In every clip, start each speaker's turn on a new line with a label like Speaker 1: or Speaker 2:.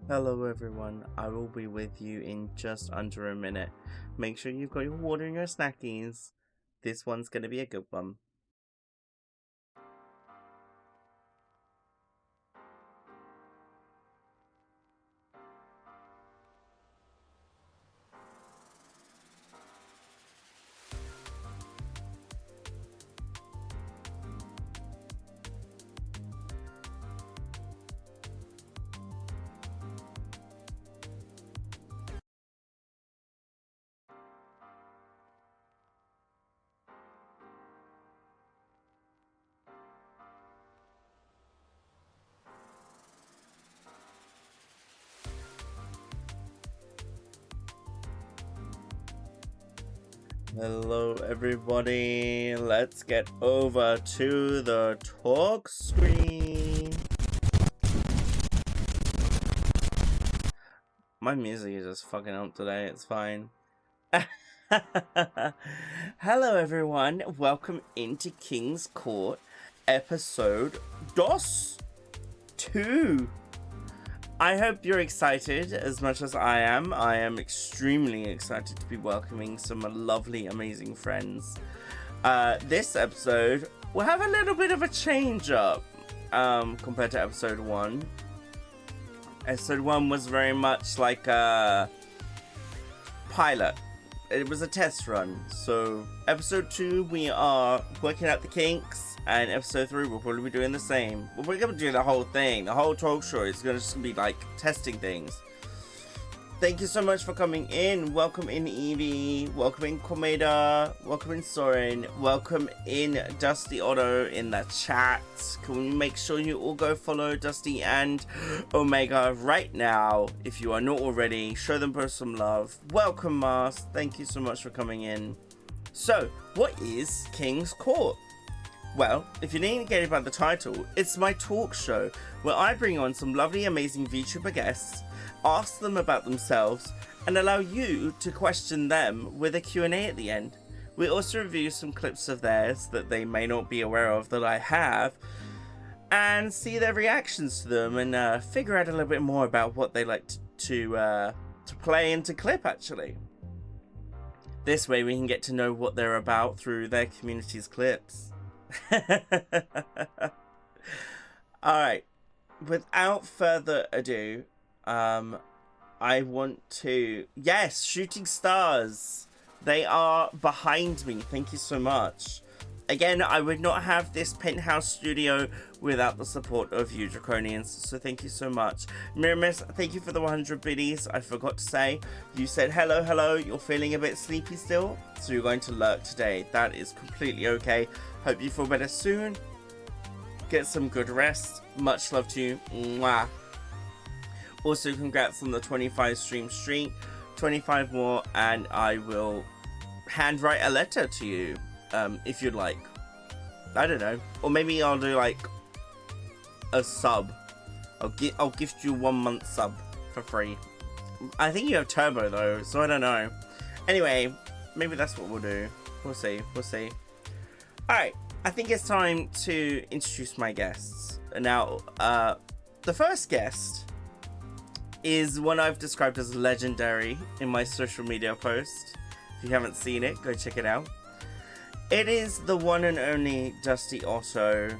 Speaker 1: Hello everyone, I will be with you in just under a minute. Make sure you've got your water and your snackies. This one's gonna be a good one. Hello everybody, let's get over to the talk screen. My music is just fucking up today, it's fine. Hello everyone, welcome into King's Court, episode DOS 2. I hope you're excited as much as I am. I am extremely excited to be welcoming some lovely, amazing friends. This episode will have a little bit of a change up compared to episode 1. Episode 1 was very much like a pilot. It was a test run. So episode 2 we are working out the kinks. And episode 3, we'll probably be doing the same. But we're going to do the whole thing. The whole talk show is going to just be like testing things. Thank you so much for coming in. Welcome in Evie. Welcome in Komeda. Welcome in Soren. Welcome in Dusty Otto in the chat. Can we make sure you all go follow Dusty and Omega right now? If you are not already, show them both some love. Welcome, Mars. Thank you so much for coming in. So, what is King's Court? Well, if you're indicated by the title, it's my talk show where I bring on some lovely, amazing VTuber guests, ask them about themselves, and allow you to question them with a Q&A at the end. We also review some clips of theirs that they may not be aware of that I have, and see their reactions to them and figure out a little bit more about what they like to play and to clip, actually. This way we can get to know what they're about through their community's clips. Alright, without further ado, I want to... Yes, shooting stars! They are behind me, thank you so much. Again, I would not have this penthouse studio without the support of you Draconians, so thank you so much. Mirimis, thank you for the 100 biddies. I forgot to say, you said hello, you're feeling a bit sleepy still, so you're going to lurk today. That is completely okay. Hope you feel better soon. Get some good rest. Much love to you. Mwah. Also, congrats on the 25 stream streak. 25 more, and I will handwrite a letter to you. If you'd like. I don't know. Or maybe I'll do like a sub. I'll gift you 1 month sub for free. I think you have turbo though, so I don't know. Anyway, maybe that's what we'll do. We'll see. Alright, I think it's time to introduce my guests. Now, the first guest is one I've described as legendary in my social media post. If you haven't seen it, go check it out. It is the one and only Dusty Otto.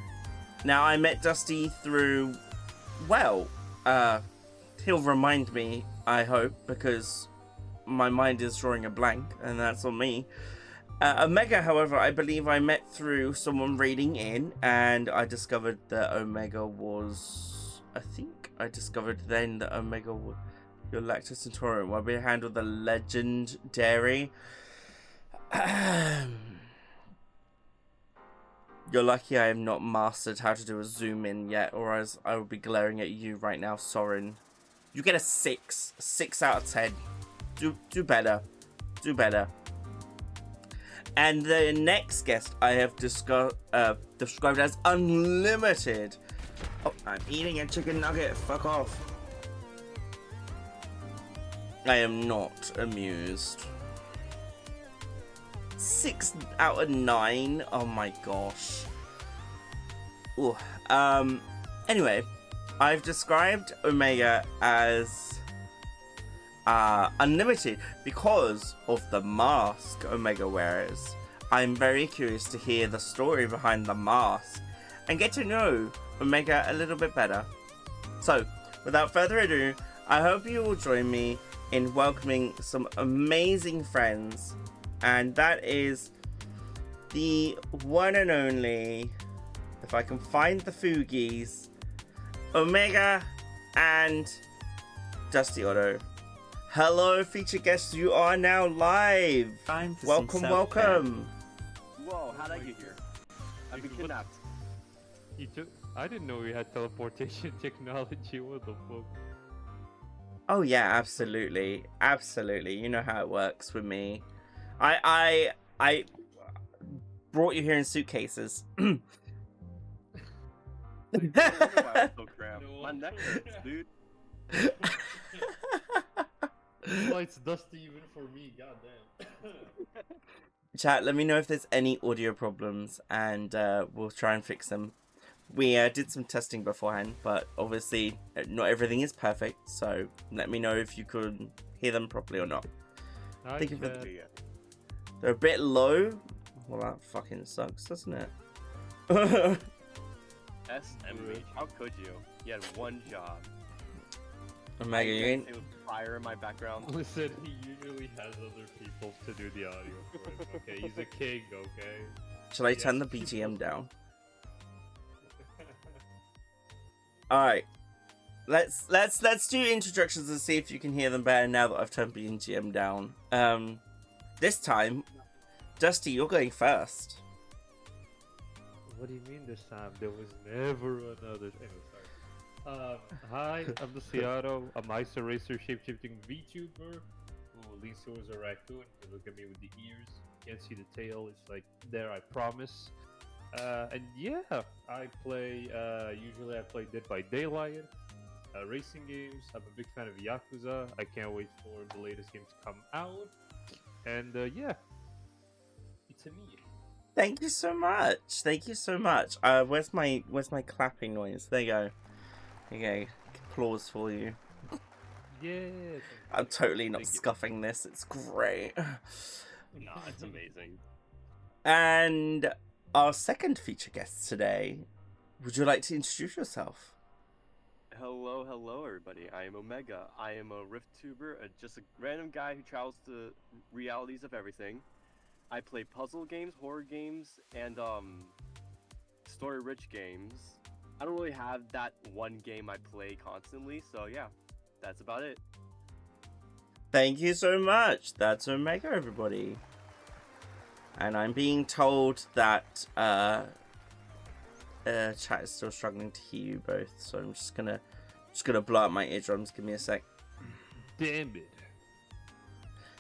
Speaker 1: Now, I met Dusty through, well, he'll remind me, I hope, because my mind is drawing a blank, and that's on me. Omega, however, I believe I met through someone reading in, and I discovered that Omega was... I think I discovered then that Omega was your lactose intolerant, where we handled the legendary... You're lucky I have not mastered how to do a zoom in yet, or else I would be glaring at you right now, Soren. You get a 6. 6 out of 10. Do better. Do better. And the next guest I have described as unlimited. Oh, I'm eating a chicken nugget. Fuck off. I am not amused. 6 out of 9. Oh my gosh. Ooh. Anyway, I've described Omega as unlimited because of the mask Omega wears. I'm very curious to hear the story behind the mask and get to know Omega a little bit better. So, without further ado, I hope you will join me in welcoming some amazing friends, and that is the one and only, if I can find the Foogies, Omega and Dusty Otto. Hello, featured guests, you are now live. Welcome.
Speaker 2: Whoa, how'd I get here? I've been kidnapped.
Speaker 3: I didn't know we had teleportation technology. What the fuck?
Speaker 1: Oh yeah, absolutely. You know how it works with me. I brought you here in suitcases.
Speaker 2: I don't know why I'm so cramped. My neck hurts, dude.
Speaker 3: Why it's dusty even for me, goddamn.
Speaker 1: Chat, let me know if there's any audio problems, and we'll try and fix them. We did some testing beforehand, but obviously not everything is perfect, so let me know if you could hear them properly or not. They're a bit low. Well, that fucking sucks, doesn't it?
Speaker 2: SMH, how could you? You had one job.
Speaker 1: Omega, you ain't...
Speaker 2: It was fire in my background.
Speaker 3: Listen, he usually has other people to do the audio for him, okay? He's a king, okay?
Speaker 1: Shall I turn the BGM down? Alright. Let's do introductions and see if you can hear them better now that I've turned BGM down. This time, Dusty, you're going first.
Speaker 3: What do you mean this time? There was never another... Anyway, sorry. Hi, I'm the Seattle. I'm Ice Racer shapeshifting VTuber who leans towards a raccoon. You look at me with the ears. Can't see the tail. It's like there, I promise. And yeah, I play. Usually, I play Dead by Daylight, racing games. I'm a big fan of Yakuza. I can't wait for the latest game to come out. And yeah, it's a me.
Speaker 1: Thank you so much. Where's my clapping noise? There you go. Okay, applause for you.
Speaker 3: Yeah.
Speaker 1: I'm totally not scuffing this. It's great.
Speaker 2: Nah, it's amazing.
Speaker 1: And our second feature guest today. Would you like to introduce yourself?
Speaker 2: Hello, everybody. I am Omega. I am a RiftTuber, just a random guy who travels the realities of everything. I play puzzle games, horror games, and story-rich games. I don't really have that one game I play constantly, so yeah, that's about it.
Speaker 1: Thank you so much. That's Omega, everybody. And I'm being told that chat is still struggling to hear you both, so I'm just gonna blow out my eardrums. Give me a sec.
Speaker 3: Damn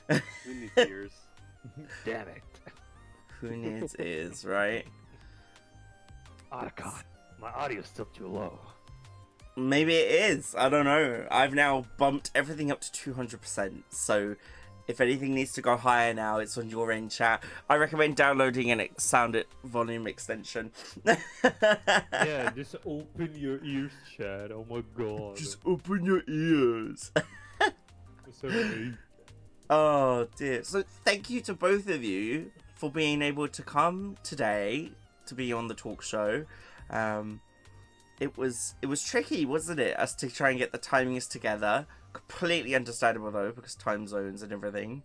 Speaker 2: Who needs ears?
Speaker 3: Damn it.
Speaker 1: Who needs ears, right?
Speaker 3: Oh god, my audio's still too low.
Speaker 1: Maybe it is. I don't know. I've now bumped everything up to 200%. So if anything needs to go higher now, it's on your end, chat. I recommend downloading an sound volume extension.
Speaker 3: Yeah, just open your ears, chat. Oh my god.
Speaker 1: Just open your ears.
Speaker 3: Sorry.
Speaker 1: Oh dear. So thank you to both of you for being able to come today to be on the talk show. It was tricky, wasn't it? Us to try and get the timings together. Completely understandable though, because time zones and everything.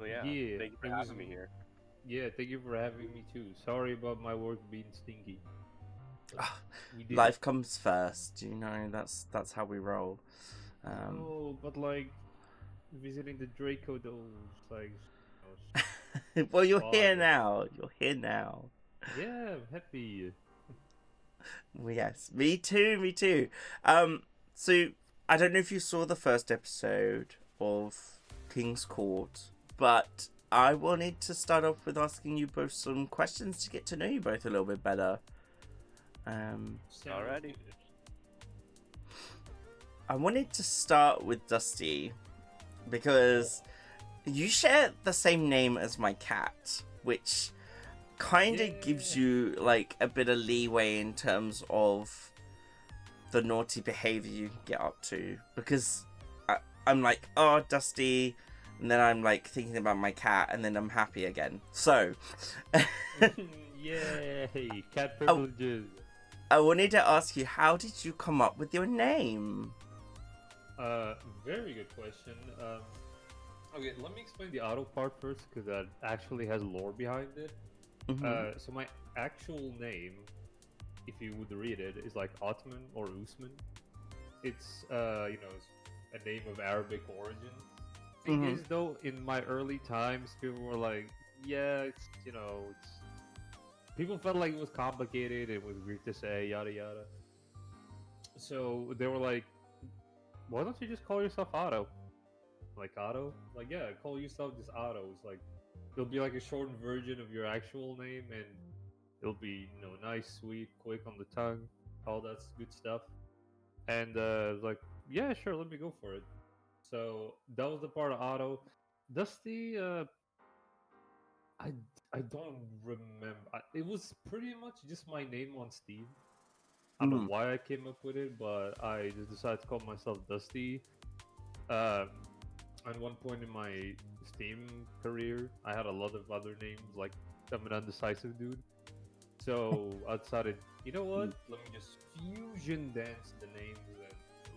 Speaker 2: Well, yeah. Thank you for having me here.
Speaker 3: Yeah, thank you for having me too. Sorry about my work being stinky.
Speaker 1: Life comes first, you know. That's how we roll.
Speaker 3: Oh, but like visiting the Draco dolls, like.
Speaker 1: Well, you're here now. You're here now.
Speaker 3: Yeah, I'm happy.
Speaker 1: Well, yes, me too. So I don't know if you saw the first episode of King's Court, but I wanted to start off with asking you both some questions to get to know you both a little bit better.
Speaker 2: Alrighty.
Speaker 1: I wanted to start with Dusty because you share the same name as my cat, which kind of gives you like a bit of leeway in terms of the naughty behavior you can get up to, because I'm like, oh, Dusty, and then I'm like thinking about my cat, and then I'm happy again. So,
Speaker 3: Yay, cat privileges.
Speaker 1: I wanted to ask you, how did you come up with your name?
Speaker 3: Very good question. Okay, let me explain the auto part first, because that actually has lore behind it.
Speaker 1: Mhm.
Speaker 3: So my actual name, if you would read it, is like Ottoman or Usman. It's it's a name of Arabic origin. Thing
Speaker 1: Mhm.
Speaker 3: is, though, in my early times, people were like, yeah, it's people felt like it was complicated, it was weird to say, yada yada. So they were like, why don't you just call yourself Otto? Like Otto? Like, yeah, call yourself just Otto. It's like, it'll be like a shortened version of your actual name, and it'll be, nice, sweet, quick on the tongue, all that good stuff. And it's like, yeah, sure, let me go for it. So that was the part of Otto. Dusty, I I don't remember. It was pretty much just my name on Steam. I don't know
Speaker 1: Mhm.
Speaker 3: why I came up with it, but I just decided to call myself Dusty. Um, at one point in my Steam career, I had a lot of other names. Like, I'm an undecisive dude. So I decided, you know what? Let me just fusion dance the names, and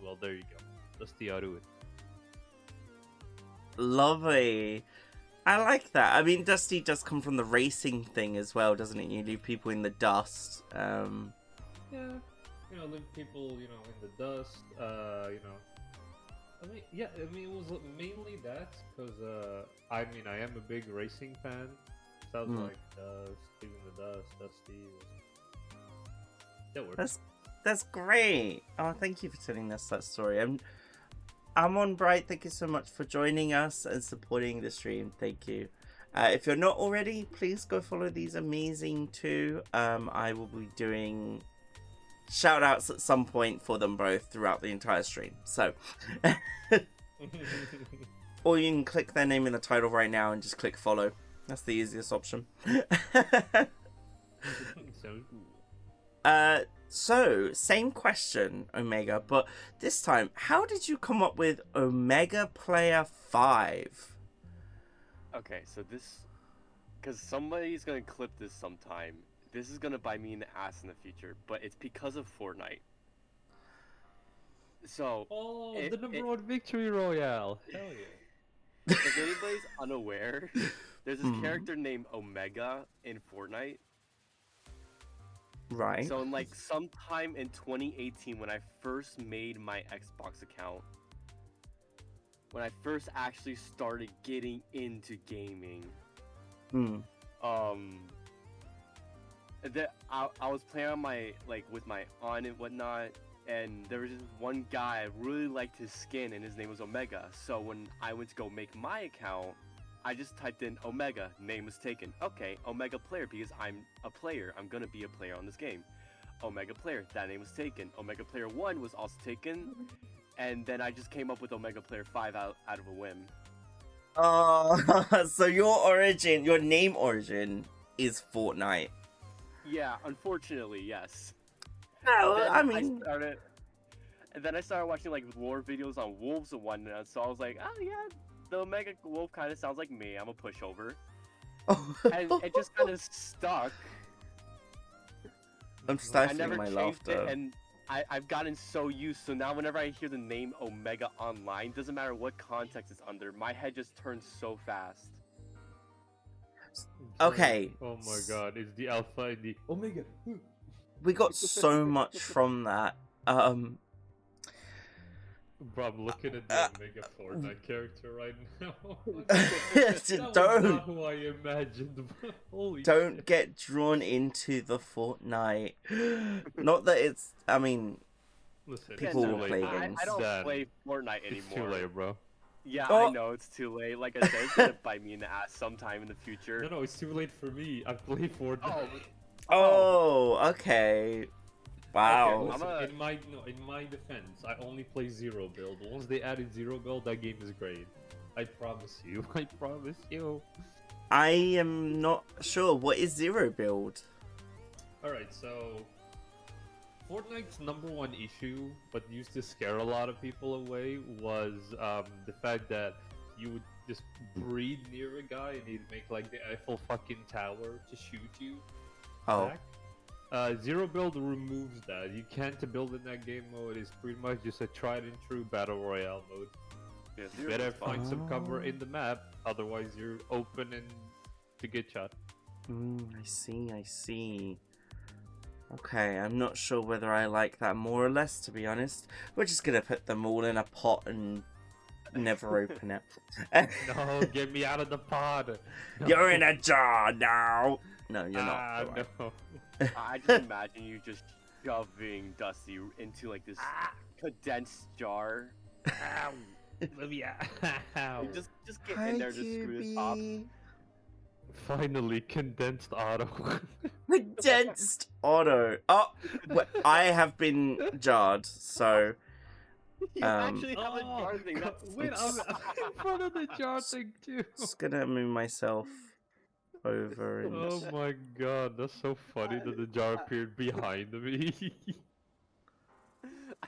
Speaker 3: well, there you go. Dusty Aruit.
Speaker 1: Lovely. I like that. I mean, Dusty does come from the racing thing as well, doesn't it? You leave people in the dust.
Speaker 3: Yeah, leave people, in the dust. I mean, yeah, I mean, it was mainly that because, I mean, I am a big racing fan. Sounds like Dust, leaving the dust, Dusty. That works.
Speaker 1: That's great. Oh, thank you for telling us that story. I'm on Bright. Thank you so much for joining us and supporting the stream. Thank you. If you're not already, please go follow these amazing two. I will be doing shout outs at some point for them both throughout the entire stream. So, or you can click their name in the title right now and just click follow. That's the easiest option.
Speaker 3: Sounds cool.
Speaker 1: So, same question, Omega, but this time, how did you come up with Omega Player 5?
Speaker 2: Okay, so this, because somebody's gonna clip this sometime. This is gonna bite me in the ass in the future, but it's because of Fortnite. So,
Speaker 3: The number one victory royale. Hell yeah.
Speaker 2: if anybody's unaware, there's this character named Omega in Fortnite.
Speaker 1: Right.
Speaker 2: So in like sometime in 2018, when I first made my Xbox account, when I first actually started getting into gaming, I was playing on my with my aunt and whatnot, and there was just one guy I really liked his skin, and his name was Omega. So when I went to go make my account, I just typed in Omega, name was taken. Okay, Omega player, because I'm a player. I'm gonna be a player on this game. Omega player, that name was taken. Omega player 1 was also taken. And then I just came up with Omega player 5 out of a whim.
Speaker 1: Oh, so your name origin is Fortnite.
Speaker 2: Yeah, unfortunately, yes.
Speaker 1: Oh, I mean...
Speaker 2: And then I started watching like lore videos on wolves and whatnot, so I was like, oh yeah, the Omega Wolf kind of sounds like me. I'm a pushover. And it just kind of stuck.
Speaker 1: I'm stifling my laughter.
Speaker 2: And I've gotten so used, so now whenever I hear the name Omega online, doesn't matter what context it's under, my head just turns so fast.
Speaker 1: Okay.
Speaker 3: Oh my god, it's the alpha and the Omega.
Speaker 1: We got so much from that.
Speaker 3: Bro, I'm looking at the Omega Fortnite character right now.
Speaker 1: Don't.
Speaker 3: Not who I imagined. Holy
Speaker 1: Don't
Speaker 3: shit.
Speaker 1: get drawn into the Fortnite. Not that it's. I mean,
Speaker 3: listen,
Speaker 1: people will play games.
Speaker 2: I don't play Fortnite anymore.
Speaker 3: It's too late, bro.
Speaker 2: Yeah, I know it's too late. Like I said, it's gonna bite me in the ass sometime in the future.
Speaker 3: No, it's too late for me. I play Fortnite.
Speaker 1: Oh, okay. Wow.
Speaker 3: Okay, listen, in my defense, I only play zero build. Once they added zero build, that game is great. I promise you. I promise you.
Speaker 1: I am not sure. What is zero build?
Speaker 3: Alright, so Fortnite's #1 issue, but used to scare a lot of people away, was the fact that you would just breed near a guy and he'd make like the Eiffel fucking tower to shoot you
Speaker 1: Oh.
Speaker 3: back. Zero Build removes that. You can't build in that game mode. It's pretty much just a tried and true battle royale mode.
Speaker 2: Yeah,
Speaker 3: You better find some cover in the map, otherwise you're open and to get shot.
Speaker 1: I see. Okay, I'm not sure whether I like that more or less, to be honest. We're just gonna put them all in a pot and never open it.
Speaker 3: No, get me out of the pod. No.
Speaker 1: You're in a jar now. No, you're not. Don't worry.
Speaker 3: No.
Speaker 2: I just imagine you just shoving Dusty into like this condensed jar.
Speaker 3: Ow. Let me out.
Speaker 2: You just get in there, just screw the top.
Speaker 3: Finally, condensed auto.
Speaker 1: Condensed auto. Oh, I have been jarred, so.
Speaker 2: You actually have a jar thing. That's
Speaker 3: Wait, I'm in front of the jar thing too.
Speaker 1: Just gonna move myself over and.
Speaker 3: Oh my god, that's so funny that the jar appeared behind me.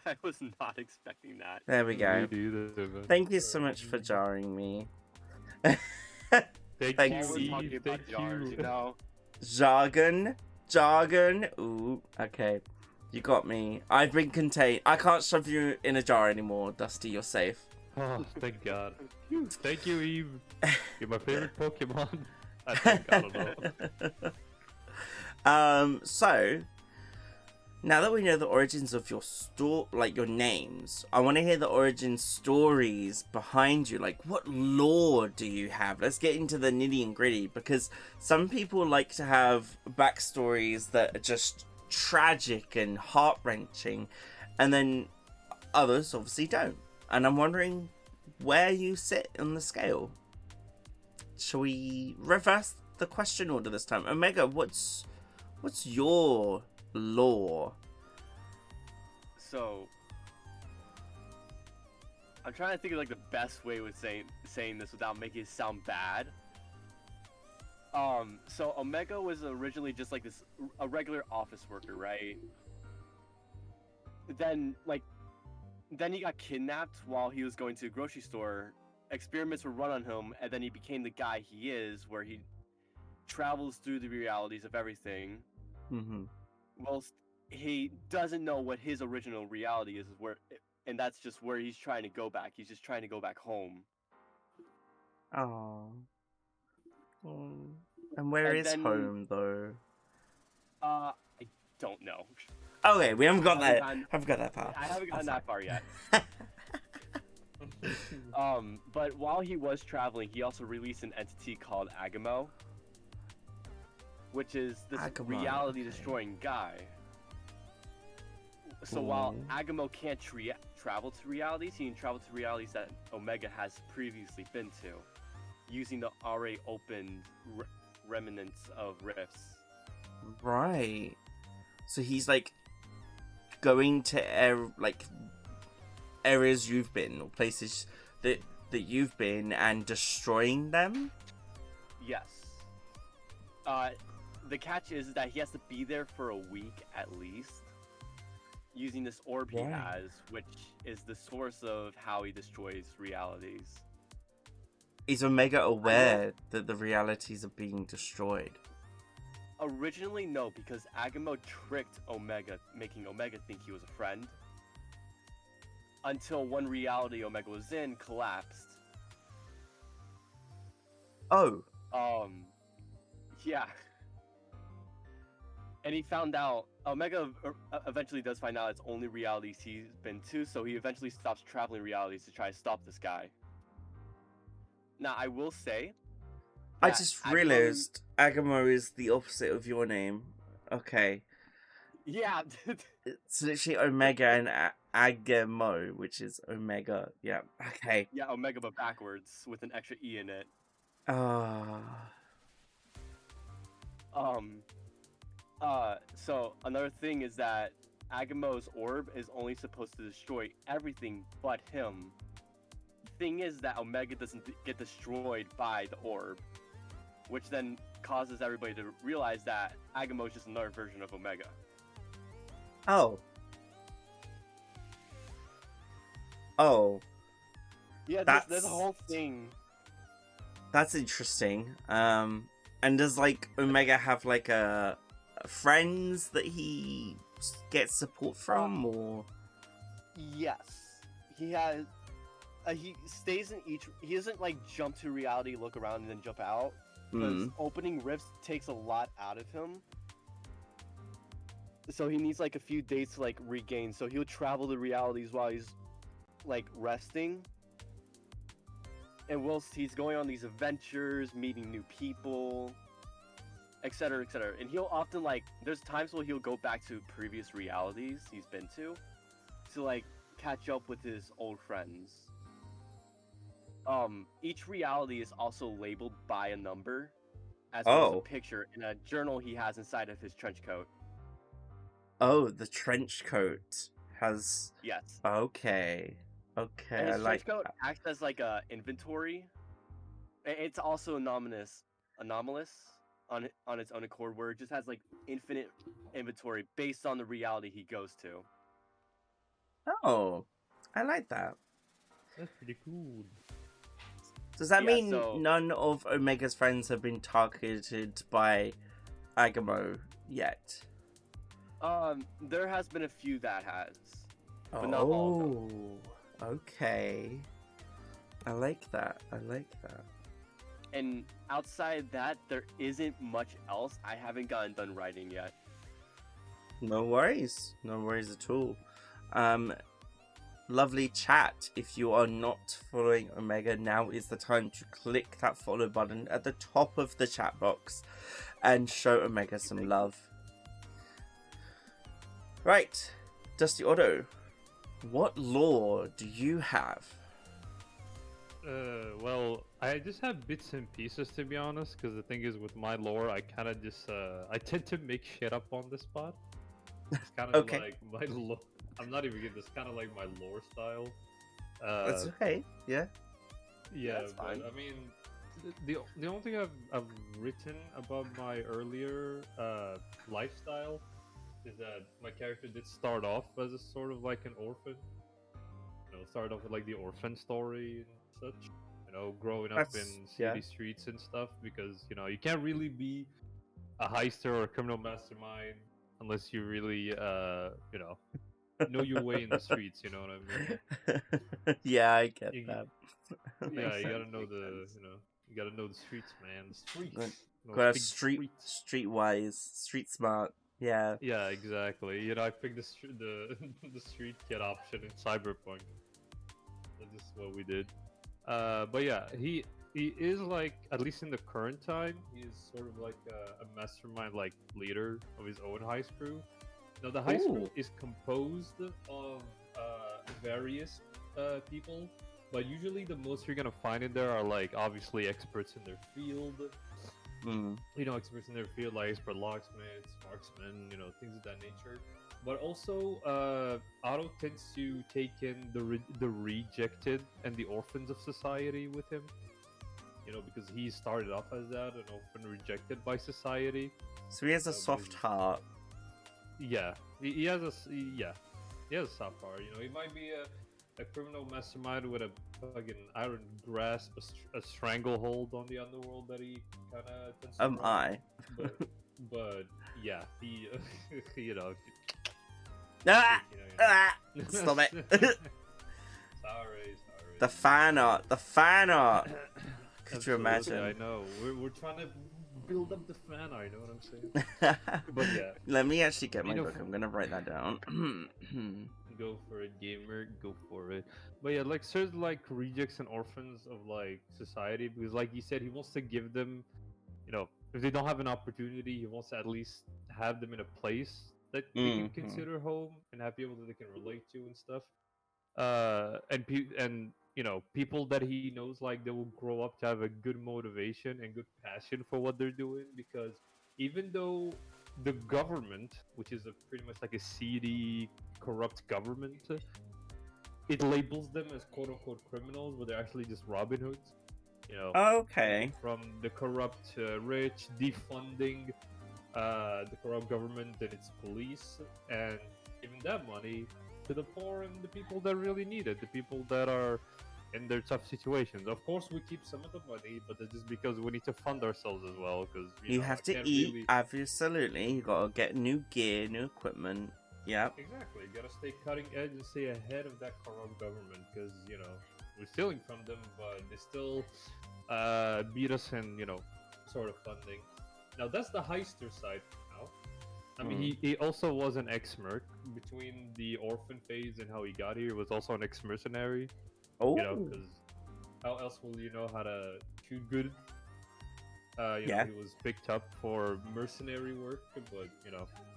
Speaker 2: I was not expecting that.
Speaker 1: There we go.
Speaker 3: Me neither, man.
Speaker 1: Thank you so much for jarring me.
Speaker 3: Thank
Speaker 1: Thanks.
Speaker 3: you,
Speaker 2: We're talking
Speaker 3: Eve.
Speaker 2: about
Speaker 3: Thank
Speaker 2: jars,
Speaker 3: you.
Speaker 2: you know?
Speaker 1: Jargon. Ooh, okay. You got me. I've been contained. I can't shove you in a jar anymore, Dusty. You're safe.
Speaker 3: Oh, thank God. Thank you, Eve. You're my favorite Pokemon. I think, I don't know.
Speaker 1: So now that we know the origins of your your names, I want to hear the origin stories behind you. Like, what lore do you have? Let's get into the nitty and gritty, because some people like to have backstories that are just tragic and heart-wrenching, and then others obviously don't. And I'm wondering where you sit on the scale. Shall we reverse the question order this time? Omega, what's your lore?
Speaker 2: So, I'm trying to think of like the best way with saying this without making it sound bad. So Omega was originally just like a regular office worker, right? Then he got kidnapped while he was going to the grocery store. Experiments were run on him, and then he became the guy he is, where he travels through the realities of everything.
Speaker 1: Mm-hmm.
Speaker 2: Well, he doesn't know what his original reality is, and that's just where he's trying to go back. He's just trying to go back home.
Speaker 1: Oh. And where is home, though?
Speaker 2: I don't know.
Speaker 1: Okay, we haven't got that. Haven't got that far.
Speaker 2: I haven't gotten that far yet. But while he was traveling, he also released an entity called Agamo, which is this reality-destroying guy. So while Agamo can't travel to realities, he can travel to realities that Omega has previously been to, using the already opened remnants of rifts.
Speaker 1: Right. So he's like going to areas you've been, or places that you've been, and destroying them.
Speaker 2: Yes. The catch is that he has to be there for a week at least, using this orb he has, which is the source of how he destroys realities.
Speaker 1: Is Omega aware that the realities are being destroyed?
Speaker 2: Originally, no, because Agamo tricked Omega, making Omega think he was a friend. Until one reality Omega was in collapsed.
Speaker 1: Oh.
Speaker 2: Yeah. And he found out, Omega eventually does find out it's only realities he's been to, so he eventually stops traveling realities to try to stop this guy. Now, I will say,
Speaker 1: I just realized Agamo is the opposite of your name. Okay.
Speaker 2: Yeah.
Speaker 1: It's literally Omega and Agamo, which is Omega. Yeah. Okay.
Speaker 2: Yeah, Omega, but backwards with an extra E in it. So another thing is that Agamo's orb is only supposed to destroy everything but him. Thing is that Omega doesn't get destroyed by the orb, which then causes everybody to realize that Agamo is just another version of Omega.
Speaker 1: Oh, Oh,
Speaker 2: Yeah, there's a
Speaker 1: That's-
Speaker 2: whole thing.
Speaker 1: that's interesting. And does like Omega have like a friends that he gets support from, or?
Speaker 2: Yes, he has. He stays in each. He doesn't like jump to reality, look around, and then jump out. Because opening rifts takes a lot out of him. So he needs like a few days to like regain. So he'll travel to realities while he's like resting. And whilst he's going on these adventures, meeting new people, etc., etc. And he'll often like, there's times where he'll go back to previous realities he's been to like catch up with his old friends. Each reality is also labeled by a number, as well as a picture in a journal he has inside of his trench coat.
Speaker 1: Oh, the trench coat has.
Speaker 2: Yes.
Speaker 1: Okay.
Speaker 2: And
Speaker 1: I
Speaker 2: his
Speaker 1: like
Speaker 2: trench coat
Speaker 1: that.
Speaker 2: acts as like a inventory. It's also anomalous on its own accord, where it just has like infinite inventory based on the reality he goes to.
Speaker 1: Oh, I like that.
Speaker 3: That's pretty cool.
Speaker 1: Does that
Speaker 2: Yeah,
Speaker 1: mean
Speaker 2: so-
Speaker 1: none of Omega's friends have been targeted by Agamo yet?
Speaker 2: There has been a few that has, but not all of them.
Speaker 1: Okay. I like that.
Speaker 2: And outside that, there isn't much else. I haven't gotten done writing yet.
Speaker 1: No worries at all. Lovely chat. If you are not following Omega, now is the time to click that follow button at the top of the chat box and show Omega some love. Right, Dusty Otto, what lore do you have?
Speaker 3: Well, I just have bits and pieces, to be honest, because the thing is, with my lore, I kind of just, I tend to make shit up on the spot. It's kind of
Speaker 1: Okay.
Speaker 3: like my lore. I'm not even kidding, it's kind of like my lore style.
Speaker 1: That's okay, yeah.
Speaker 3: Yeah,
Speaker 2: That's
Speaker 3: but
Speaker 2: fine.
Speaker 3: I mean, the only thing I've written about my earlier lifestyle is that my character did start off as a sort of like an orphan. You know, start off with like the orphan story and such. You know, growing up
Speaker 1: That's-
Speaker 3: in
Speaker 1: yeah.
Speaker 3: city streets and stuff, because you know you can't really be a heister or a criminal mastermind unless you really know your way in the streets. You know what I mean?
Speaker 1: Yeah, I get
Speaker 3: You-
Speaker 1: that.
Speaker 3: Yeah,
Speaker 1: Makes
Speaker 3: you gotta
Speaker 1: sense.
Speaker 3: know you gotta know the streets, man. The streets.
Speaker 1: Good.
Speaker 3: Those
Speaker 1: Got a
Speaker 3: big streets.
Speaker 1: streetwise, street smart. Yeah.
Speaker 3: Yeah, exactly. You know, I picked the the street kid option in Cyberpunk. That's just what we did. But yeah, he is like, at least in the current time, he is sort of like a mastermind, like leader of his own heist crew. Now the heist crew
Speaker 1: Ooh.
Speaker 3: is composed of various people, but usually the most you're gonna find in there are like obviously experts in their field.
Speaker 1: Mm.
Speaker 3: You know, experts in their field, like expert locksmiths, marksmen, you know, things of that nature. But also, Otto tends to take in the rejected and the orphans of society with him. You know, because he started off as that, an orphan rejected by society.
Speaker 1: So he has a
Speaker 3: but
Speaker 1: soft
Speaker 3: he's-
Speaker 1: heart.
Speaker 3: Yeah, he has a he has a soft heart. You know, he might be a criminal mastermind with a fucking iron grasp, a stranglehold on the underworld that he kind of tends to run.
Speaker 1: I?
Speaker 3: But yeah, he you know.
Speaker 1: Ah!
Speaker 3: you know,
Speaker 1: Ah! Stop it.
Speaker 3: sorry.
Speaker 1: The fan art. Could you
Speaker 3: Absolutely,
Speaker 1: imagine?
Speaker 3: I know. We're trying to build up the fan art. You know what I'm saying? But yeah,
Speaker 1: Let me actually get my
Speaker 3: You know,
Speaker 1: book. I'm gonna write that down.
Speaker 3: go for it, gamer. Go for it. But yeah, like certain like rejects and orphans of like society, because like you said, he wants to give them, you know, if they don't have an opportunity, he wants to at least have them in a place that they can
Speaker 1: Mhm.
Speaker 3: consider home and have people that they can relate to and stuff. And you know, people that he knows, like they will grow up to have a good motivation and good passion for what they're doing, because even though the government, which is a pretty much like a seedy, corrupt government, it labels them as quote unquote criminals, but they're actually just Robin Hoods. You know,
Speaker 1: Okay.
Speaker 3: from the corrupt rich, defunding the corrupt government and its police, and giving that money to to the poor and the people that really need it, the people that are in their tough situations. Of course, we keep some of the money, but that's just because we need to fund ourselves as well. Because
Speaker 1: You
Speaker 3: know,
Speaker 1: have
Speaker 3: I
Speaker 1: to
Speaker 3: can't
Speaker 1: eat,
Speaker 3: really...
Speaker 1: absolutely. You gotta get new gear, new equipment. Yep.
Speaker 3: Exactly. You gotta stay cutting edge and stay ahead of that corrupt government. Because we're stealing from them, but they still beat us in sort of funding. Now that's the heister side now. I mean, he also was an ex-merc. Between the orphan phase and how he got here, he was also an ex-mercenary.
Speaker 1: Oh.
Speaker 3: Because how else will you know how to shoot good?
Speaker 1: Yeah.
Speaker 3: He was picked up for mercenary work, but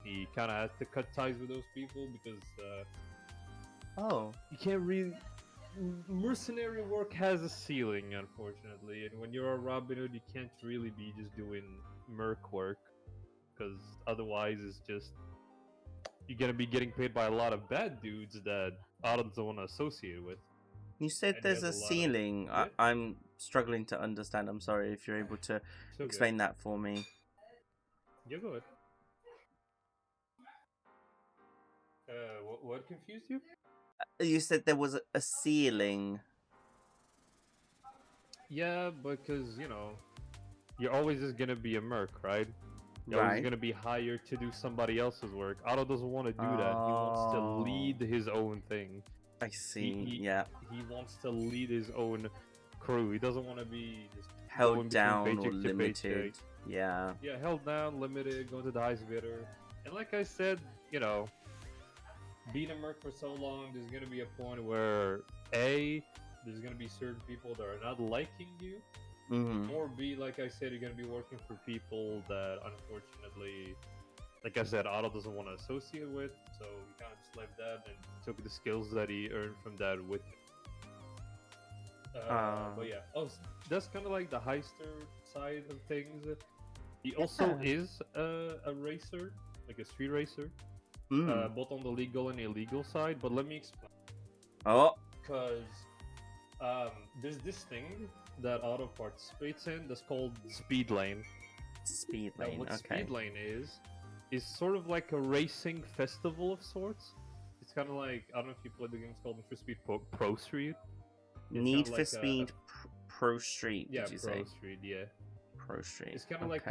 Speaker 3: he kind of had to cut ties with those people because you can't really. Mercenary work has a ceiling, unfortunately, and when you're a Robin Hood, you can't really be just doing merc work, because otherwise it's just you're gonna be getting paid by a lot of bad dudes that I don't want to associate with.
Speaker 1: You said
Speaker 3: And
Speaker 1: there's
Speaker 3: he
Speaker 1: a
Speaker 3: has lot of-
Speaker 1: ceiling.
Speaker 3: Yeah.
Speaker 1: I'm struggling to understand. I'm sorry if you're able to
Speaker 3: It's okay.
Speaker 1: explain that for me.
Speaker 3: Yeah, go ahead. What confused you?
Speaker 1: You said there was a ceiling.
Speaker 3: Yeah, because you're always just gonna be a merc, right? You're always
Speaker 1: Right.
Speaker 3: gonna be hired to do somebody else's work. Otto doesn't want to do that. He wants to
Speaker 1: Oh.
Speaker 3: lead his own thing.
Speaker 1: I see.
Speaker 3: He-
Speaker 1: Yeah.
Speaker 3: He wants to lead his own crew. He doesn't want to be just going
Speaker 1: Held
Speaker 3: between
Speaker 1: down or
Speaker 3: paycheck to
Speaker 1: limited.
Speaker 3: paycheck.
Speaker 1: Yeah.
Speaker 3: Yeah, held down, limited, going to the highest bidder. And like I said, being a merc for so long, there's gonna be a point where there's gonna be certain people that are not liking you,
Speaker 1: Mm-hmm.
Speaker 3: or B, like I said, you're gonna be working for people that unfortunately, like I said, Otto doesn't want to associate with. So he kind of just left that and took the skills that he earned from that with him. But yeah, that's kind of like the heister side of things. He also is a racer, like a street racer, both on the legal and illegal side. But let me explain.
Speaker 1: Oh.
Speaker 3: Because there's this thing that Otto participates in that's called speed lane.
Speaker 1: Speed
Speaker 3: Now,
Speaker 1: lane.
Speaker 3: what
Speaker 1: Okay.
Speaker 3: speed lane is sort of like a racing festival of sorts. It's kind of like, I don't know if you played the games called Need for Speed Pro Street.
Speaker 1: Need
Speaker 3: kinda
Speaker 1: for
Speaker 3: like
Speaker 1: Speed Pro Street.
Speaker 3: Yeah,
Speaker 1: Did you
Speaker 3: Pro
Speaker 1: say?
Speaker 3: Street, yeah.
Speaker 1: Pro Street.
Speaker 3: It's kind of like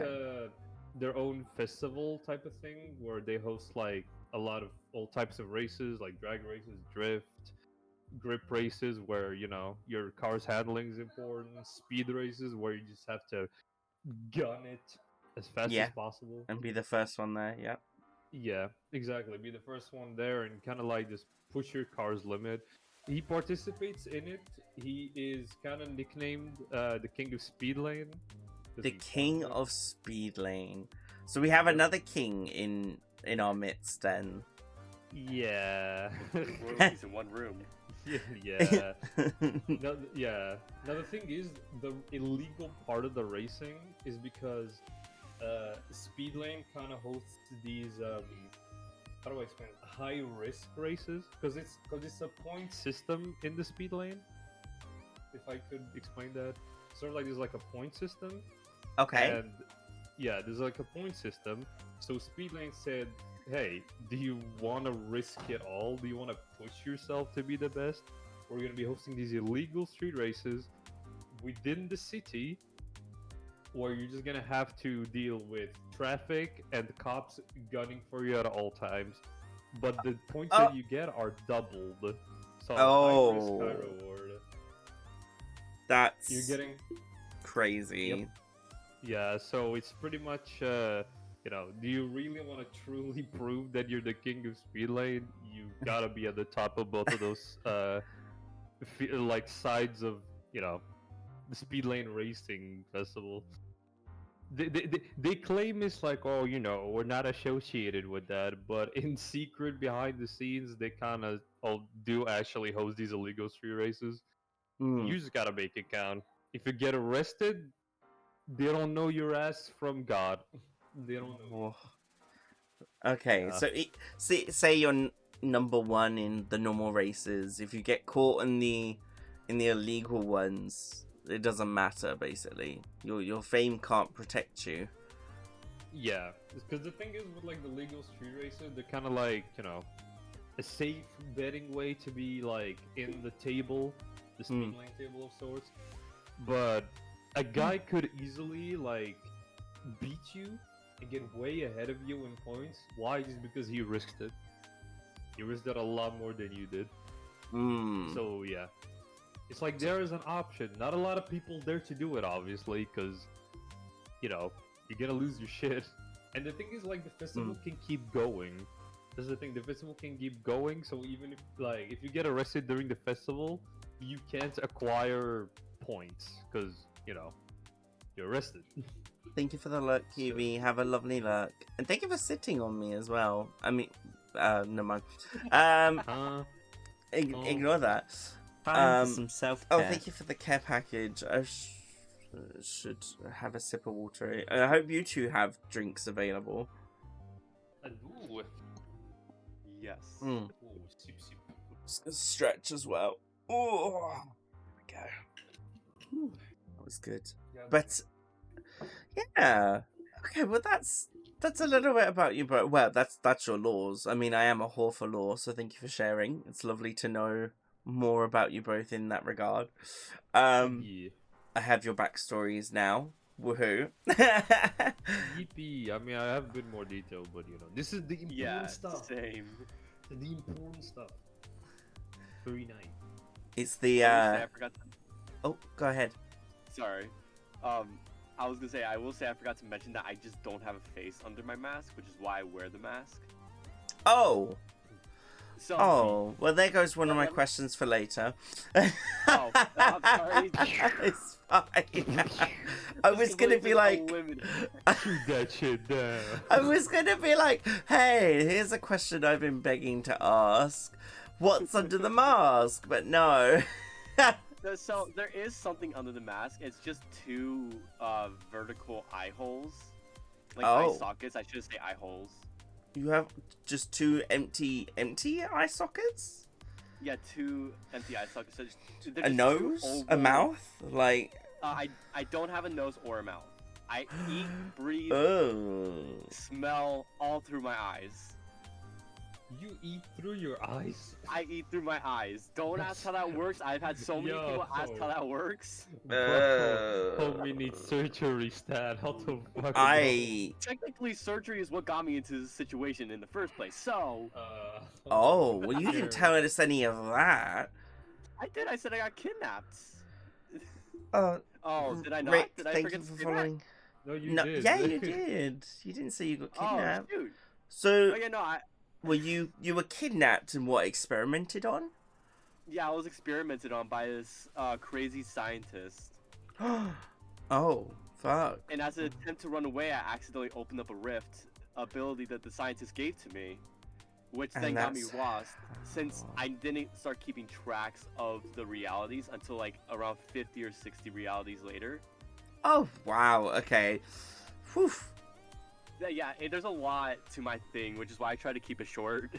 Speaker 3: their own festival type of thing where they host like a lot of all types of races, like drag races, drift, grip races, where your car's handling is important, speed races where you just have to gun it as fast
Speaker 1: Yeah.
Speaker 3: as possible.
Speaker 1: And be the first one there. Yep.
Speaker 3: Yeah, exactly. Be the first one there and kind of like just push your car's limit. He participates in it. He is kind of nicknamed the King of Speed Lane. 'cause
Speaker 1: The
Speaker 3: he
Speaker 1: King
Speaker 3: farms it.
Speaker 1: of Speed Lane. So we have
Speaker 3: Yep.
Speaker 1: another king in our midst then.
Speaker 3: Yeah.
Speaker 2: Royalties in one room.
Speaker 3: Yeah. Now, yeah. Now the thing is, the illegal part of the racing is because Speed Lane kind of hosts these how do I explain it? High risk races because it's a point system in the Speed Lane. If I could explain that, sort of like there's like a point system.
Speaker 1: Okay.
Speaker 3: And yeah, there's like a point system. So Speed Lane said, hey, do you want to risk it all? Do you want to push yourself to be the best? We're going to be hosting these illegal street races within the city where you're just going to have to deal with traffic and cops gunning for you at all times. But the points that you get are doubled. So high risk, high reward.
Speaker 1: That's
Speaker 3: You're getting
Speaker 1: crazy.
Speaker 3: Yep. Yeah, so it's pretty much, do you really want to truly prove that you're the king of speed lane? You gotta be at the top of both of those, like sides of, the speed lane racing festival. They claim it's like, oh, we're not associated with that, but in secret, behind the scenes, they kind of do actually host these illegal street races. You just gotta make it count. If you get arrested, they don't know your ass from God. They don't know.
Speaker 1: Okay,
Speaker 3: Yeah.
Speaker 1: so say you're number one in the normal races. If you get caught in the illegal ones, it doesn't matter. Basically, your fame can't protect you.
Speaker 3: Yeah, because the thing is with like the legal street races, they're kind of like a safe betting way to be like in the table, the streamline table of sorts. But a guy could easily like beat you and get way ahead of you in points. Why? Just because he risked it. He risked it a lot more than you did. So yeah, it's like there is an option. Not a lot of people dare to do it, obviously, because you know you're gonna lose your shit. And the thing is, like, the festival can keep going. That's the thing. The festival can keep going. So even if you get arrested during the festival, you can't acquire points because you're arrested.
Speaker 1: Thank you for the lurk, Kiwi. Have a lovely lurk. And thank you for sitting on me as well. I mean, never mind. Ignore that.
Speaker 4: Time for some self-care.
Speaker 1: Oh, thank you for the care package. I should have a sip of water. I hope you two have drinks available.
Speaker 3: Ooh.
Speaker 2: Yes.
Speaker 3: Ooh, sip, sip.
Speaker 1: Stretch as well. Oh, there we go. That was good. But yeah, okay. Well, that's a little bit about you, but well, that's your laws. I mean, I am a whore for law, so thank you for sharing. It's lovely to know more about you both in that regard.
Speaker 3: Yeah.
Speaker 1: I have your backstories now. Woohoo!
Speaker 3: Yippee! I mean, I have a bit more detail, but this is the important stuff.
Speaker 2: Same.
Speaker 3: The important stuff. Very nice.
Speaker 1: It's the
Speaker 2: I forgot to...
Speaker 1: Oh, go ahead.
Speaker 2: Sorry. I was gonna say, I will say I forgot to mention that I just don't have a face under my mask, which is why I wear the mask.
Speaker 1: Oh!
Speaker 2: So,
Speaker 1: Oh, well, there goes one of my questions for later.
Speaker 2: Oh, I'm sorry.
Speaker 1: It's fine. I was gonna be like,
Speaker 3: Shoot that shit down.
Speaker 1: I was gonna be like, hey, here's a question I've been begging to ask. What's under the mask? But no.
Speaker 2: So there is something under the mask. It's just two vertical eye holes, like eye sockets. I should say eye holes.
Speaker 1: You have just two empty eye sockets?
Speaker 2: Yeah, two empty eye sockets. So
Speaker 1: a nose? A mouth? Like...
Speaker 2: I don't have a nose or a mouth. I eat, breathe, smell all through my eyes.
Speaker 3: You eat through your eyes?
Speaker 2: I eat through my eyes. Don't ask how that works. I've had so many people ask how that works.
Speaker 3: Homie needs surgery, stat. How the fuck?
Speaker 2: Technically, surgery is what got me into this situation in the first place. So.
Speaker 1: Oh, well, you didn't tell us any of that.
Speaker 2: I did. I said I got kidnapped.
Speaker 1: Oh,
Speaker 2: did I not?
Speaker 1: Rick,
Speaker 2: did I
Speaker 1: thank
Speaker 2: forget
Speaker 1: you
Speaker 2: to
Speaker 1: for
Speaker 2: say
Speaker 1: following.
Speaker 3: No, you did.
Speaker 1: Yeah, you did. You didn't say you got kidnapped.
Speaker 2: Oh, shoot.
Speaker 1: So.
Speaker 2: Oh, yeah, no,
Speaker 1: Were you were kidnapped and what, experimented on?
Speaker 2: Yeah, I was experimented on by this crazy scientist.
Speaker 1: Oh, fuck.
Speaker 2: And as an attempt to run away, I accidentally opened up a rift ability that the scientist gave to me, which then got me lost, since I didn't start keeping tracks of the realities until like around 50 or 60 realities later.
Speaker 1: Oh, wow, okay. Whew.
Speaker 2: Yeah, there's a lot to my thing, which is why I try to keep it short.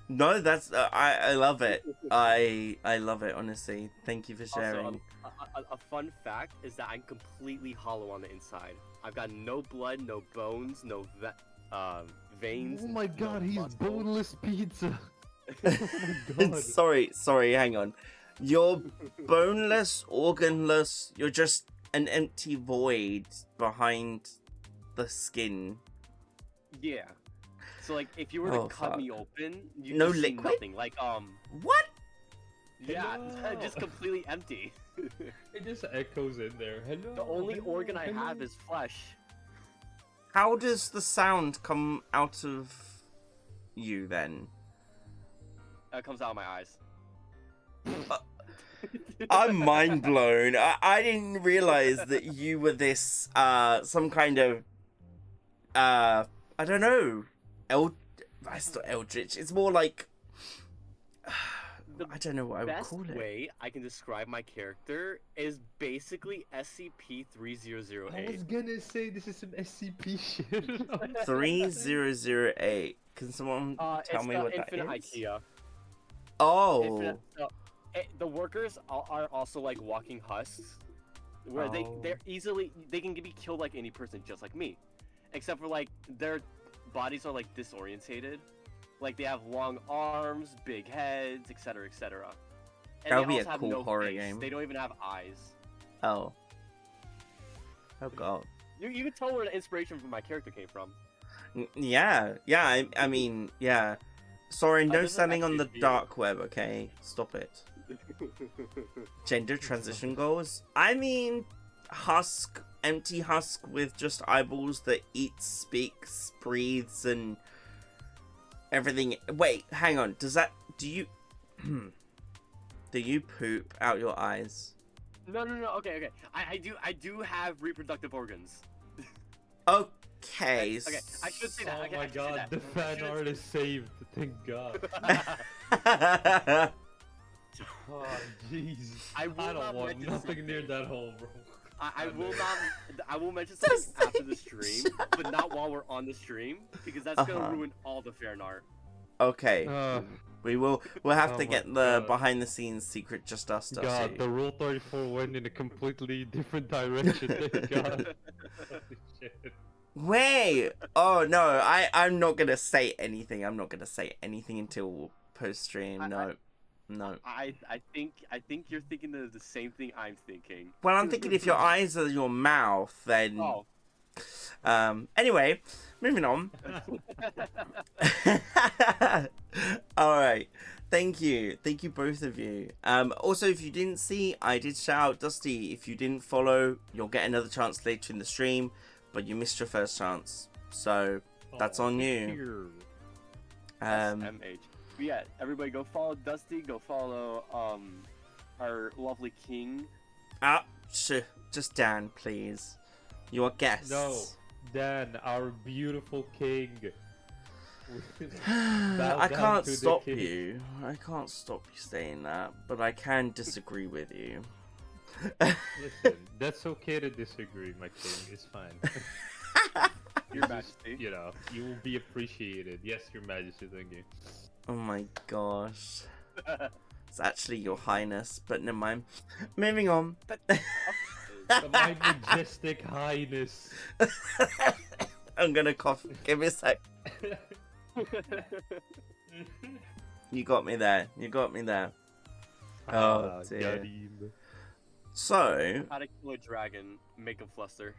Speaker 1: No, that's I love it. I love it, honestly. Thank you for sharing.
Speaker 2: Also, a fun fact is that I'm completely hollow on the inside. I've got no blood, no bones, no veins.
Speaker 3: Oh my god, he's
Speaker 2: muscle.
Speaker 3: boneless pizza. Oh my god.
Speaker 1: Sorry, hang on. You're boneless, organless. You're just an empty void behind the skin.
Speaker 2: Yeah. So like, if you were to cut me open, you
Speaker 1: no
Speaker 2: see
Speaker 1: liquid?
Speaker 2: nothing. Like
Speaker 1: What?
Speaker 2: Yeah,
Speaker 3: Hello.
Speaker 2: just completely empty.
Speaker 3: It just echoes in there. Hello.
Speaker 2: The only organ I have is flesh.
Speaker 1: How does the sound come out of you then?
Speaker 2: It comes out of my eyes.
Speaker 1: I'm mind blown. I didn't realize that you were this some kind of I don't know. It's not eldritch. It's more like I don't know what I would call it.
Speaker 2: The best way I can describe my character is basically SCP-3008.
Speaker 3: I was gonna say this is some SCP shit.
Speaker 1: 3008. Can someone tell me what that is?
Speaker 2: Infinite IKEA.
Speaker 1: Oh.
Speaker 2: The workers are also like walking husks, where they can be killed like any person, just like me, except for like their bodies are like disorientated, Like they have long arms, big heads, etc., etc. And
Speaker 1: That would
Speaker 2: they
Speaker 1: be
Speaker 2: also
Speaker 1: a
Speaker 2: have
Speaker 1: cool
Speaker 2: no
Speaker 1: horror
Speaker 2: face.
Speaker 1: game.
Speaker 2: They don't even have eyes.
Speaker 1: Oh. Oh god.
Speaker 2: You can tell where the inspiration for my character came from.
Speaker 1: Yeah. I mean, yeah. Sorry, no
Speaker 2: this is
Speaker 1: standing on the
Speaker 2: actually
Speaker 1: dark web. Okay, stop it. Gender transition goals. I mean, empty husk with just eyeballs that eats, speaks, breathes, and everything. Wait, hang on. Do you do you poop out your eyes?
Speaker 2: No. Okay. I do have reproductive organs.
Speaker 1: Okay.
Speaker 2: Okay, I should say that.
Speaker 3: Oh
Speaker 2: Okay,
Speaker 3: my
Speaker 2: I should say
Speaker 3: god,
Speaker 2: that.
Speaker 3: the fan art is saved. Thank god. Oh jeez.
Speaker 2: I will
Speaker 3: I don't
Speaker 2: not
Speaker 3: want
Speaker 2: mention
Speaker 3: nothing near
Speaker 2: something.
Speaker 3: that hole, bro.
Speaker 2: I will not. I will mention something after the stream, but not while we're on the stream because that's gonna ruin all the fan art.
Speaker 1: Okay. We'll have
Speaker 3: Oh
Speaker 1: to
Speaker 3: my
Speaker 1: get the
Speaker 3: God.
Speaker 1: behind the scenes secret just us stuff.
Speaker 3: God, the Rule 34 went in a completely different direction. Thank God. Holy shit.
Speaker 1: Wait. Oh no, I'm not gonna say anything. I'm not gonna say anything until post stream. No.
Speaker 2: I think you're thinking of the same thing I'm thinking.
Speaker 1: Well, I'm thinking if your eyes are your mouth, then.
Speaker 2: Oh.
Speaker 1: Anyway, moving on. All right. Thank you both of you. Also, if you didn't see, I did shout out Dusty. If you didn't follow, you'll get another chance later in the stream, but you missed your first chance, so that's on you.
Speaker 2: SMH. But yeah, everybody go follow Dusty. Go follow our lovely king.
Speaker 1: Just Dan, please. Your guest.
Speaker 3: No, Dan, our beautiful king.
Speaker 1: I can't stop you. I can't stop you saying that, but I can disagree with you.
Speaker 3: Listen, that's okay to disagree, my king. It's fine.
Speaker 2: Your Majesty.
Speaker 3: You know, you will be appreciated. Yes, Your Majesty, thank you.
Speaker 1: Oh my gosh. It's actually Your Highness, but never mind. Moving on.
Speaker 3: My majestic highness.
Speaker 1: I'm gonna cough. Give me a sec. You got me there. Oh dear.
Speaker 3: Got him.
Speaker 1: So,
Speaker 2: How to kill a dragon, make him fluster.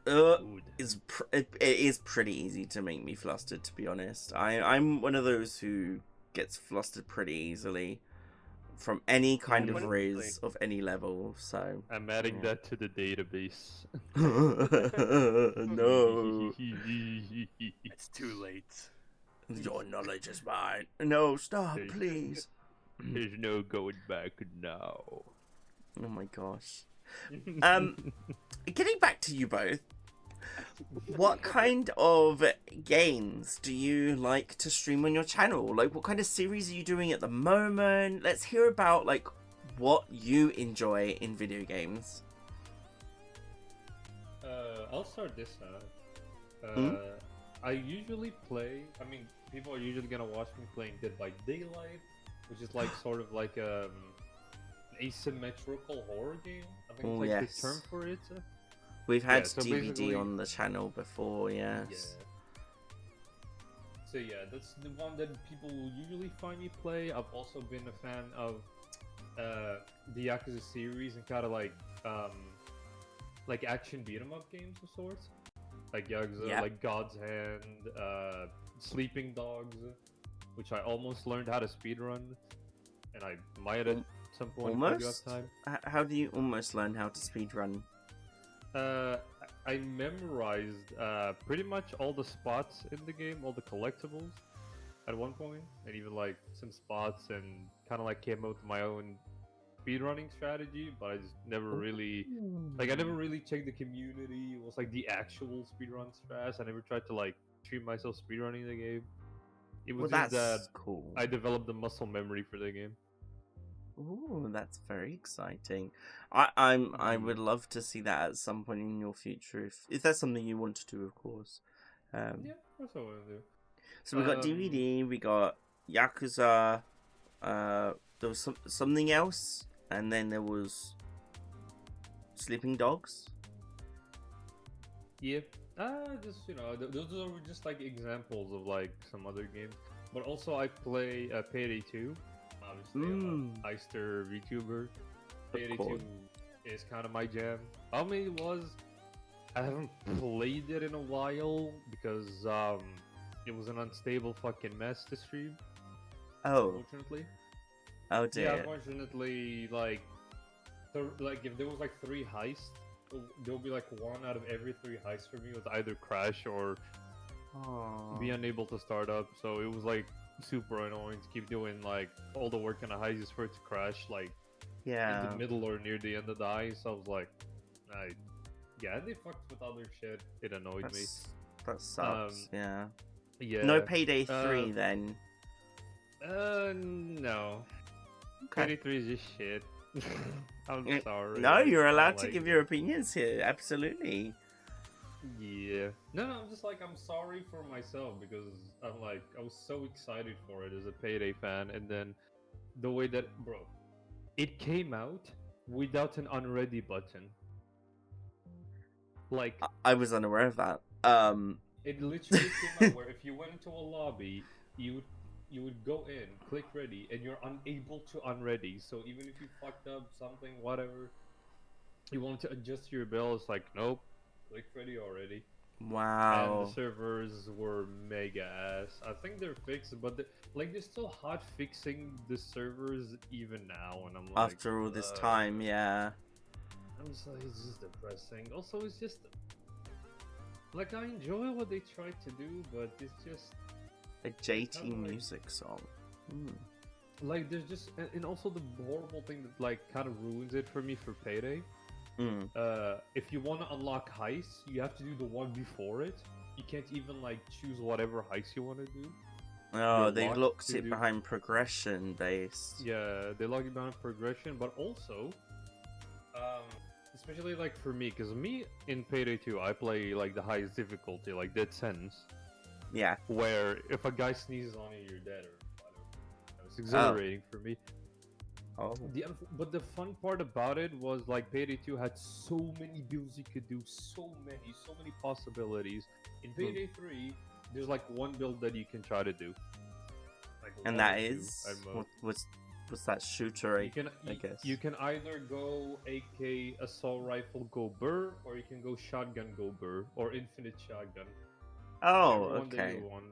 Speaker 3: Dude.
Speaker 1: it is pretty easy to make me flustered, to be honest. I'm one of those who gets flustered pretty easily from any kind of riz of any level, so
Speaker 3: I'm adding that to the database.
Speaker 1: no.
Speaker 2: It's too late.
Speaker 1: Your knowledge is mine. No, stop,
Speaker 3: There's-
Speaker 1: please.
Speaker 3: There's no going back now.
Speaker 1: Oh my gosh. Getting back to you both, what kind of games do you like to stream on your channel? Like, what kind of series are you doing at the moment? Let's hear about, like, what you enjoy in video games.
Speaker 3: I'll start this out. I usually play, I mean, people are usually gonna watch me playing Dead by Daylight, which is like sort of like an asymmetrical horror game. I think
Speaker 1: Oh,
Speaker 3: it's like
Speaker 1: yes.
Speaker 3: the term for it.
Speaker 1: We've had
Speaker 3: so
Speaker 1: DVD
Speaker 3: basically-
Speaker 1: on the channel before, yes.
Speaker 3: Yeah. So yeah, that's the one that people will usually find me play. I've also been a fan of the Yakuza series and kind of like action beat 'em up games of sorts, like Yakuza,
Speaker 1: Yeah.
Speaker 3: like God's Hand, Sleeping Dogs, which I almost learned how to speedrun, and I might at some point if I do have
Speaker 1: Almost?
Speaker 3: time.
Speaker 1: How do you almost learn how to speedrun?
Speaker 3: I memorized pretty much all the spots in the game, all the collectibles at one point, and even like some spots, and kind of like came up with my own speedrunning strategy, but I just never really, like, I never really checked the community. It was like the actual speedrun strats. I never tried to like treat myself speedrunning the game. It was
Speaker 1: Well,
Speaker 3: just
Speaker 1: that's
Speaker 3: that
Speaker 1: cool.
Speaker 3: I developed the muscle memory for the game.
Speaker 1: Ooh, that's very exciting. I would love to see that at some point in your future, if that's something you want to do, of course.
Speaker 3: Yeah, that's what I want to do.
Speaker 1: So we got DVD, we got Yakuza, there was something else, and then there was Sleeping Dogs.
Speaker 3: Yeah, just, you know, those are just like examples of like some other games. But also I play Payday 2. Obviously, I'm a Heister VTuber. Payday 2 is kind of my jam. How many it was? I haven't played it in a while because it was an unstable fucking mess to stream.
Speaker 1: Oh.
Speaker 3: Unfortunately.
Speaker 1: Oh dear.
Speaker 3: Yeah, unfortunately, like if there was like 3 heists, there'll be like 1 out of every 3 heists for me was either crash or be unable to start up. So it was like super annoying to keep doing like all the work in a heist just for it to crash like in the middle or near the end of the heist. So I was like, yeah, they fucked with other shit. It annoyed me.
Speaker 1: That sucks. Yeah.
Speaker 3: Yeah.
Speaker 1: No Payday 3 then.
Speaker 3: No.
Speaker 1: Okay.
Speaker 3: Payday 3 is just shit. I'm sorry.
Speaker 1: No, you're allowed to
Speaker 3: like
Speaker 1: give your opinions here. Absolutely.
Speaker 3: Yeah. No, I'm just like, I'm sorry for myself because I'm like, I was so excited for it as a Payday fan, and then the way that, bro, it came out without an unready button. Like,
Speaker 1: I was unaware of that.
Speaker 3: it literally came out where if you went into a lobby, you would go in, click ready, and you're unable to unready. So even if you fucked up something, whatever, you want to adjust your bill, it's like, nope, click ready already.
Speaker 1: Wow.
Speaker 3: And the servers were mega ass. I think they're fixed, but they're still hot fixing the servers even now. And I'm like,
Speaker 1: after all this time, yeah.
Speaker 3: I'm just like, it's just depressing. Also, it's just like I enjoy what they try to do, but it's just
Speaker 1: A JT
Speaker 3: kinda like,
Speaker 1: music song.
Speaker 3: like there's just, and also the horrible thing that like kind of ruins it for me for Payday. If you want to unlock heists, you have to do the one before it. You can't even like choose whatever heist you want to do.
Speaker 1: Oh, they
Speaker 3: locked
Speaker 1: locked
Speaker 3: to
Speaker 1: it
Speaker 3: do-
Speaker 1: behind progression based.
Speaker 3: Yeah, they lock it behind progression, but also, especially like for me, because me in Payday 2, I play like the highest difficulty, like Dead Sentence,
Speaker 1: Yeah.
Speaker 3: where if a guy sneezes on you, you're dead or whatever. It's exhilarating for me.
Speaker 1: Oh.
Speaker 3: But the fun part about it was like Payday 2 had so many builds you could do, so many possibilities. In Payday 3, there's like one build that you can try to do. Like
Speaker 1: And
Speaker 3: one
Speaker 1: that
Speaker 3: or two
Speaker 1: is
Speaker 3: at most.
Speaker 1: what's that shooter?
Speaker 3: You can,
Speaker 1: I guess.
Speaker 3: you can either go AK assault rifle go burr, or you can go shotgun go burr, or infinite shotgun.
Speaker 1: Oh,
Speaker 3: Whichever one that
Speaker 1: okay.
Speaker 3: you want.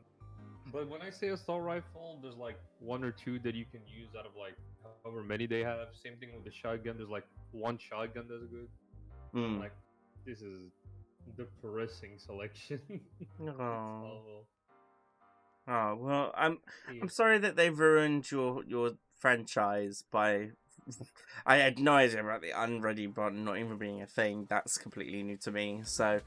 Speaker 3: But when I say assault rifle, there's like 1 or 2 that you can use out of like however many they have. Same thing with the shotgun. There's like 1 shotgun that's good. Like, this is depressing selection.
Speaker 1: Oh. Oh well, I'm sorry that they ruined your franchise by. I had no idea about the unready button not even being a thing. That's completely new to me. So,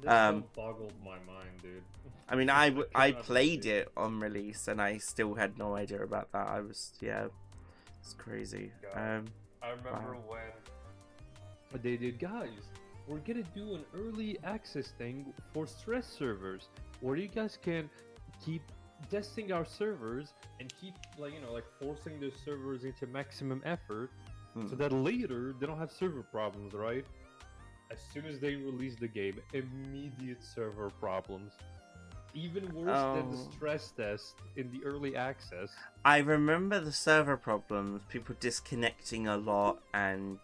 Speaker 3: That boggled my mind, dude.
Speaker 1: I mean, I played it on release and I still had no idea about that. I was it's crazy.
Speaker 3: I remember when they did, guys, we're gonna do an early access thing for stress servers where you guys can keep testing our servers and keep like forcing the servers into maximum effort so that later they don't have server problems, right? As soon as they release the game, immediate server problems. Even worse than the stress test in the early access.
Speaker 1: I remember the server problems, people disconnecting a lot and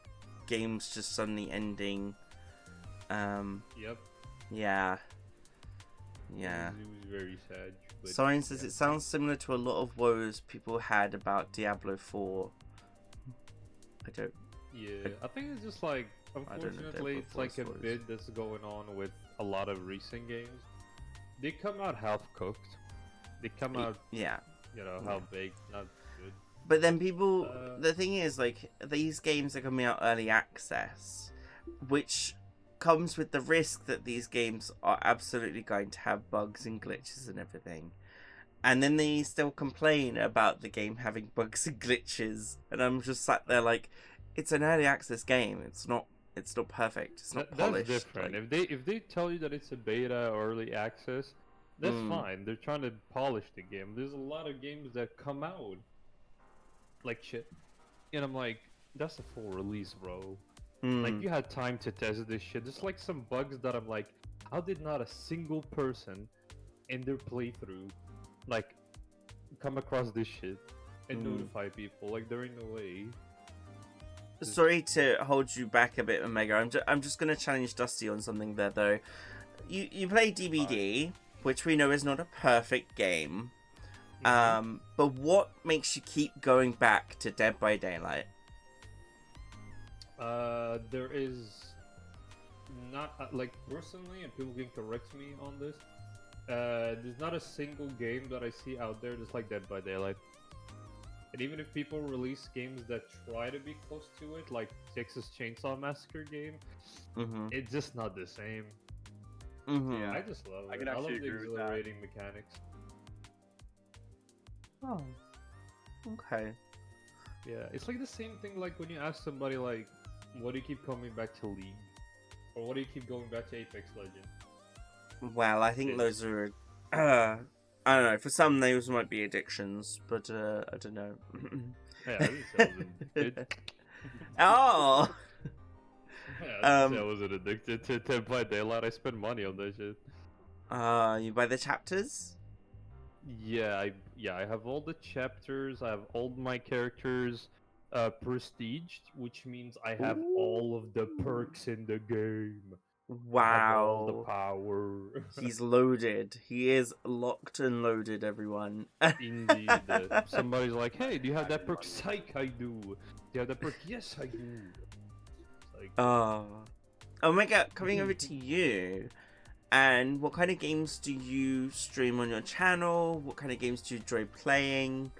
Speaker 1: games just suddenly ending.
Speaker 3: Yep.
Speaker 1: Yeah.
Speaker 3: It was very sad. But
Speaker 1: Soren says it sounds similar to a lot of woes people had about Diablo 4. I don't.
Speaker 3: Yeah, I think it's just like, unfortunately, it's like a bit that's going on with a lot of recent games. They come out half cooked. They come out, how baked, not good.
Speaker 1: But then people, the thing is, like, these games are coming out early access, which comes with the risk that these games are absolutely going to have bugs and glitches and everything. And then they still complain about the game having bugs and glitches, and I'm just sat there like, it's an early access game. It's not perfect. It's not polished.
Speaker 3: That's different.
Speaker 1: Like,
Speaker 3: If they tell you that it's a beta or early access, that's fine. They're trying to polish the game. There's a lot of games that come out like shit, and I'm like, that's a full release, bro. Like, you had time to test this shit. There's like some bugs that I'm like, how did not a single person in their playthrough like come across this shit and
Speaker 1: Mm.
Speaker 3: notify people. Like there ain't no way.
Speaker 1: Sorry to hold you back a bit, Omega. I'm just gonna challenge Dusty on something there though. You play DVD, which we know is not a perfect game. But what makes you keep going back to Dead by Daylight?
Speaker 3: There is not like personally, and people can correct me on this. There's not a single game that I see out there that's like Dead by Daylight. And even if people release games that try to be close to it, like Texas Chainsaw Massacre game, it's just not the same.
Speaker 2: Yeah,
Speaker 3: I just love
Speaker 2: I
Speaker 3: it.
Speaker 2: can
Speaker 3: I love
Speaker 2: actually
Speaker 3: the
Speaker 2: agree with that.
Speaker 3: exhilarating mechanics.
Speaker 1: Oh, okay.
Speaker 3: Yeah, it's like the same thing like when you ask somebody like, what do you keep coming back to League? Or what do you keep going back to Apex Legends?
Speaker 1: Well, I think those are. I don't know. For some, those might be addictions, but I don't know.
Speaker 3: Yeah, I didn't say I was addicted.
Speaker 1: Oh.
Speaker 3: Yeah, I didn't say I wasn't addicted to Dead by Daylight. I spend money on that shit.
Speaker 1: You buy the chapters?
Speaker 3: Yeah, I have all the chapters. I have all my characters prestiged, which means I have all of the perks in the game. I have all the
Speaker 1: Wow.
Speaker 3: power.
Speaker 1: He's loaded. He is locked and loaded, everyone.
Speaker 3: Indeed. Somebody's like, hey, do you have that perk? Psych, I do. Do you have that perk? Yes, I do. Like,
Speaker 1: Oh. Omega, coming over to you. And what kind of games do you stream on your channel? What kind of games do you enjoy playing?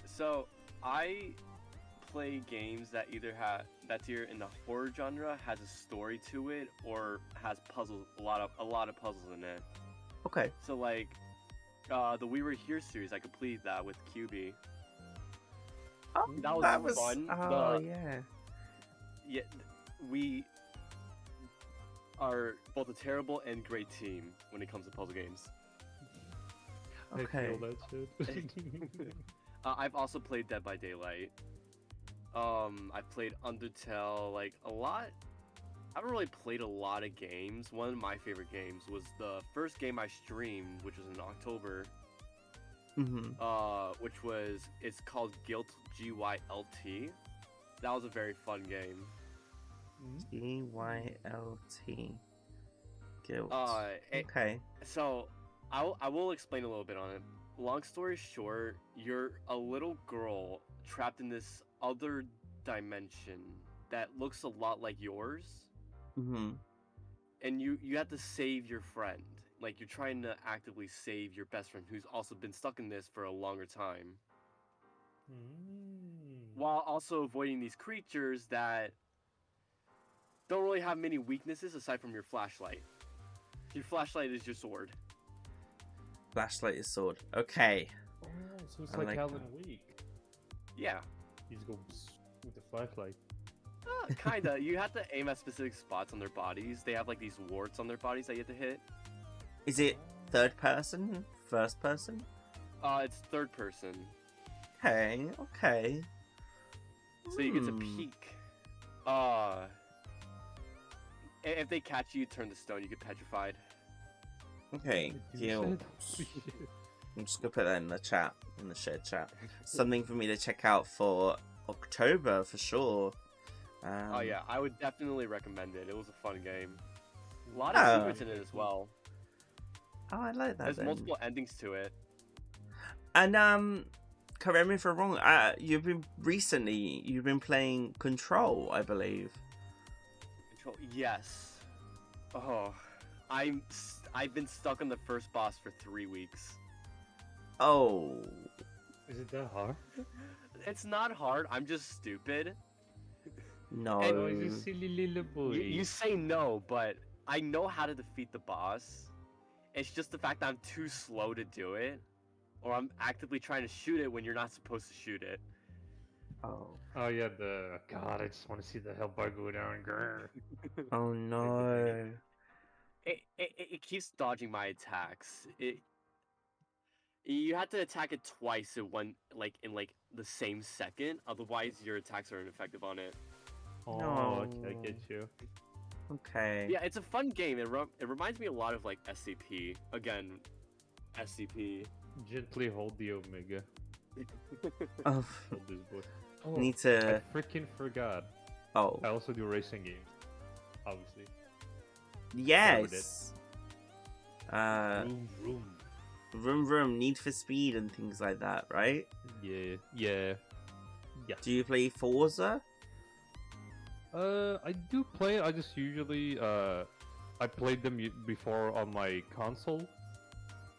Speaker 2: So I play games that either that's either in the horror genre, has a story to it, or has puzzles, a lot of puzzles in it.
Speaker 1: Okay.
Speaker 2: So like the We Were Here series, I completed that with QB.
Speaker 1: Oh,
Speaker 2: That was fun.
Speaker 1: Oh, yeah.
Speaker 2: Yeah, we are both a terrible and great team when it comes to puzzle games.
Speaker 1: Okay.
Speaker 3: I feel that shit.
Speaker 2: I've also played Dead by Daylight. I've played Undertale, like a lot. I haven't really played a lot of games. One of my favorite games was the first game I streamed, which was in October. It's called Guilt, GYLT. That was a very fun game.
Speaker 1: GYLT. Guilt.
Speaker 2: Okay. So I will explain a little bit on it. Long story short, you're a little girl trapped in this other dimension that looks a lot like yours. And you have to save your friend. Like you're trying to actively save your best friend who's also been stuck in this for a longer time. While also avoiding these creatures that don't really have many weaknesses aside from your flashlight. Your flashlight is your sword.
Speaker 1: Flashlight is sword. Okay.
Speaker 3: Oh, so it's
Speaker 1: I
Speaker 3: like
Speaker 1: like
Speaker 3: Alan
Speaker 1: that.
Speaker 3: Wake.
Speaker 2: Yeah.
Speaker 3: You just go with the flashlight.
Speaker 2: Kinda. You have to aim at specific spots on their bodies. They have like these warts on their bodies that you have to hit.
Speaker 1: Is it third person? First person?
Speaker 2: It's third person.
Speaker 1: Okay, okay.
Speaker 2: So you get to peek. If they catch you, turn to stone, you get petrified.
Speaker 1: Okay, Guilt. I'm just gonna put that in the chat, in the shared chat. Something for me to check out for October for sure.
Speaker 2: Oh yeah, I would definitely recommend it. It was a fun game. A lot of secrets in it as well.
Speaker 1: Oh, I like that.
Speaker 2: There's
Speaker 1: then.
Speaker 2: multiple endings to it.
Speaker 1: And correct me if I'm wrong. You've been playing Control, I believe.
Speaker 2: Control, yes. Oh, I've been stuck on the first boss for 3 weeks.
Speaker 1: Oh.
Speaker 3: Is it that hard?
Speaker 2: It's not hard. I'm just stupid.
Speaker 1: No.
Speaker 3: Oh, he's a silly little boy.
Speaker 2: You say no, but I know how to defeat the boss. It's just the fact that I'm too slow to do it, or I'm actively trying to shoot it when you're not supposed to shoot it.
Speaker 1: Oh.
Speaker 3: Oh yeah, God, I just want to see the hell bar go down. Grr.
Speaker 1: Oh no.
Speaker 2: It keeps dodging my attacks. You have to attack it twice in the same second, otherwise your attacks are ineffective on it.
Speaker 3: Oh,
Speaker 1: No.
Speaker 3: okay, I get you.
Speaker 1: Okay.
Speaker 2: Yeah, it's a fun game. It reminds me a lot of like SCP. Again, SCP.
Speaker 3: Gently hold the Omega.
Speaker 1: Oh,
Speaker 3: Hold this boy. Oh,
Speaker 1: need
Speaker 3: I
Speaker 1: to.
Speaker 3: freaking forgot.
Speaker 1: Oh,
Speaker 3: I also do racing games. Obviously.
Speaker 1: yes.
Speaker 3: Vroom, vroom.
Speaker 1: Vroom Vroom, Need for Speed, and things like that, right?
Speaker 3: Yeah.
Speaker 1: Do you play Forza?
Speaker 3: I do play it. I just usually I played them before on my console,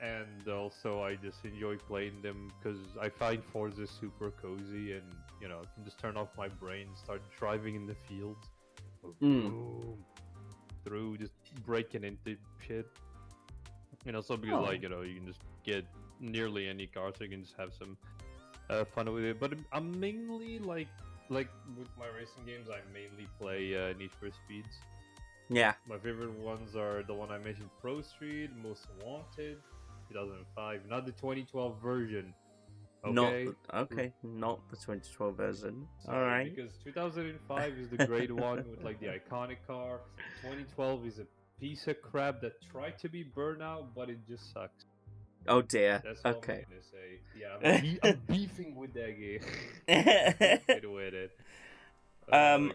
Speaker 3: and also I just enjoy playing them because I find Forza super cozy, and you know, I can just turn off my brain, start driving in the fields, boom, through just breaking into shit. You know, so because like you know, you can just get nearly any car, so you can just have some fun with it. But I'm mainly like with my racing games, I mainly play Need for Speeds.
Speaker 1: Yeah.
Speaker 3: My favorite ones are the one I mentioned, Pro Street, Most Wanted, 2005, not the 2012 version. Okay.
Speaker 1: Not the 2012 version.
Speaker 3: Sorry,
Speaker 1: All right.
Speaker 3: because 2005 is the great one with like the iconic car. 2012 is a piece of crap that tried to be Burnout, but it just sucks.
Speaker 1: Oh dear.
Speaker 3: That's all
Speaker 1: Okay.
Speaker 3: I'm gonna say. Yeah, I'm beefing with that game. I'm beefing with it. Oh my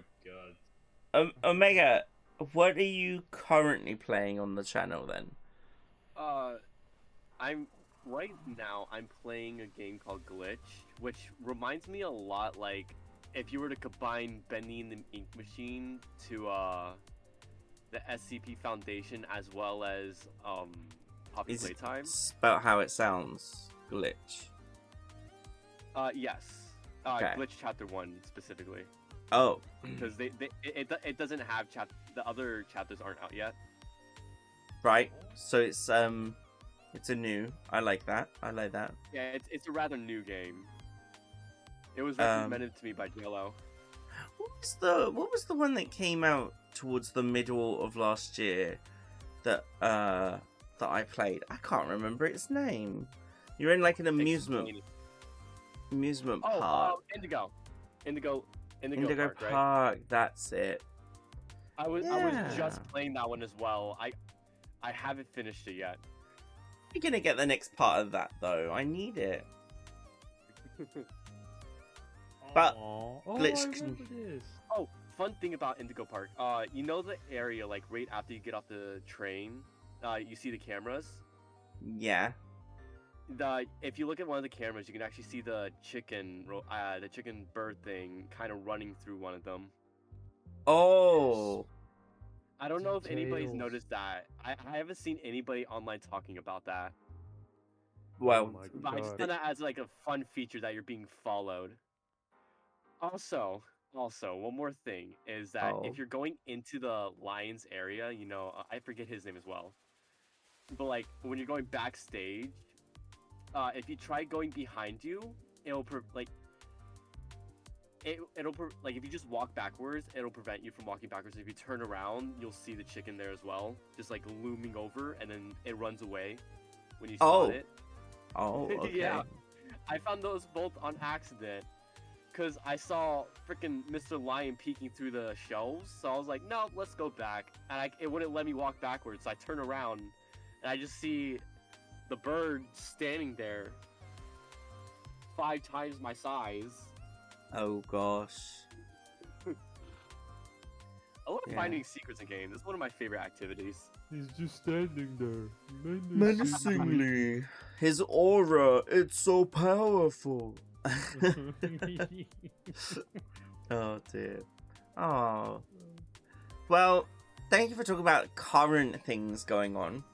Speaker 3: god.
Speaker 1: Omega, what are you currently playing on the channel then?
Speaker 2: I'm playing a game called Glitch, which reminds me a lot like if you were to combine Bendy and the Ink Machine to the SCP Foundation as well as Poppy
Speaker 1: Is it
Speaker 2: Playtime.
Speaker 1: about how it sounds? Glitch.
Speaker 2: Yes.
Speaker 1: Okay.
Speaker 2: Glitch Chapter 1 specifically.
Speaker 1: Oh.
Speaker 2: Because it doesn't have the other chapters aren't out yet.
Speaker 1: Right. So it's a new. I like that.
Speaker 2: Yeah, it's a rather new game. It was recommended to me by Jello.
Speaker 1: What was the one that came out towards the middle of last year that I played? I can't remember its name. You're in like an amusement park.
Speaker 2: Indigo Park,
Speaker 1: Park,
Speaker 2: right?
Speaker 1: that's it.
Speaker 2: I was just playing that one as well. I haven't finished it yet.
Speaker 1: You're gonna get the next part of that though. I need it. But Glitch
Speaker 3: I
Speaker 1: can...
Speaker 3: remember this.
Speaker 2: Oh, fun thing about Indigo Park. You know the area like right after you get off the train, you see the cameras.
Speaker 1: Yeah.
Speaker 2: If you look at one of the cameras, you can actually see the chicken bird thing kind of running through one of them.
Speaker 1: Oh.
Speaker 2: I don't know if anybody's
Speaker 3: Details.
Speaker 2: noticed that. I haven't seen anybody online talking about that.
Speaker 1: Well,
Speaker 3: Oh my
Speaker 2: But I just
Speaker 3: God.
Speaker 2: thought that as like a fun feature that you're being followed. Also, one more thing is that
Speaker 1: Oh.
Speaker 2: if you're going into the Lions area, you know, I forget his name as well. But like when you're going backstage, if you try going behind you, it'll if you just walk backwards, it'll prevent you from walking backwards. If you turn around, you'll see the chicken there as well, just like looming over, and then it runs away when you spot it.
Speaker 1: Oh, okay.
Speaker 2: Yeah, I found those both on accident because I saw freaking Mr. Lion peeking through the shelves. So I was like, no, let's go back, and it wouldn't let me walk backwards. So I turn around, and I just see the bird standing there, 5 times my size.
Speaker 1: Oh gosh.
Speaker 2: I love
Speaker 1: Yeah.
Speaker 2: finding secrets in games. It's one of my favorite activities.
Speaker 3: He's just standing there.
Speaker 1: Menacingly. His aura, it's so powerful. Oh dear. Oh. Well, thank you for talking about current things going on.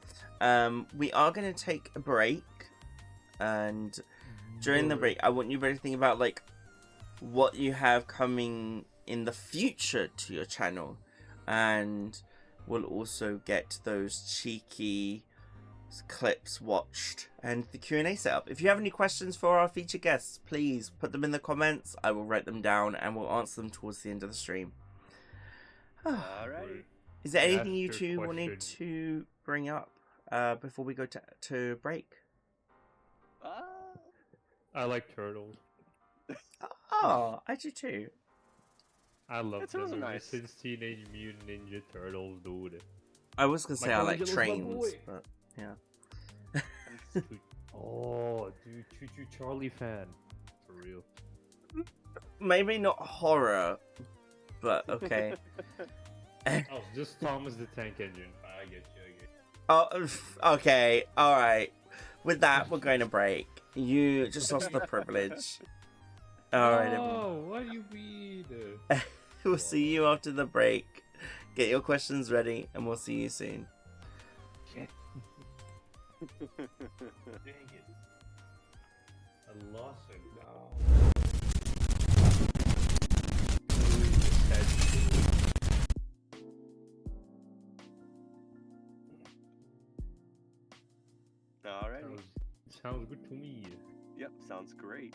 Speaker 1: We are going to take a break, and during the break, I want you to think about like what you have coming in the future to your channel, and we'll also get those cheeky clips watched and the Q&A set up. If you have any questions for our featured guests, please put them in the comments. I will write them down and we'll answer them towards the end of the stream.
Speaker 2: Alright.
Speaker 1: Is there anything you
Speaker 3: Master
Speaker 1: two wanted
Speaker 3: question.
Speaker 1: to bring up before we go to break?
Speaker 3: I like turtles.
Speaker 1: Oh, I do too.
Speaker 3: I love
Speaker 2: That's
Speaker 3: them
Speaker 2: really
Speaker 3: ever
Speaker 2: nice.
Speaker 3: since Teenage Mutant Ninja Turtles, dude.
Speaker 1: I was gonna say I like
Speaker 3: Michelangelo's my
Speaker 1: trains,
Speaker 3: boy.
Speaker 1: but yeah.
Speaker 3: Oh, dude, Choo Choo Charlie fan. For real.
Speaker 1: Maybe not horror, but okay.
Speaker 3: Oh, just Thomas the Tank Engine. I get you.
Speaker 1: Oh, okay, alright. With that, we're going to break. You just lost the privilege. Alright, everyone.
Speaker 3: Oh, what do you mean?
Speaker 1: We'll see you after the break. Get your questions ready, and we'll see you soon.
Speaker 3: Shit. Dang it. I lost it.
Speaker 2: Alrighty.
Speaker 3: Sounds good to me.
Speaker 2: Yep, sounds great.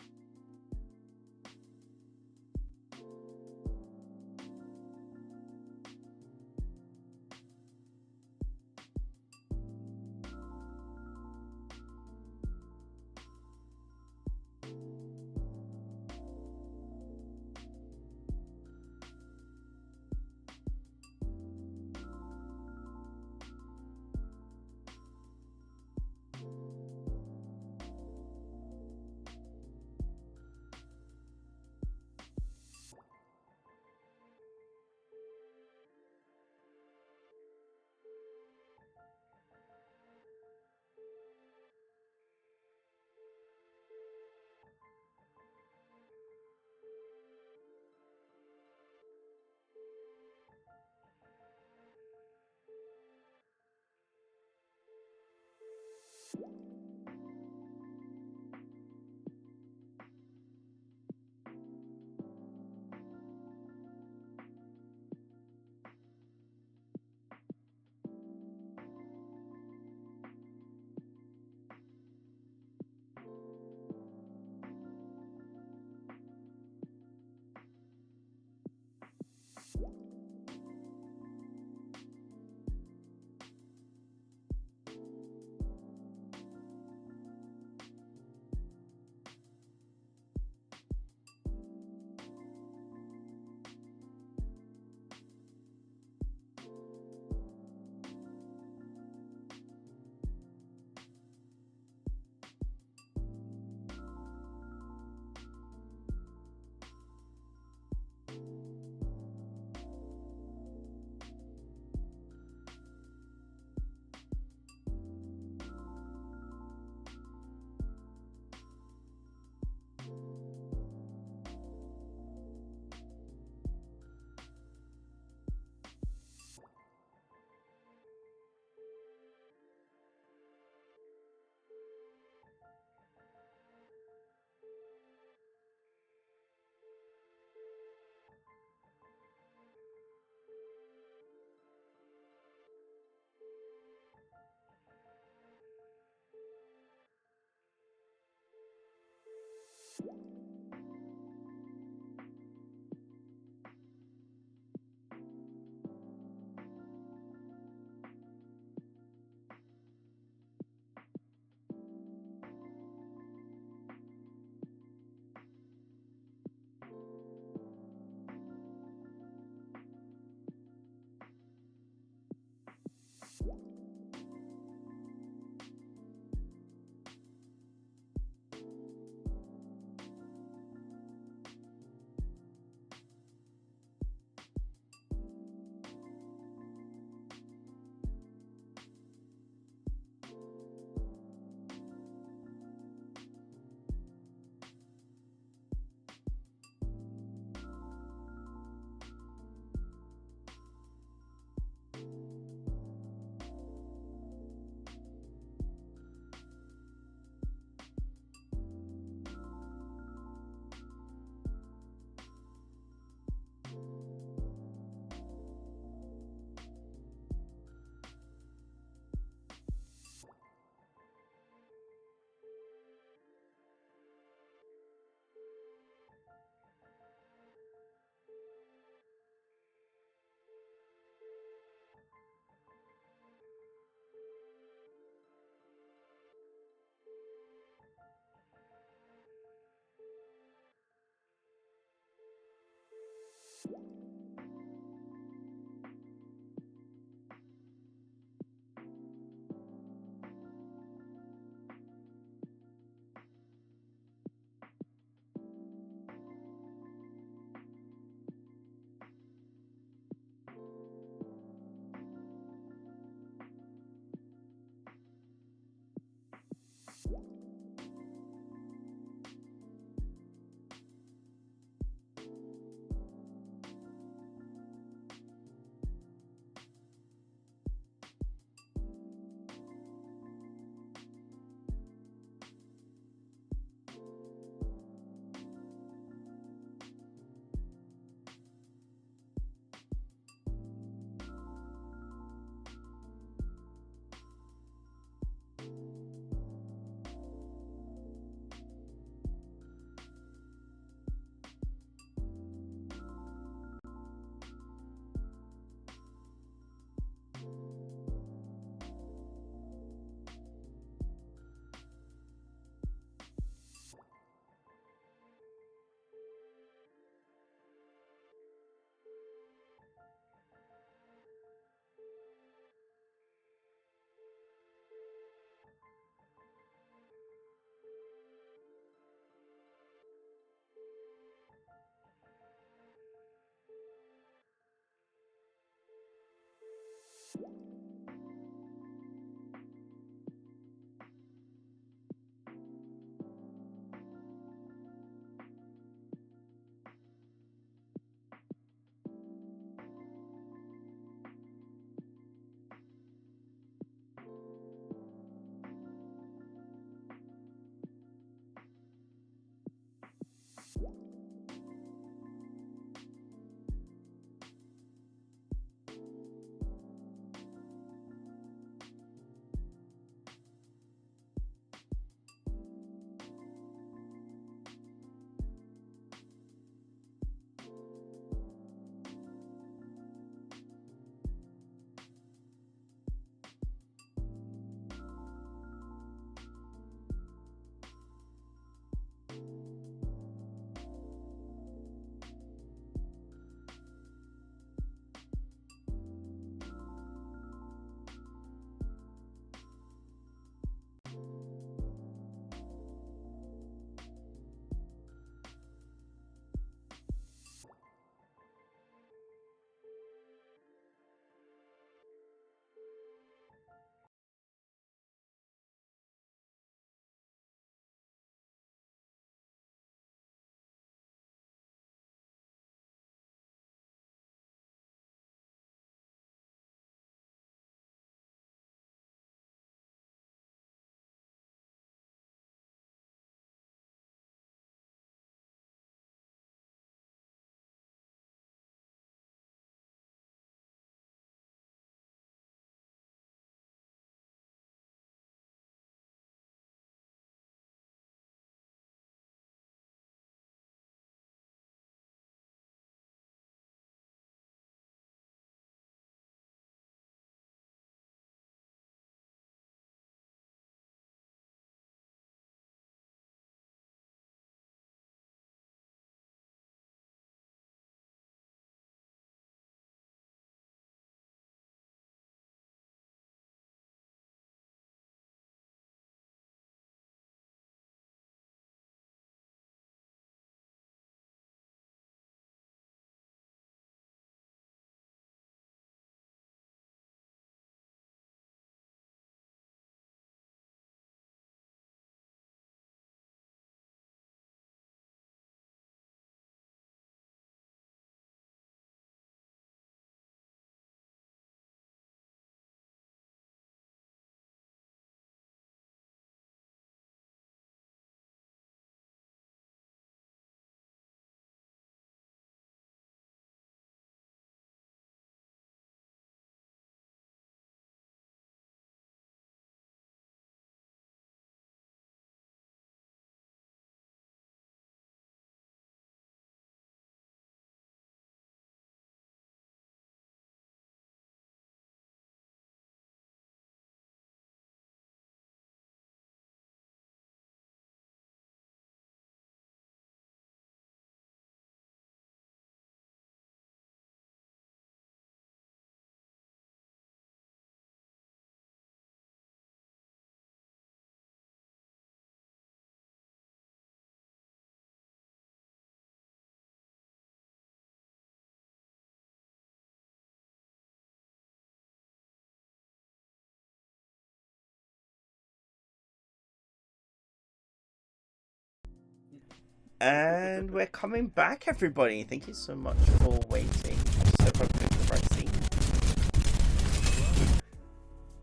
Speaker 1: And we're coming back, everybody. Thank you so much for waiting. I just hope I picked the right scene.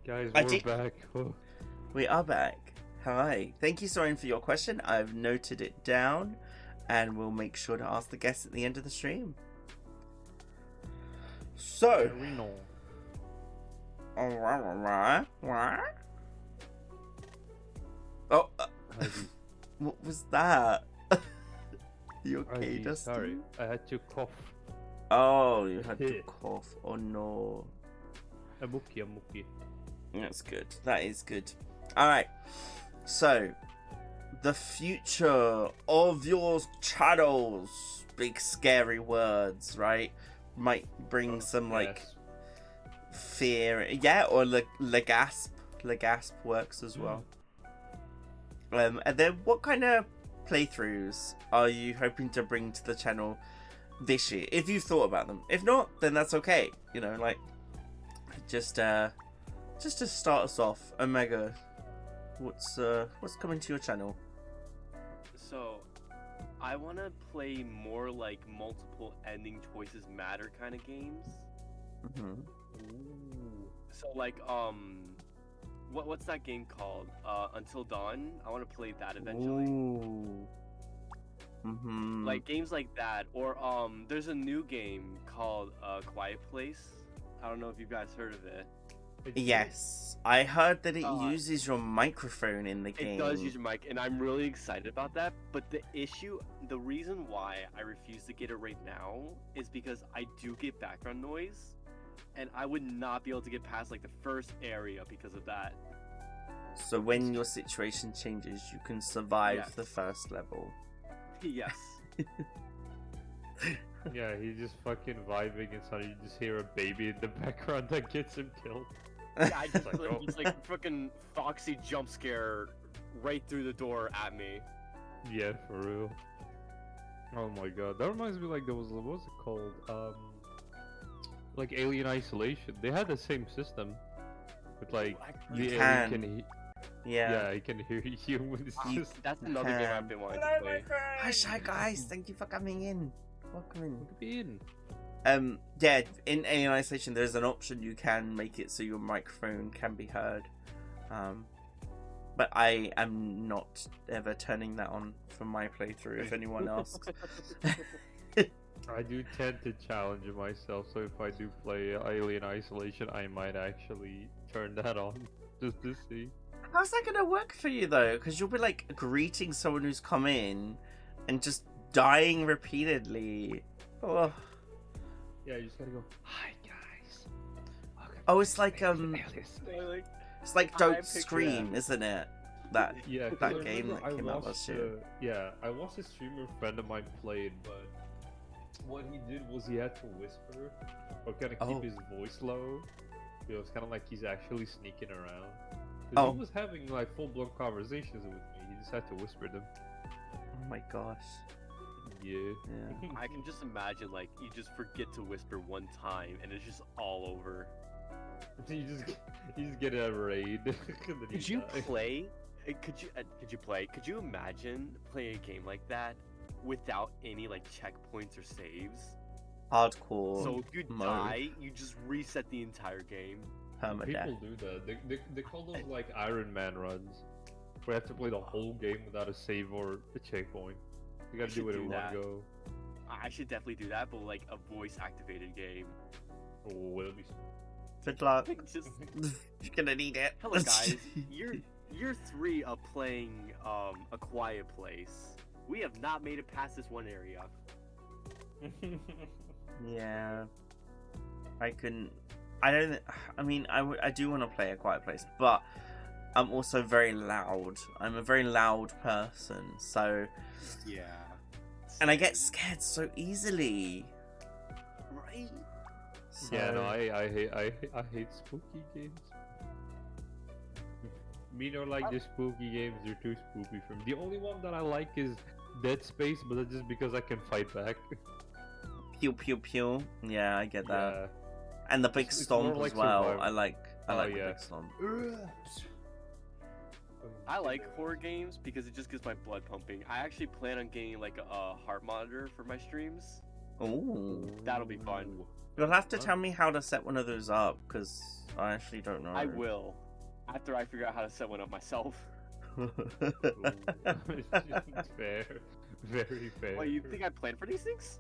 Speaker 3: Guys,
Speaker 1: I
Speaker 3: we're
Speaker 1: did-
Speaker 3: back. Oh.
Speaker 1: We are back. Hi. Thank you, Soren, for your question. I've noted it down, and we'll make sure to ask the guests at the end of the stream. So.
Speaker 3: We know.
Speaker 1: Oh,
Speaker 3: Ivy,
Speaker 1: what was that? You okay,
Speaker 3: Ivy,
Speaker 1: Dustin?
Speaker 3: sorry, I had to cough.
Speaker 1: Oh, you had to cough. Oh no.
Speaker 3: I'm okay.
Speaker 1: That's good. That is good. Alright. So, the future of your channels. Big scary words, right? Might bring some, like,
Speaker 3: Yes.
Speaker 1: fear. Yeah, or Legasp. Legasp works as well. And then what kind of playthroughs are you hoping to bring to the channel this year? If you've thought about them. If not, then that's okay. You know, like, just to start us off, Omega, what's coming to your channel?
Speaker 2: So, I want to play more like multiple ending choices matter kind of games.
Speaker 1: Mm-hmm.
Speaker 3: Ooh.
Speaker 2: So like what's that game called? Until Dawn. I want to play that eventually.
Speaker 1: Ooh. Mm-hmm.
Speaker 2: Like games like that, or there's a new game called Quiet Place. I don't know if you guys heard of it.
Speaker 1: Yes, I heard that it
Speaker 2: Uh,
Speaker 1: uses your microphone in the game.
Speaker 2: It does use your mic, and I'm really excited about that. But the reason why I refuse to get it right now is because I do get background noise, and I would not be able to get past like the first area because of that.
Speaker 1: So when your situation changes, you can survive
Speaker 2: Yes.
Speaker 1: the first level.
Speaker 2: Yes.
Speaker 3: Yeah, he's just fucking vibing and suddenly you just hear a baby in the background that gets him killed.
Speaker 2: Yeah, I just
Speaker 3: Like, oh.
Speaker 2: it's like freaking Foxy jump scare right through the door at me.
Speaker 3: Yeah, for real. Oh my god, that reminds me like there was, what was it called? Like Alien Isolation. They had the same system. With like,
Speaker 1: You
Speaker 3: the
Speaker 1: can.
Speaker 3: alien
Speaker 1: Yeah.
Speaker 3: yeah, he can hear humans. Just
Speaker 2: That's another game I've been wanting to play.
Speaker 1: Hi, Shy Guys. Thank you for coming in. Welcome in.
Speaker 3: look in.
Speaker 1: Yeah, in Alien Isolation, there's an option you can make it so your microphone can be heard. But I am not ever turning that on for my playthrough, if anyone asks.
Speaker 3: I do tend to challenge myself, so if I do play Alien Isolation, I might actually turn that on just to see.
Speaker 1: How's that gonna work for you, though? Because you'll be, like, greeting someone who's come in and just dying repeatedly. Oh,
Speaker 3: Yeah, you just gotta go, hi guys. Welcome
Speaker 1: Oh, it's
Speaker 3: to
Speaker 1: like,
Speaker 3: Alien
Speaker 2: Like,
Speaker 1: it's like
Speaker 2: I
Speaker 1: Don't
Speaker 2: picture
Speaker 1: Scream, isn't it? That.
Speaker 3: Yeah, 'cause
Speaker 1: That
Speaker 3: I
Speaker 1: game
Speaker 3: remember
Speaker 1: that
Speaker 3: I
Speaker 1: came out
Speaker 3: watched,
Speaker 1: last year.
Speaker 3: Yeah, I watched a streamer friend of mine play it, but what he did was he had to whisper or kind of keep
Speaker 1: Oh.
Speaker 3: his voice low. It was kind of like he's actually sneaking around. 'Cause
Speaker 1: Oh.
Speaker 3: he was having like full-blown conversations with me. He just had to whisper them.
Speaker 1: Oh my gosh.
Speaker 3: Yeah.
Speaker 1: Yeah.
Speaker 2: I can just imagine like you just forget to whisper one time and it's just all over.
Speaker 3: you just get a raid. and then
Speaker 2: Could you
Speaker 3: die.
Speaker 2: play? Could you imagine playing a game like that without any like checkpoints or saves?
Speaker 1: Hardcore.
Speaker 2: So if you
Speaker 1: mode.
Speaker 2: die, you just reset the entire game.
Speaker 1: Permadeath.
Speaker 3: People do that. They call those like Iron Man runs, where you have to play the whole game without a save or a checkpoint. You gotta
Speaker 2: should
Speaker 3: do it
Speaker 2: do
Speaker 3: in
Speaker 2: that.
Speaker 3: one go.
Speaker 2: I should definitely do that, but like a voice-activated game.
Speaker 3: Oh, that'd be.
Speaker 1: Good luck.
Speaker 2: Just
Speaker 1: You're gonna need it.
Speaker 2: hello guys, year 3 of playing A Quiet Place. We have not made it past this one area.
Speaker 1: Yeah. I couldn't. I don't. I mean, I do want to play A Quiet Place, but I'm also very loud. I'm a very loud person, so.
Speaker 2: Yeah.
Speaker 1: And I get scared so easily.
Speaker 2: Right?
Speaker 1: So...
Speaker 3: Yeah, no, I hate spooky games. Me don't like the spooky games. They're too spooky for me. The only one that I like is Dead Space, but that's just because I can fight back.
Speaker 1: Pew pew pew. Yeah, I get that.
Speaker 3: Yeah.
Speaker 1: And the big
Speaker 3: It's
Speaker 1: stomp
Speaker 3: more like
Speaker 1: as well.
Speaker 3: Survivor.
Speaker 1: I like
Speaker 3: Oh,
Speaker 1: the
Speaker 3: yeah.
Speaker 1: big stomp.
Speaker 2: I like horror games because it just gets my blood pumping. I actually plan on getting like a heart monitor for my streams.
Speaker 1: Ooh.
Speaker 2: That'll be fun.
Speaker 1: You'll have to tell me how to set one of those up, because I actually don't know.
Speaker 2: I will. After I figure out how to set one up myself.
Speaker 3: Fair. Very fair.
Speaker 2: Wait, you think I planned for these things?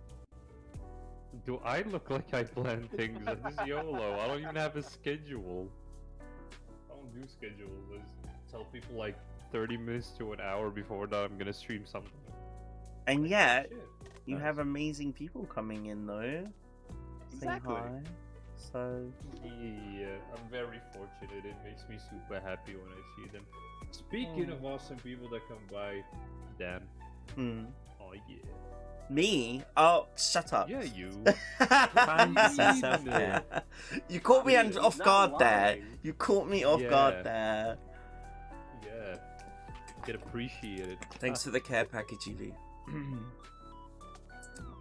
Speaker 3: Do I look like I plan things? This is YOLO. I don't even have a schedule. I don't do schedules. I just tell people like 30 minutes to an hour before that I'm gonna stream something.
Speaker 1: And yet,
Speaker 3: Shit.
Speaker 1: you
Speaker 3: Nice.
Speaker 1: have amazing people coming in, though.
Speaker 2: Exactly.
Speaker 1: Say hi. So,
Speaker 3: Yeah, I'm very fortunate. It makes me super happy when I see them. Speaking of awesome people that come by, Dan. Oh yeah.
Speaker 1: me? Oh, shut up.
Speaker 3: Yeah, you.
Speaker 4: Find yourself there.
Speaker 1: You caught me
Speaker 2: He's
Speaker 1: off
Speaker 2: not
Speaker 1: guard there.
Speaker 2: lying.
Speaker 1: You caught me off
Speaker 3: Yeah.
Speaker 1: guard there.
Speaker 3: Yeah. Get appreciated.
Speaker 1: Thanks for the care package, Evie.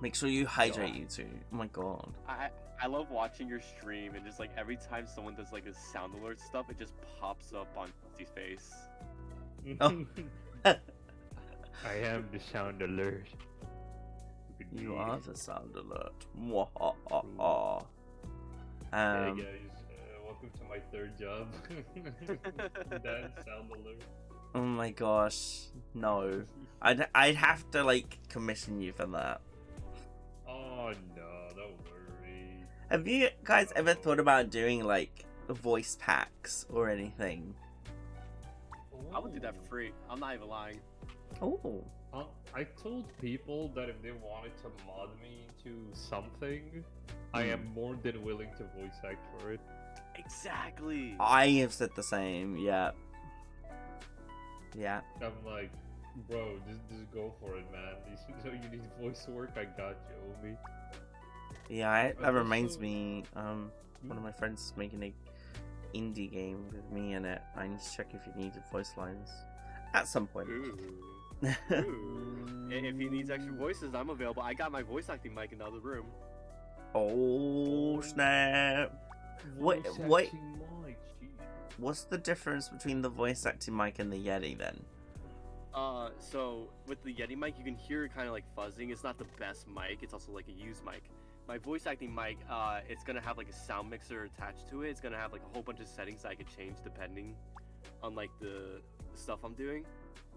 Speaker 1: Make sure you hydrate, you two. Oh my god.
Speaker 2: I love watching your stream and just like every time someone does like a sound alert stuff, it just pops up on Lucy's face.
Speaker 1: Oh.
Speaker 3: I am the sound alert.
Speaker 1: You
Speaker 3: Yeah.
Speaker 1: are the sound alert. Mwahaha.
Speaker 3: Hey guys, welcome to my third job. Dan, sound alert.
Speaker 1: Oh my gosh. No. I'd have to like commission you for that.
Speaker 3: Oh no, don't worry.
Speaker 1: Have you guys ever thought about doing like voice packs or anything?
Speaker 2: I would do that for free. I'm not even lying.
Speaker 1: Oh.
Speaker 3: I told people that if they wanted to mod me into something, I am more than willing to voice act for it.
Speaker 2: Exactly.
Speaker 1: I have said the same, yeah. Yeah.
Speaker 3: I'm like, bro, just go for it, man. You know you need voice work, I got you, homie.
Speaker 1: Yeah, that reminds
Speaker 3: Also-
Speaker 1: me, one of my friends is making a indie game with me in it. I need to check if he needed voice lines. At some point.
Speaker 2: Ooh. Ooh. If he needs extra voices, I'm available. I got my voice acting mic in the other room.
Speaker 1: Oh, snap. What-
Speaker 3: Voice
Speaker 1: what-
Speaker 3: acting mic, jeez.
Speaker 1: What's the difference between the voice acting mic and the Yeti then?
Speaker 2: So with the Yeti mic, you can hear it kind of like fuzzing. It's not the best mic. It's also like a used mic. My voice acting mic, it's gonna have like a sound mixer attached to it. It's gonna have like a whole bunch of settings that I could change depending on like the stuff I'm doing.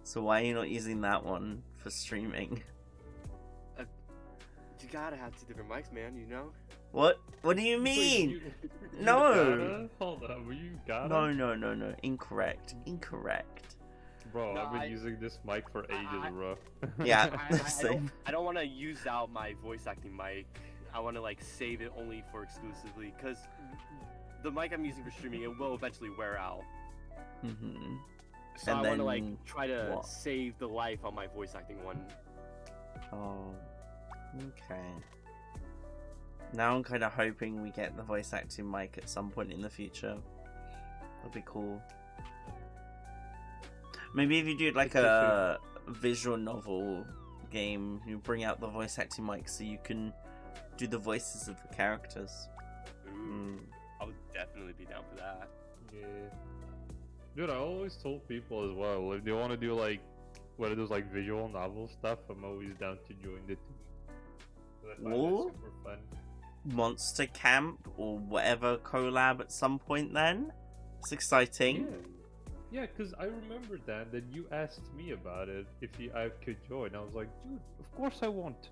Speaker 1: So why are you not using that one for streaming?
Speaker 2: You gotta have two different mics, man. You know.
Speaker 1: What? What do you
Speaker 3: Wait,
Speaker 1: mean?
Speaker 3: you
Speaker 1: No.
Speaker 3: gotta? Hold on, were you gotta?
Speaker 1: No. Incorrect.
Speaker 3: Bro,
Speaker 2: No,
Speaker 3: I've been
Speaker 2: I-
Speaker 3: using this mic for ages, bro.
Speaker 1: Yeah.
Speaker 2: I don't want to use out my voice acting mic. I want to like save it only for exclusively because the mic I'm using for streaming it will eventually wear out.
Speaker 1: Mm-hmm.
Speaker 2: So
Speaker 1: And
Speaker 2: I want to
Speaker 1: then
Speaker 2: like try to
Speaker 1: what?
Speaker 2: save the life on my voice acting one.
Speaker 1: Oh. Okay. Now I'm kind of hoping we get the voice acting mic at some point in the future. That'd be cool. Maybe if you do like a visual novel game, you bring out the voice acting mic so you can do the voices of the characters.
Speaker 2: Ooh, I would definitely be down for that.
Speaker 3: Yeah. Dude, I always told people as well, if they want to do like one of those like visual novel stuff, I'm always down to join the team. 'Cause I find that
Speaker 1: Ooh.
Speaker 3: super fun.
Speaker 1: Monster Camp or whatever collab at some point then. It's exciting.
Speaker 3: Yeah, because I remember that you asked me about it if I could join. I was like, dude, of course I want.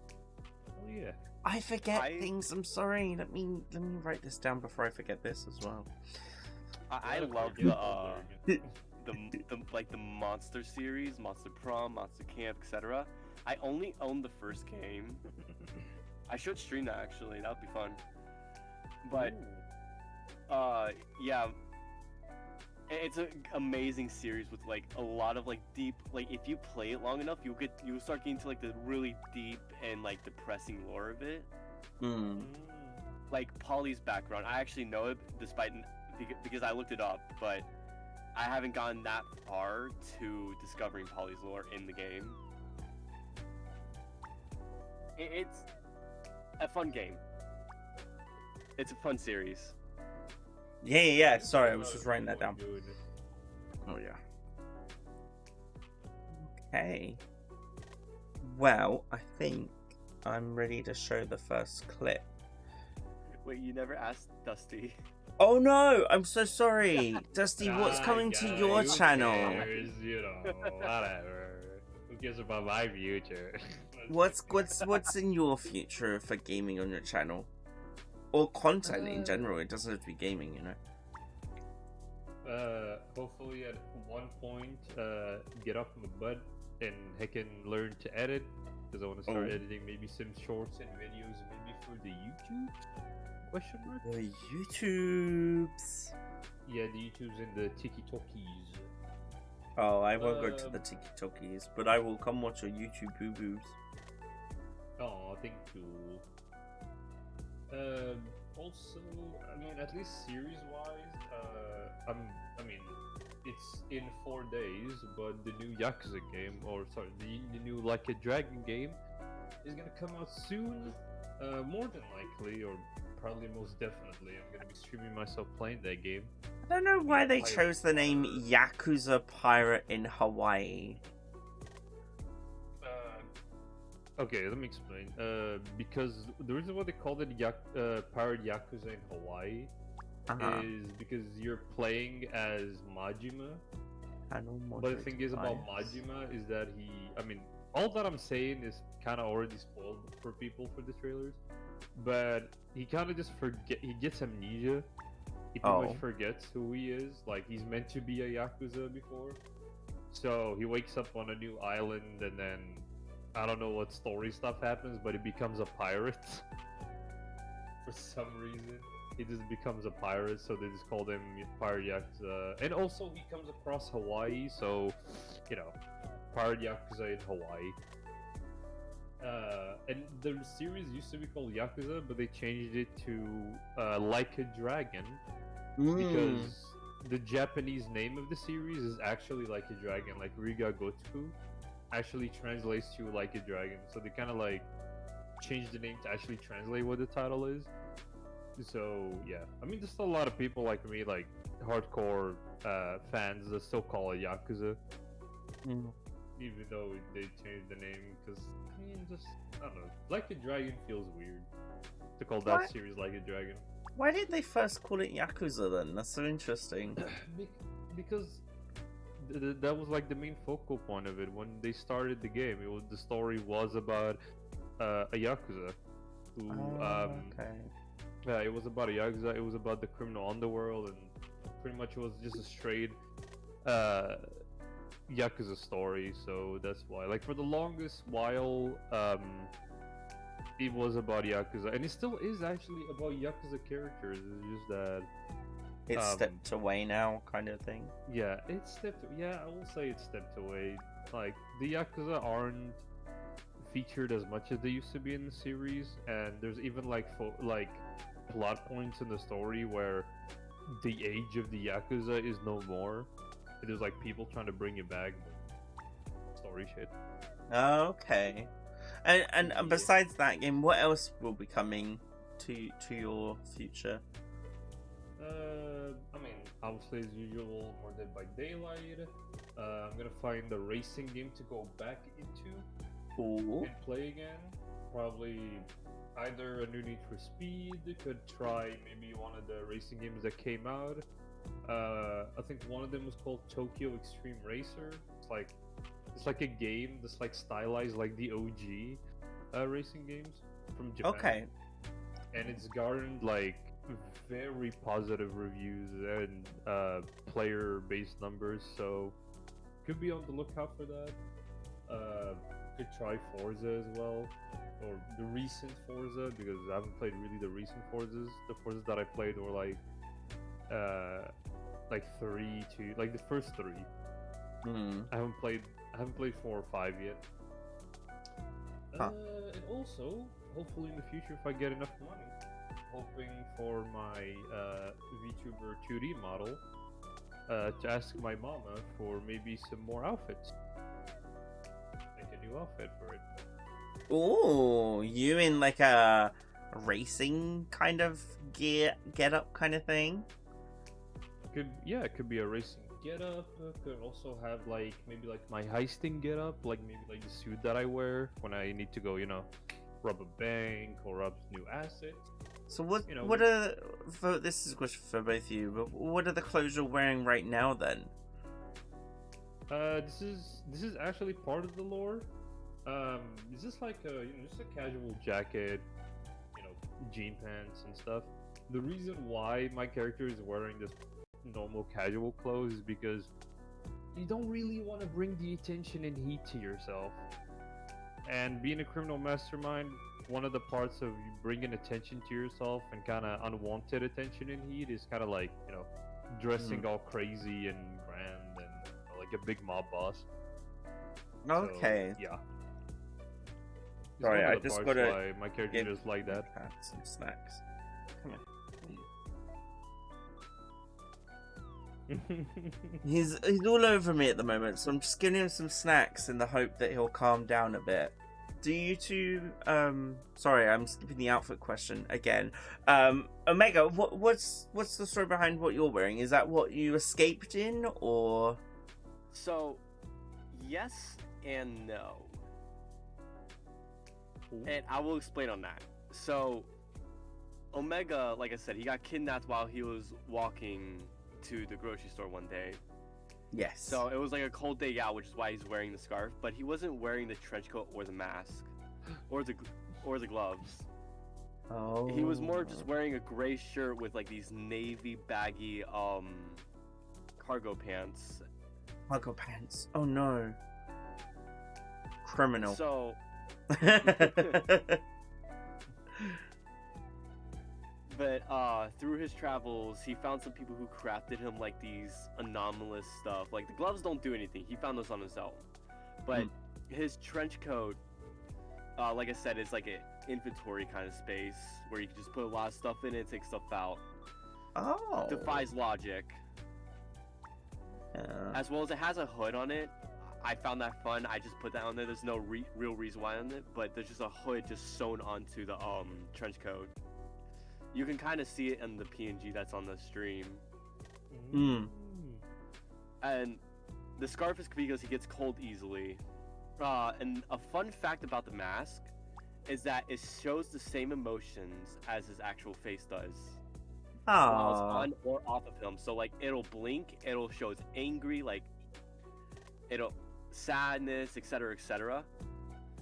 Speaker 3: Oh yeah.
Speaker 1: I forget
Speaker 2: I-
Speaker 1: things. I'm sorry. Let me write this down before I forget this as well.
Speaker 2: I
Speaker 3: Whatever,
Speaker 2: love
Speaker 3: get
Speaker 2: the
Speaker 3: older again.
Speaker 2: the like the monster series, Monster Prom, Monster Camp, etc. I only own the first game. I should stream that actually. That would be fun. But yeah, it's an amazing series with like a lot of like deep. Like if you play it long enough, you'll start getting to like the really deep and like depressing lore of it.
Speaker 1: Hmm.
Speaker 2: Like Polly's background, I actually know it despite because I looked it up, but I haven't gotten that far to discovering Polly's lore in the game. It's a fun game. It's a fun series.
Speaker 1: Yeah. Sorry, I was just writing that down.
Speaker 3: Doing it.
Speaker 1: Oh yeah. Okay. Well, I think I'm ready to show the first clip.
Speaker 2: Wait, you never asked Dusty.
Speaker 1: Oh no! I'm so sorry, Dusty. What's coming to your
Speaker 3: who
Speaker 1: channel?
Speaker 3: cares, you know, whatever. Who cares about my future?
Speaker 1: What's in your future for gaming on your channel, or content in general? It doesn't have to be gaming, you know.
Speaker 3: Hopefully at one point, get off my butt and I can learn to edit, because I want to start editing maybe some shorts and videos, maybe for the YouTube? Question mark?
Speaker 1: The YouTubes.
Speaker 3: Yeah, the YouTubes and the TikTokies.
Speaker 1: Oh, I won't go to the TikTokies, but I will come watch your YouTube boo-boos.
Speaker 3: Oh, thank you. Also, I mean, at least series-wise, I mean, it's in 4 days, but the new Yakuza game, or sorry, the new Like a Dragon game, is gonna come out soon. More than likely, or probably most definitely, I'm gonna be streaming myself playing that game.
Speaker 1: I don't know why they chose the name Yakuza Pirate in Hawaii.
Speaker 3: Okay, let me explain. Because the reason why they called it Pirate Yakuza in Hawaii is because you're playing as Majima. But the thing is about Majima is that I mean, all that I'm saying is kind of already spoiled for people for the trailers. But he kind of just he gets amnesia. He pretty much forgets who he is. Like, he's meant to be a Yakuza before. So he wakes up on a new island and then I don't know what story stuff happens, but he becomes a pirate. For some reason. He just becomes a pirate, so they just called him Pirate Yakuza. And also, he comes across Hawaii, so, you know, Pirate Yakuza in Hawaii. And the series used to be called Yakuza, but they changed it to Like a Dragon, because the Japanese name of the series is actually Like a Dragon, like Riga Gotoku actually translates to Like a Dragon, so they kind of like changed the name to actually translate what the title is. So yeah, I mean, there's still a lot of people like me, like hardcore fans that still call it Yakuza, even though they changed the name. Because I mean, just I don't know, Like a Dragon feels weird to call that series Like a Dragon.
Speaker 1: Why did they first call it Yakuza then? That's so interesting.
Speaker 3: Because that was like the main focal point of it when they started the game. The story was about a Yakuza who yeah, it was about a Yakuza, it was about the criminal underworld, and pretty much it was just a straight Yakuza story, so that's why. Like, for the longest while, it was about Yakuza, and it still is actually about Yakuza characters, it's just that...
Speaker 1: It's stepped away now, kind of thing?
Speaker 3: Yeah, I will say it's stepped away. Like, the Yakuza aren't featured as much as they used to be in the series, and there's even, like, plot points in the story where the age of the Yakuza is no more. There's like people trying to bring it back, but story shit.
Speaker 1: Okay. And besides that game, what else will be coming to your future?
Speaker 3: I mean, obviously as usual, more Dead by Daylight. I'm gonna find a racing game to go back into and play again. Probably either a new Need for Speed, could try maybe one of the racing games that came out. I think one of them was called Tokyo Extreme Racer. It's like a game that's like stylized like the OG racing games from Japan.
Speaker 1: Okay.
Speaker 3: And it's garnered like very positive reviews and player-based numbers, so could be on the lookout for that. Could try Forza as well, or the recent Forza, because I haven't played really the recent Forzas. The Forzas that I played were like 3 to like the first 3. I haven't played 4 or 5 yet. And also, hopefully in the future, if I get enough money, hoping for my VTuber 2D model to ask my mama for maybe some more outfits. Make a new outfit for it.
Speaker 1: Ooh, you in like a racing kind of get up kind of thing?
Speaker 3: It could be a racing getup could also have like maybe like my heisting getup, like maybe like the suit that I wear when I need to go, rob a bank or rob new assets.
Speaker 1: So what?
Speaker 3: You know,
Speaker 1: What are? This is a question for both of you. But what are the clothes you're wearing right now then?
Speaker 3: This is actually part of the lore. This is like just a casual jacket, jean pants and stuff. The reason why my character is wearing this normal casual clothes is because you don't really want to bring the attention and heat to yourself. And being a criminal mastermind, one of the parts of bringing attention to yourself and kind of unwanted attention and heat is kind of like, dressing all crazy and grand and like a big mob boss.
Speaker 1: Okay.
Speaker 3: So, yeah. It's
Speaker 1: Sorry,
Speaker 3: one of
Speaker 1: I
Speaker 3: the
Speaker 1: just
Speaker 3: parts
Speaker 1: gotta
Speaker 3: why my character just like that.
Speaker 1: Have some snacks. Come here. He's all over me at the moment, so I'm just giving him some snacks in the hope that he'll calm down a bit. Do you two sorry, I'm skipping the outfit question again. Omega, what's the story behind what you're wearing? Is that what you escaped in, or?
Speaker 2: So, yes and no. And I will explain on that. So, Omega, like I said, he got kidnapped while he was walking to the grocery store one day.
Speaker 1: Yes.
Speaker 2: So it was like a cold day out, which is why he's wearing the scarf. But he wasn't wearing the trench coat or the mask, or the gloves.
Speaker 1: Oh.
Speaker 2: He was more just wearing a gray shirt with like these navy baggy cargo pants.
Speaker 1: Cargo pants. Oh no. Criminal.
Speaker 2: So. But through his travels, he found some people who crafted him like these anomalous stuff. Like the gloves don't do anything. He found those on his own. But his trench coat, like I said, is like an inventory kind of space where you can just put a lot of stuff in it, take stuff out.
Speaker 1: Oh.
Speaker 2: Defies logic. As well as it has a hood on it. I found that fun. I just put that on there. There's no real reason why on it, but there's just a hood just sewn onto the trench coat. You can kind of see it in the PNG that's on the stream. And the scarf is because he gets cold easily. And a fun fact about the mask is that it shows the same emotions as his actual face does. While it's on or off of him. So like it'll blink, it'll show it's angry, like it'll sadness, etc., etc.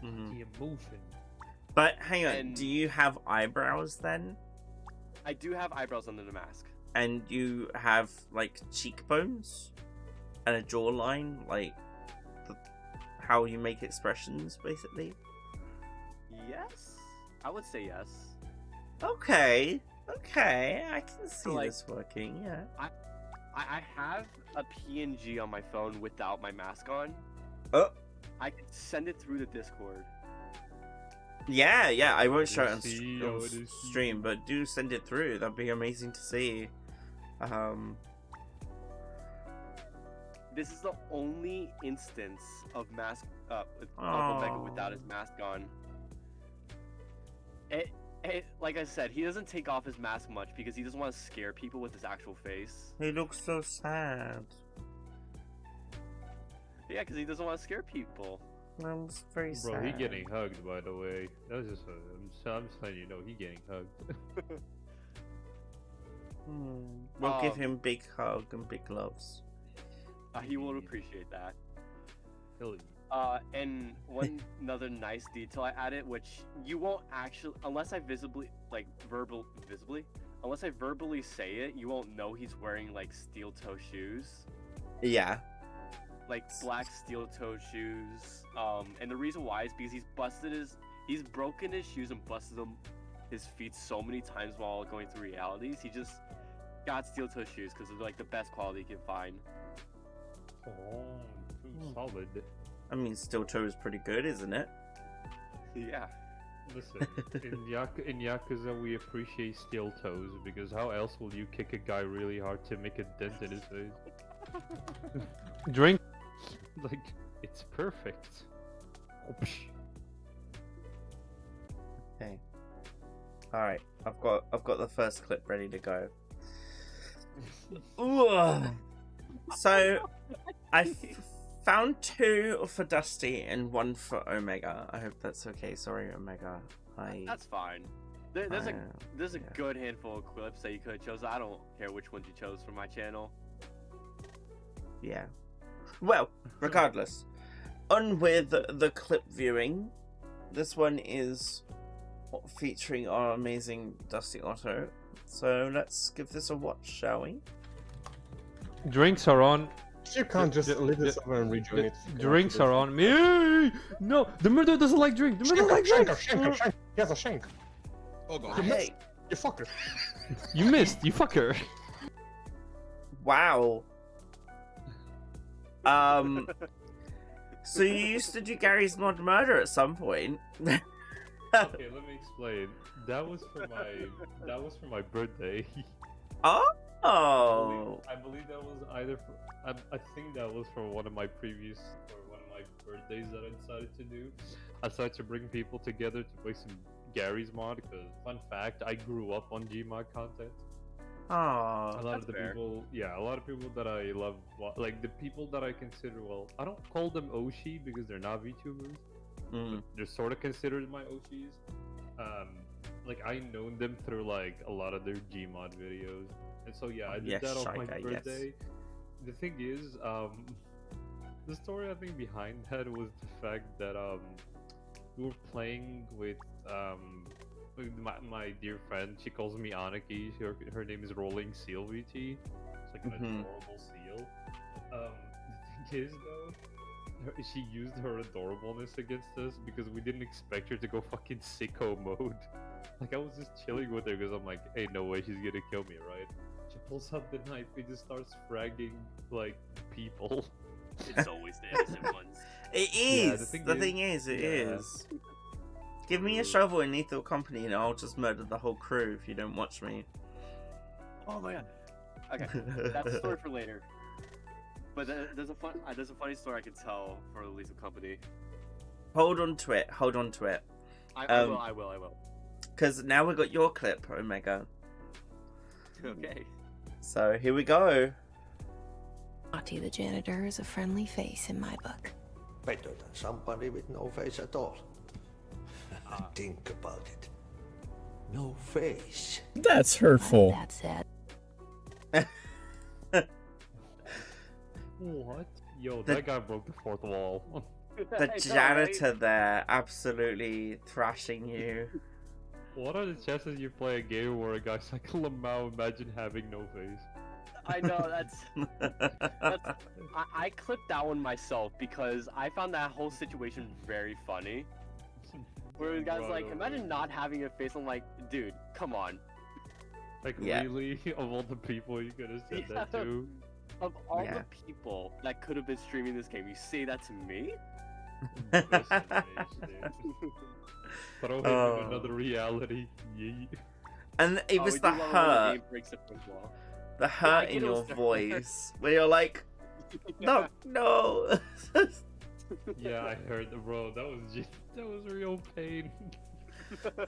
Speaker 3: The emotion.
Speaker 1: But hang on, do you have eyebrows then?
Speaker 2: I do have eyebrows under the mask.
Speaker 1: And you have like cheekbones and a jawline, like how you make expressions, basically.
Speaker 2: Yes, I would say yes.
Speaker 1: Okay, I can see this working. Yeah.
Speaker 2: I have a PNG on my phone without my mask on.
Speaker 1: Oh.
Speaker 2: I can send it through the Discord.
Speaker 1: Yeah. I won't show it on stream, but do send it through. That'd be amazing to see.
Speaker 2: This is the only instance of Omega without his mask on. Like I said, he doesn't take off his mask much because he doesn't want to scare people with his actual face.
Speaker 1: He looks so sad.
Speaker 2: Yeah, because he doesn't want to scare people.
Speaker 1: I'm very sad.
Speaker 3: Bro, he getting hugged, by the way. That was just I'm just letting you know, he getting hugged.
Speaker 1: We'll give him big hug and big gloves.
Speaker 2: He will appreciate that.
Speaker 3: Really.
Speaker 2: And another nice detail I added, which you won't actually, unless I unless I verbally say it, you won't know he's wearing like steel toe shoes.
Speaker 1: Yeah.
Speaker 2: Like black steel toe shoes. And the reason why is because he's broken his shoes and busted his feet so many times while going through realities. He just got steel toe shoes because they're like the best quality he can find.
Speaker 3: Oh, solid.
Speaker 1: I mean, steel toe is pretty good, isn't it?
Speaker 2: Yeah.
Speaker 3: Listen, in Yakuza we appreciate steel toes because how else will you kick a guy really hard to make a dent in his face? Drink. Like, it's perfect.
Speaker 1: Okay. Alright, I've got the first clip ready to go. Ooh. So found 2 for Dusty and 1 for Omega. I hope that's okay. Sorry, Omega.
Speaker 2: That's fine. There's a good handful of clips that you could have chosen. I don't care which ones you chose for my channel.
Speaker 1: Yeah. Well, regardless, on with the clip viewing. This one is featuring our amazing Dusty Otto. So let's give this a watch, shall we?
Speaker 3: Drinks are on.
Speaker 5: You can't just leave this over and rejoin it.
Speaker 3: Drinks are on me. No, the murderer doesn't like drink. The murderer likes drink.
Speaker 5: Shanker. He has a shank.
Speaker 6: Oh god.
Speaker 1: Hey,
Speaker 5: You fucker.
Speaker 3: You missed. You fucker.
Speaker 1: wow. So you used to do Gary's Mod Murder at some point.
Speaker 3: Okay, let me explain. That was for my birthday.
Speaker 1: Oh.
Speaker 3: I believe that was either for, I think that was for one of my birthdays that I decided to do. I decided to bring people together to play some Gary's Mod because, fun fact, I grew up on Gmod content.
Speaker 1: Oh.
Speaker 3: A lot
Speaker 2: That's
Speaker 3: of the
Speaker 2: fair.
Speaker 3: people, yeah, a lot of people that I love, like the people that I consider, well, I don't call them Oshi because they're not VTubers.
Speaker 1: Mm.
Speaker 3: They're sort of considered my Oshis. Like I known them through like a lot of their Gmod videos, and so yeah, I did
Speaker 1: Yes,
Speaker 3: that on my
Speaker 1: Shika, yes.
Speaker 3: birthday. The thing is, the story I think behind that was the fact that we were playing with my dear friend. She calls me Aniki. Her name is Rolling Seal VT. It's like an adorable seal. The thing is though, she used her adorableness against us because we didn't expect her to go fucking sicko mode. Like I was just chilling with her because I'm like, hey, no way she's gonna kill me, right? She pulls out the knife and just starts fragging like people.
Speaker 2: It's always the innocent ones.
Speaker 1: It
Speaker 3: Yeah,
Speaker 1: is.
Speaker 3: the
Speaker 1: the
Speaker 3: thing
Speaker 1: thing is, it
Speaker 3: yeah.
Speaker 1: is. Give me a shovel in Lethal Company and I'll just murder the whole crew if you don't watch me.
Speaker 2: Oh my god. Okay, that's a story for later. But there's a funny story I can tell for the Lethal Company.
Speaker 1: Hold on to it. Hold on to it.
Speaker 2: I will.
Speaker 1: Because now we've got your clip, Omega.
Speaker 2: Okay.
Speaker 1: So here we go.
Speaker 7: Lottie the janitor is a friendly face in my book.
Speaker 8: Better than somebody with no face at all. Think about it. No face.
Speaker 9: That's hurtful.
Speaker 7: That's it.
Speaker 3: What? Yo,
Speaker 1: The-
Speaker 3: that guy broke the fourth wall.
Speaker 1: The
Speaker 2: I know,
Speaker 1: janitor
Speaker 2: right?
Speaker 1: there absolutely thrashing you.
Speaker 3: What are the chances you play a game where a guy's like, Lamau, imagine having no face?
Speaker 2: I know I clipped that one myself because I found that whole situation very funny. Where the guy's
Speaker 3: Right,
Speaker 2: like,
Speaker 3: okay.
Speaker 2: imagine not having a face. I'm like, dude, come on.
Speaker 3: Like,
Speaker 1: Yeah.
Speaker 3: really? Of all the people you could have said that
Speaker 2: Yeah.
Speaker 3: to?
Speaker 2: Of all
Speaker 1: Yeah.
Speaker 2: the people that could have been streaming this game, you say that to me?
Speaker 3: Best image, dude. Throw him
Speaker 1: Oh.
Speaker 3: in another reality. Yeet.
Speaker 1: And it
Speaker 2: Oh,
Speaker 1: was
Speaker 2: we
Speaker 1: the
Speaker 2: do love it when the
Speaker 1: hurt,
Speaker 2: game breaks the fourth wall.
Speaker 1: the hurt
Speaker 2: get
Speaker 1: in
Speaker 2: it
Speaker 1: your
Speaker 2: was the hurt.
Speaker 1: voice, where you're like, no, no.
Speaker 3: Yeah, I heard, bro. That was real pain.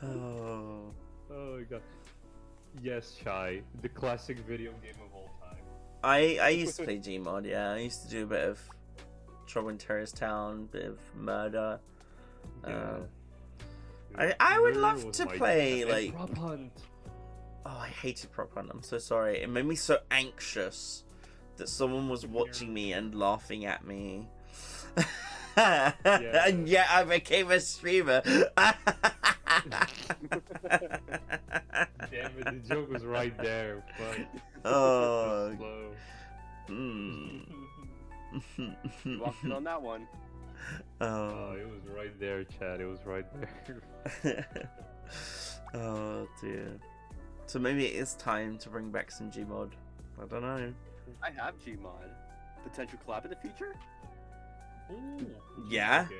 Speaker 1: Oh.
Speaker 3: Oh my god. Yes, Shy, the classic video game of all time.
Speaker 1: I used to play Gmod, yeah. I used to do a bit of Trouble in Terrorist Town, bit of murder. I would
Speaker 3: Murder
Speaker 1: love
Speaker 3: was
Speaker 1: to
Speaker 3: my
Speaker 1: play,
Speaker 3: jam.
Speaker 1: like-
Speaker 3: And Prop Hunt.
Speaker 1: Oh, I hated Prop Hunt. I'm so sorry. It made me so anxious that someone was watching me and laughing at me. And yet I became a streamer.
Speaker 3: Damn it, the joke was right there, but
Speaker 1: Oh.
Speaker 3: slow.
Speaker 1: Mm.
Speaker 2: You walked in on that one.
Speaker 3: Oh,
Speaker 1: Oh.
Speaker 3: it was right there, Chad. It was right there.
Speaker 1: Oh dear. So maybe it is time to bring back some Gmod. I don't know.
Speaker 2: I have Gmod. Potential collab in the future?
Speaker 3: Ooh,
Speaker 1: Yeah.
Speaker 3: okay.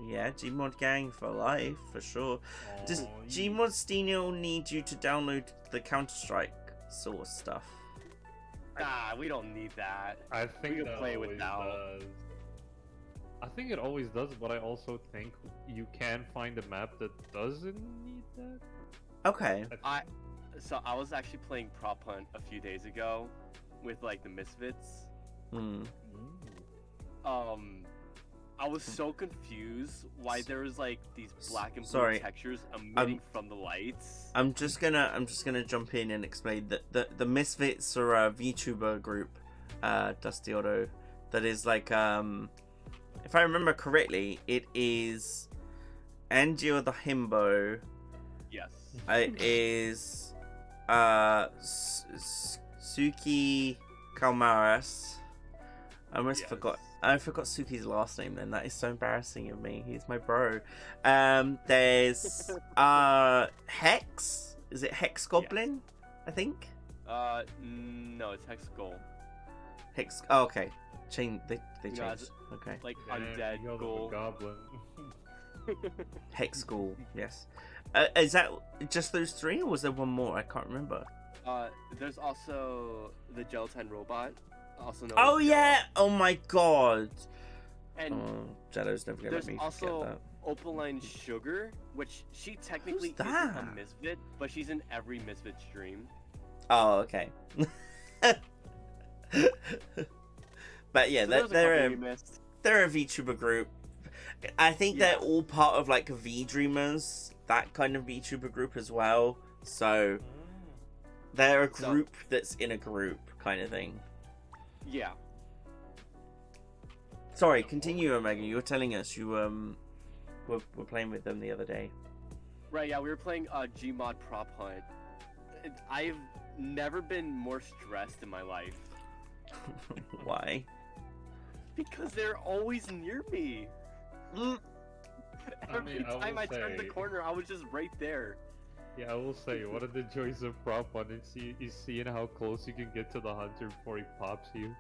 Speaker 1: Yeah, Gmod gang for life, for sure. Does
Speaker 3: Aw,
Speaker 1: Gmod still need you to download the Counter-Strike source stuff?
Speaker 2: Nah, we don't need that.
Speaker 3: I think
Speaker 2: can
Speaker 3: that
Speaker 2: play
Speaker 3: always
Speaker 2: without.
Speaker 3: does. I think it always does, but I also think you can find a map that doesn't need that.
Speaker 1: Okay.
Speaker 2: So I was actually playing Prop Hunt a few days ago with like the Misfits,
Speaker 1: Hmm.
Speaker 2: I was so confused why there was like these black and blue
Speaker 1: Sorry.
Speaker 2: textures emitting from the lights.
Speaker 1: I'm just gonna jump in and explain that the Misfits are a VTuber group, Dusty Otto, that is like if I remember correctly, it is Angio the Himbo.
Speaker 2: Yes.
Speaker 1: It is Suki Kalmaras. I almost forgot. I forgot Suki's last name then. That is so embarrassing of me. He's my bro. There's Hex. Is it Hex Goblin? I think.
Speaker 2: No, it's Hex Goal.
Speaker 1: Hex. Oh, okay. They
Speaker 2: You know,
Speaker 1: changed. Okay.
Speaker 2: Like
Speaker 3: Damn,
Speaker 2: undead
Speaker 3: you called him a
Speaker 2: Goal.
Speaker 3: goblin.
Speaker 1: Hex School. Yes. Is that just those three, or was there one more? I can't remember.
Speaker 2: There's also the Gelatine Robot, also known
Speaker 1: Oh
Speaker 2: as
Speaker 1: yeah! Oh my god!
Speaker 2: And
Speaker 1: Oh, Jello's never gonna let
Speaker 2: there's
Speaker 1: me
Speaker 2: also
Speaker 1: forget
Speaker 2: Opaline Sugar, which she technically
Speaker 1: Who's
Speaker 2: isn't a
Speaker 1: that?
Speaker 2: misfit, but she's in every misfit stream.
Speaker 1: that. Oh, okay. But yeah,
Speaker 2: So there's a
Speaker 1: they're
Speaker 2: couple we missed.
Speaker 1: they're a VTuber group. I think they're all part of like V Dreamers, that kind of VTuber group as well. So they're a
Speaker 2: So-
Speaker 1: group that's in a group kind of thing.
Speaker 2: Yeah.
Speaker 1: Sorry, continue, Omega. You were telling us you were playing with them the other day.
Speaker 2: Right, yeah, we were playing Gmod Prop Hunt. I've never been more stressed in my life.
Speaker 1: Why?
Speaker 2: Because they're always near me. Every
Speaker 3: mean, I
Speaker 2: time
Speaker 3: will
Speaker 2: I turned the
Speaker 3: say-
Speaker 2: corner, I was just right there.
Speaker 3: Yeah, I will say, one of the joys of prop one is seeing how close you can get to the hunter before he pops you.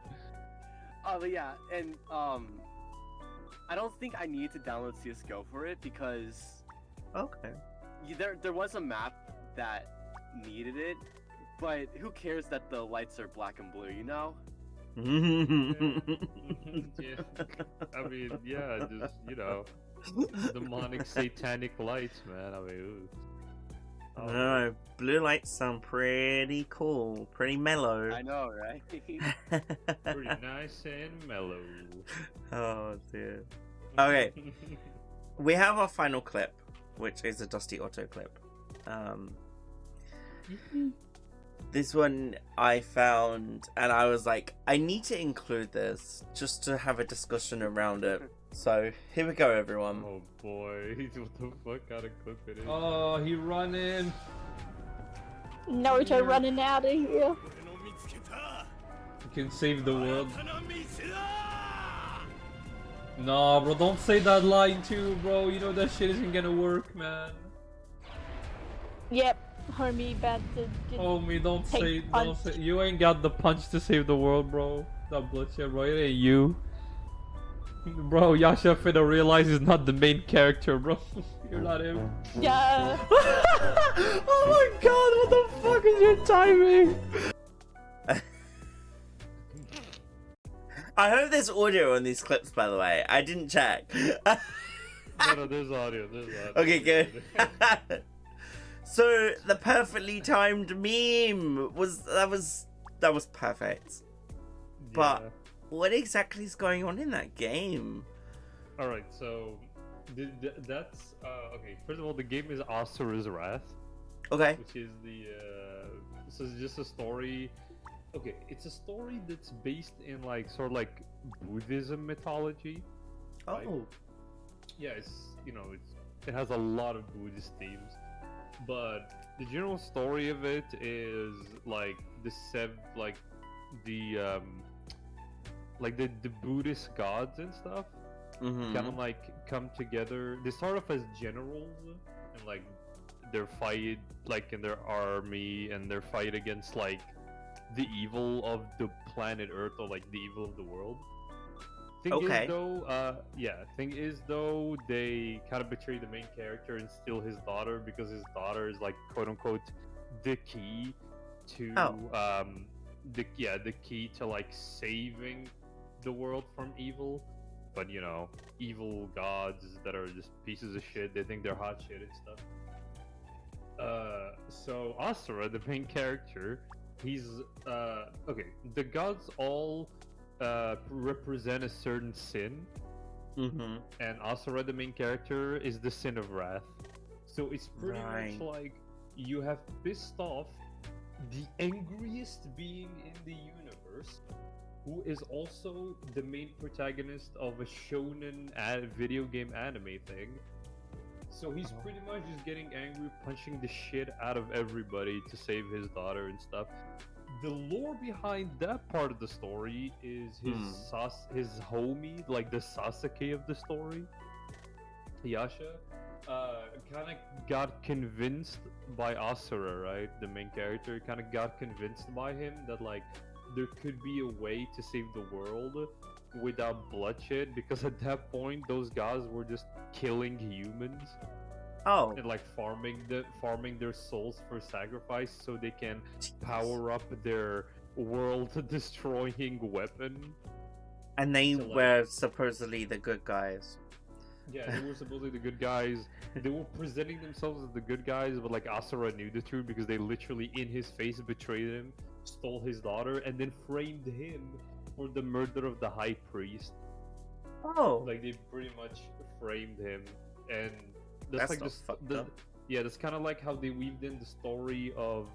Speaker 2: But yeah, and I don't think I need to download CS:GO for it because
Speaker 1: Okay.
Speaker 2: there was a map that needed it, but who cares that the lights are black and blue, you know?
Speaker 3: Yeah. I mean, yeah, just, you know, demonic satanic lights, man. I mean, ooh. Oh,
Speaker 1: No, blue lights sound pretty cool, pretty mellow.
Speaker 2: I know, right?
Speaker 3: pretty nice and mellow.
Speaker 1: Oh dear. Okay, we have our final clip, which is a Dusty Otto clip. This one I found, and I was like, I need to include this just to have a discussion around it. So here we go, everyone.
Speaker 3: Oh boy, what the fuck kind of clip it is?
Speaker 6: Oh, he running.
Speaker 9: Naruto running out of here.
Speaker 6: You can save the world. No, bro, don't say that line too, bro. You know that shit isn't gonna work, man.
Speaker 9: Yep, homie, about to just
Speaker 6: Homie, don't
Speaker 9: take punch.
Speaker 6: you ain't got the punch to save the world, bro. That bloodshed, bro. It ain't you. Bro, Yasha finna realize he's not the main character, bro. You're not him.
Speaker 9: Yeah.
Speaker 6: Oh my god, what the fuck is your timing?
Speaker 1: I hope there's audio on these clips, by the way. I didn't check.
Speaker 3: No, there's audio,
Speaker 1: Okay, good. So the perfectly timed meme was perfect. But what exactly is going on in that game?
Speaker 3: All right, so that's okay. First of all, the game is Asura's Wrath,
Speaker 1: Okay.
Speaker 3: which is the so it's just a story. Okay, it's a story that's based in like sort of like Buddhism mythology. Right.
Speaker 1: Oh.
Speaker 3: Yeah, it's it has a lot of Buddhist themes, but the general story of it is like the Buddhist gods and stuff kind of
Speaker 1: Mm-hmm.
Speaker 3: like come together. They start off as generals and like they're fight like in their army and they're fight against like the evil of the planet Earth or like the evil of the world. Thing is though they kind of betray the main character and steal his daughter because his daughter is like quote unquote the key to the key to like saving the world from evil. But evil gods that are just pieces of shit, they think they're hot shit and stuff. So Asura, the main character, he's okay. The gods all represent a certain sin,
Speaker 1: Mm-hmm.
Speaker 3: and Asura, the main character, is the sin of wrath. So it's pretty
Speaker 1: Right.
Speaker 3: much like you have pissed off the angriest being in the universe, who is also the main protagonist of a shonen video game anime thing. So he's pretty much just getting angry, punching the shit out of everybody to save his daughter and stuff. The lore behind that part of the story is his homie, like the Sasuke of the story, Yasha, kind of got convinced by Asura, right? The main character kind of got convinced by him that like there could be a way to save the world without bloodshed, because at that point those guys were just killing humans
Speaker 1: Oh,
Speaker 3: and like farming their souls for sacrifice so they can power up their world destroying weapon.
Speaker 1: and they
Speaker 3: So, like-
Speaker 1: were supposedly the good guys.
Speaker 3: Yeah, they were supposedly the good guys. They were presenting themselves as the good guys, but like Asura knew the truth because they literally in his face betrayed him, stole his daughter, and then framed him for the murder of the high priest.
Speaker 1: Oh,
Speaker 3: Like they pretty much framed him, and
Speaker 1: That's
Speaker 3: like
Speaker 1: not
Speaker 3: the,
Speaker 1: fucked
Speaker 3: the
Speaker 1: up.
Speaker 3: yeah, that's kind of like how they weaved in the story of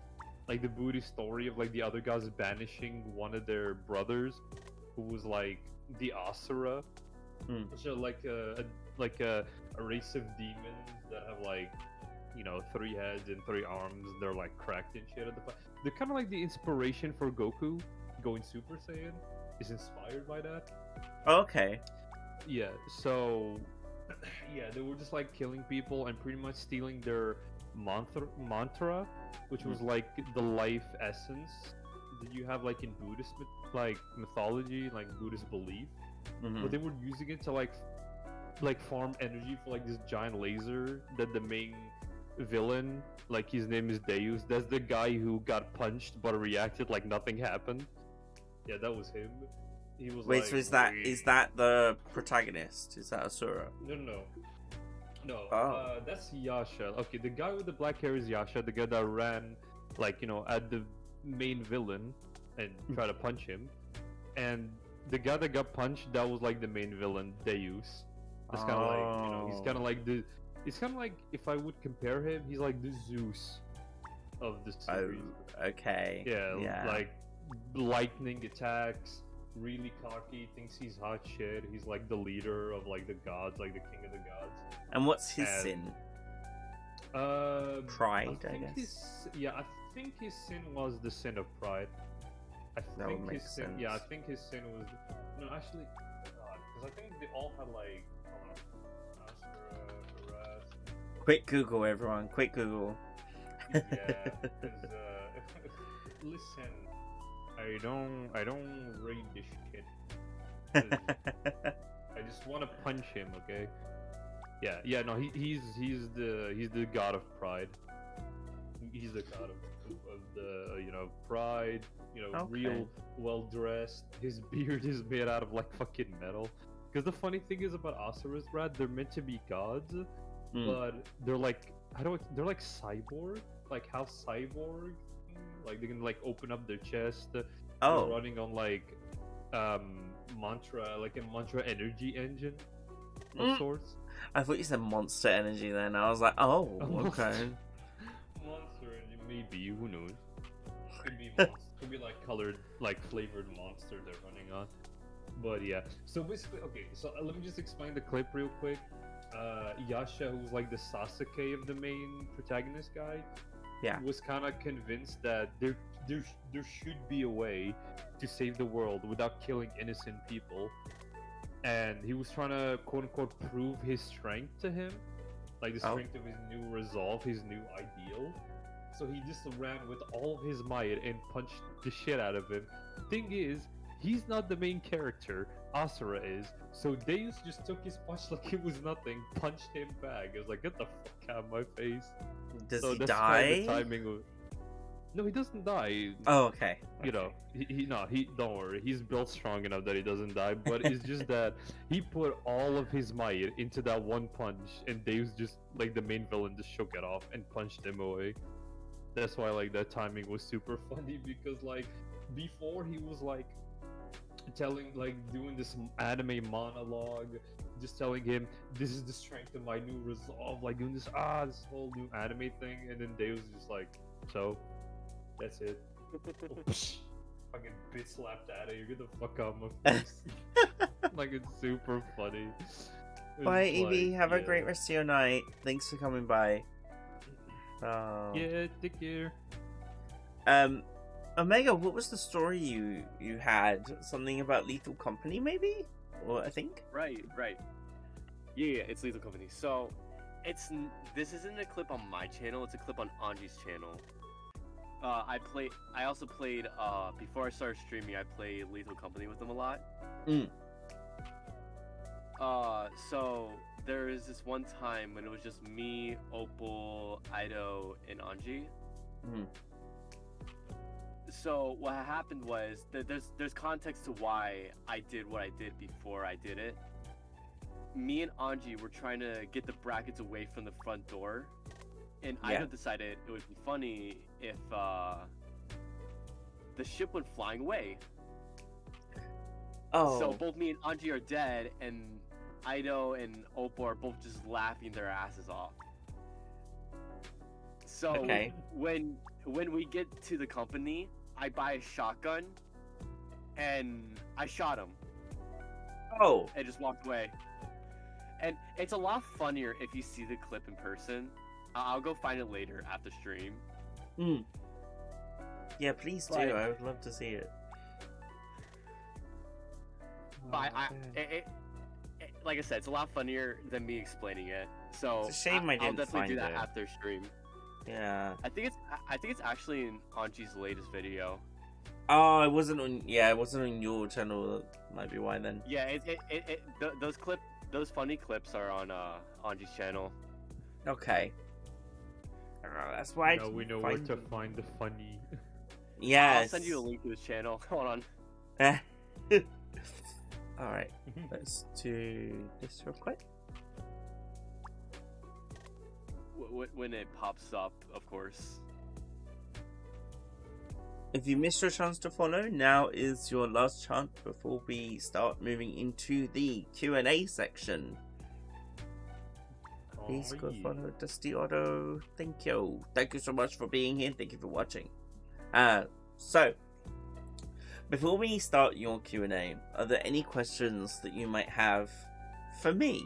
Speaker 3: like the Buddhist story of like the other guys banishing one of their brothers, who was like the Asura, which are like a race of demons that have like, you know, 3 heads and 3 arms. They're like cracked and shit. They're kind of like the inspiration for Goku going Super Saiyan. Is inspired by that.
Speaker 1: okay.
Speaker 3: Yeah, so yeah, they were just like killing people and pretty much stealing their mantra, which was like the life essence that you have like in Buddhist mythology, like Buddhist belief.
Speaker 1: Mhm.
Speaker 3: But they were using it to like farm energy for like this giant laser that the main villain, like his name is Deus. That's the guy who got punched but reacted like nothing happened. Yeah, that was him. He was
Speaker 1: Wait,
Speaker 3: like,
Speaker 1: so is that the protagonist? Is that Asura?
Speaker 3: No.
Speaker 1: Oh.
Speaker 3: That's Yasha. Okay, the guy with the black hair is Yasha, the guy that ran, like, you know, at the main villain and tried to punch him. And the guy that got punched, that was like the main villain, Deus. It's kind of like, you know, he's kind of like the. It's kind of like, if I would compare him, he's like the Zeus of the series.
Speaker 1: Oh, okay.
Speaker 3: Yeah, like lightning attacks, really cocky, thinks he's hot shit. He's like the leader of like the gods, like the king of the gods.
Speaker 1: And what's his
Speaker 3: And-
Speaker 1: sin?
Speaker 3: Pride,
Speaker 1: I guess.
Speaker 3: I think his sin was the sin of pride. I
Speaker 1: That would
Speaker 3: think
Speaker 1: make
Speaker 3: his sin. Yeah, I
Speaker 1: sense.
Speaker 3: think his sin was. No, actually, because I think they all had like. Hold on. Asura, Harass.
Speaker 1: Quick Google, everyone. Quick Google.
Speaker 3: Yeah, because listen, I don't read this shit. 'Cause I just want to punch him, okay? Yeah, no, he's the god of pride. He's the god of the, you know, pride. You know,
Speaker 1: Okay.
Speaker 3: real well dressed. His beard is made out of like fucking metal. Because the funny thing is about Asuras, Brad, they're meant to be gods, but they're like they're like cyborg, like how cyborg, like they can like open up their chest. They're
Speaker 1: Oh,
Speaker 3: running on like mantra, like a mantra energy engine of sorts.
Speaker 1: I thought you said Monster Energy then. I was like, oh, okay.
Speaker 3: Monster energy, maybe, who knows? Could be like colored, like flavored monster they're running on. But yeah, so basically, okay, so let me just explain the clip real quick. Yasha, who's like the Sasuke of the main protagonist guy, was kind of convinced that there should be a way to save the world without killing innocent people, and he was trying to quote unquote prove his strength to him, like the strength of his new resolve, his new ideal. So he just ran with all of his might and punched the shit out of him. Thing is, he's not the main character. Asura is. So Deus just took his punch like it was nothing, punched him back. I was like, get the fuck out of my face.
Speaker 1: Does
Speaker 3: So
Speaker 1: he
Speaker 3: that's why
Speaker 1: die?
Speaker 3: the timing was... No, he doesn't die.
Speaker 1: Oh, okay.
Speaker 3: You know, he don't worry. He's built strong enough that he doesn't die. But it's just that he put all of his might into that one punch, and Deus just, like the main villain, just shook it off and punched him away. That's why like that timing was super funny, because like before he was like doing this anime monologue, just telling him this is the strength of my new resolve, like doing this whole new anime thing, and then Deus just like, so that's it. Fucking bitch slapped out of here, get the fuck out of my face. Like, it's super funny.
Speaker 1: Bye,
Speaker 3: It's
Speaker 1: Evie.
Speaker 3: like,
Speaker 1: Have a
Speaker 3: yeah.
Speaker 1: great rest of your night. Thanks for coming by. Oh.
Speaker 3: Yeah, take care.
Speaker 1: Omega, what was the story you had? Something about Lethal Company, maybe? Or I think.
Speaker 2: Right. Yeah, it's Lethal Company. So, this isn't a clip on my channel. It's a clip on Anji's channel. I also played before I started streaming. I played Lethal Company with them a lot. So there is this one time when it was just me, Opal, Ido, and Anji. So what happened was that there's context to why I did what I did before I did it. Me and Anji were trying to get the brackets away from the front door, and Ido decided it would be funny if the ship went flying away.
Speaker 1: Oh.
Speaker 2: So both me and Anji are dead, and Ido and Opal are both just laughing their asses off. So
Speaker 1: Okay.
Speaker 2: when we get to the company, I buy a shotgun, and I shot him.
Speaker 1: Oh.
Speaker 2: And just walked away. And it's a lot funnier if you see the clip in person. I'll go find it later after stream.
Speaker 1: Yeah, please do.
Speaker 2: Like-
Speaker 1: I would love to see it.
Speaker 2: But like I said, it's a lot funnier than me explaining it. So
Speaker 1: It's a shame I
Speaker 2: I'll
Speaker 1: didn't
Speaker 2: definitely do
Speaker 1: find
Speaker 2: that
Speaker 1: it.
Speaker 2: after stream.
Speaker 1: Yeah.
Speaker 2: I think it's actually in Anji's latest video.
Speaker 1: Oh, it wasn't on. Yeah, it wasn't on your channel. That might be why then.
Speaker 2: Yeah, those funny clips are on Anji's channel.
Speaker 1: Okay. That's why.
Speaker 3: Now we know where to find the funny.
Speaker 1: Yes.
Speaker 2: I'll send you a link to his channel. Hold on.
Speaker 1: All right. Let's do this real quick.
Speaker 2: When it pops up, of course.
Speaker 1: If you missed your chance to follow, now is your last chance before we start moving into the Q&A section. Please go follow Dusty Otto. Thank you. Thank you so much for being here. Thank you for watching. So, before we start your Q&A, are there any questions that you might have for me?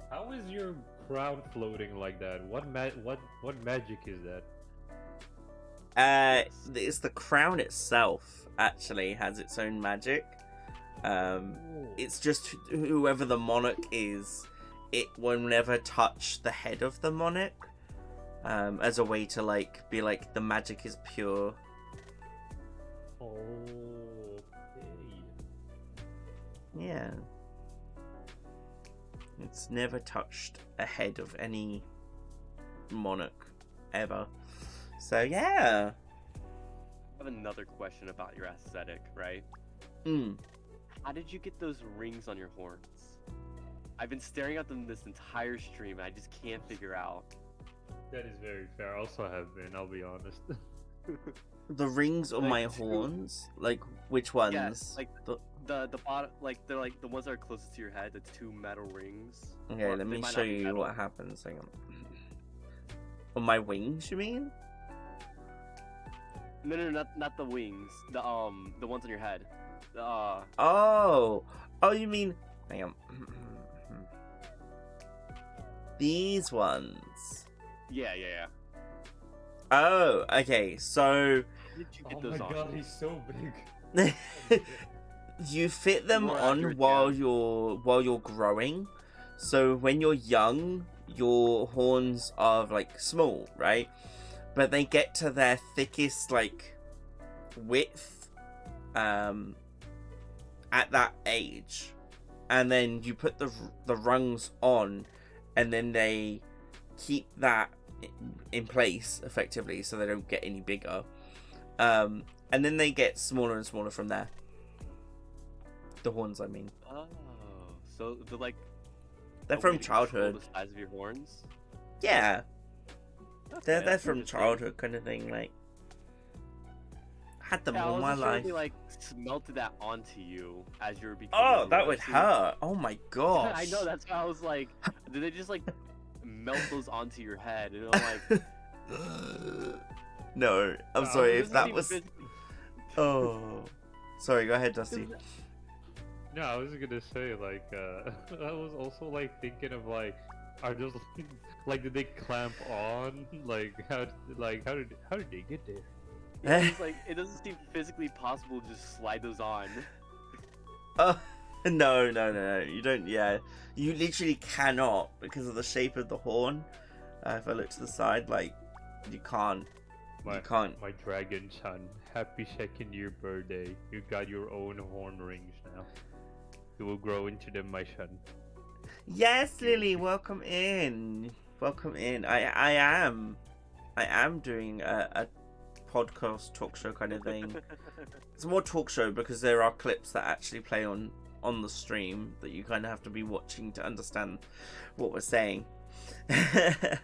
Speaker 3: How is your crowd floating like that? What magic is that?
Speaker 1: It's the crown itself actually has its own magic. It's just whoever the monarch is, it will never touch the head of the monarch. As a way to like be like the magic is pure. Yeah. It's never touched a head of any monarch ever. So yeah.
Speaker 2: I have another question about your aesthetic, right?
Speaker 1: Mm.
Speaker 2: How did you get those rings on your horns? I've been staring at them this entire stream and I just can't figure out.
Speaker 3: That is very fair. I also have been, I'll be honest.
Speaker 1: The rings on my
Speaker 2: Like two.
Speaker 1: horns? Like which ones?
Speaker 2: Yes, like
Speaker 1: The-
Speaker 2: the bottom, like they're like the ones that are closest to your head, the two metal rings.
Speaker 1: Okay,
Speaker 2: Or
Speaker 1: let
Speaker 2: they
Speaker 1: me
Speaker 2: might
Speaker 1: show
Speaker 2: not be
Speaker 1: you
Speaker 2: metal.
Speaker 1: what happens. Hang on. On my wings, you mean?
Speaker 2: No, not the wings. The ones on your head.
Speaker 1: Oh, you mean? Hang on. These ones.
Speaker 2: Yeah.
Speaker 1: Oh, okay. So
Speaker 2: How did you get
Speaker 3: Oh
Speaker 2: those
Speaker 3: my
Speaker 2: on?
Speaker 3: god, he's so big.
Speaker 1: you fit them
Speaker 2: More
Speaker 1: on
Speaker 2: accurate,
Speaker 1: while
Speaker 2: yeah.
Speaker 1: you're growing. So when you're young, your horns are like small, right? But they get to their thickest like width at that age, and then you put the rungs on, and then they keep that in place effectively, so they don't get any bigger. And then they get smaller and smaller from there. The horns, I mean.
Speaker 2: Oh, so they're like
Speaker 1: They're
Speaker 2: a way
Speaker 1: from
Speaker 2: to control
Speaker 1: childhood.
Speaker 2: the size of your horns.
Speaker 1: Yeah. They're from childhood kind of thing. Like, had them
Speaker 2: Yeah, I
Speaker 1: all my
Speaker 2: wasn't sure if
Speaker 1: life.
Speaker 2: they like smelted that onto you as you were becoming.
Speaker 1: Oh, that would
Speaker 2: rusty.
Speaker 1: hurt. Oh my gosh.
Speaker 2: I know. That's why I was like, did they just like melt those onto your head? And I'm like,
Speaker 1: No, I'm
Speaker 3: No,
Speaker 1: sorry
Speaker 2: it
Speaker 1: if
Speaker 2: doesn't
Speaker 1: that
Speaker 2: seem
Speaker 1: was.
Speaker 2: physically-
Speaker 1: Oh, sorry. Go ahead, Dusty.
Speaker 3: No, I was gonna say like I was also like thinking of like are those like did they clamp on like how did they get there?
Speaker 2: Yeah, it's like it doesn't seem physically possible to just slide those on.
Speaker 1: No. You don't. Yeah, you literally cannot because of the shape of the horn. If I look to the side, like you can't. You can't.
Speaker 3: My dragon son, happy 2nd year birthday. You got your own horn rings now. You will grow into them, my son.
Speaker 1: Yes, Lily. Welcome in. Welcome in. I am doing a podcast talk show kind of thing. It's more talk show because there are clips that actually play on the stream that you kind of have to be watching to understand what we're saying.
Speaker 3: Actually,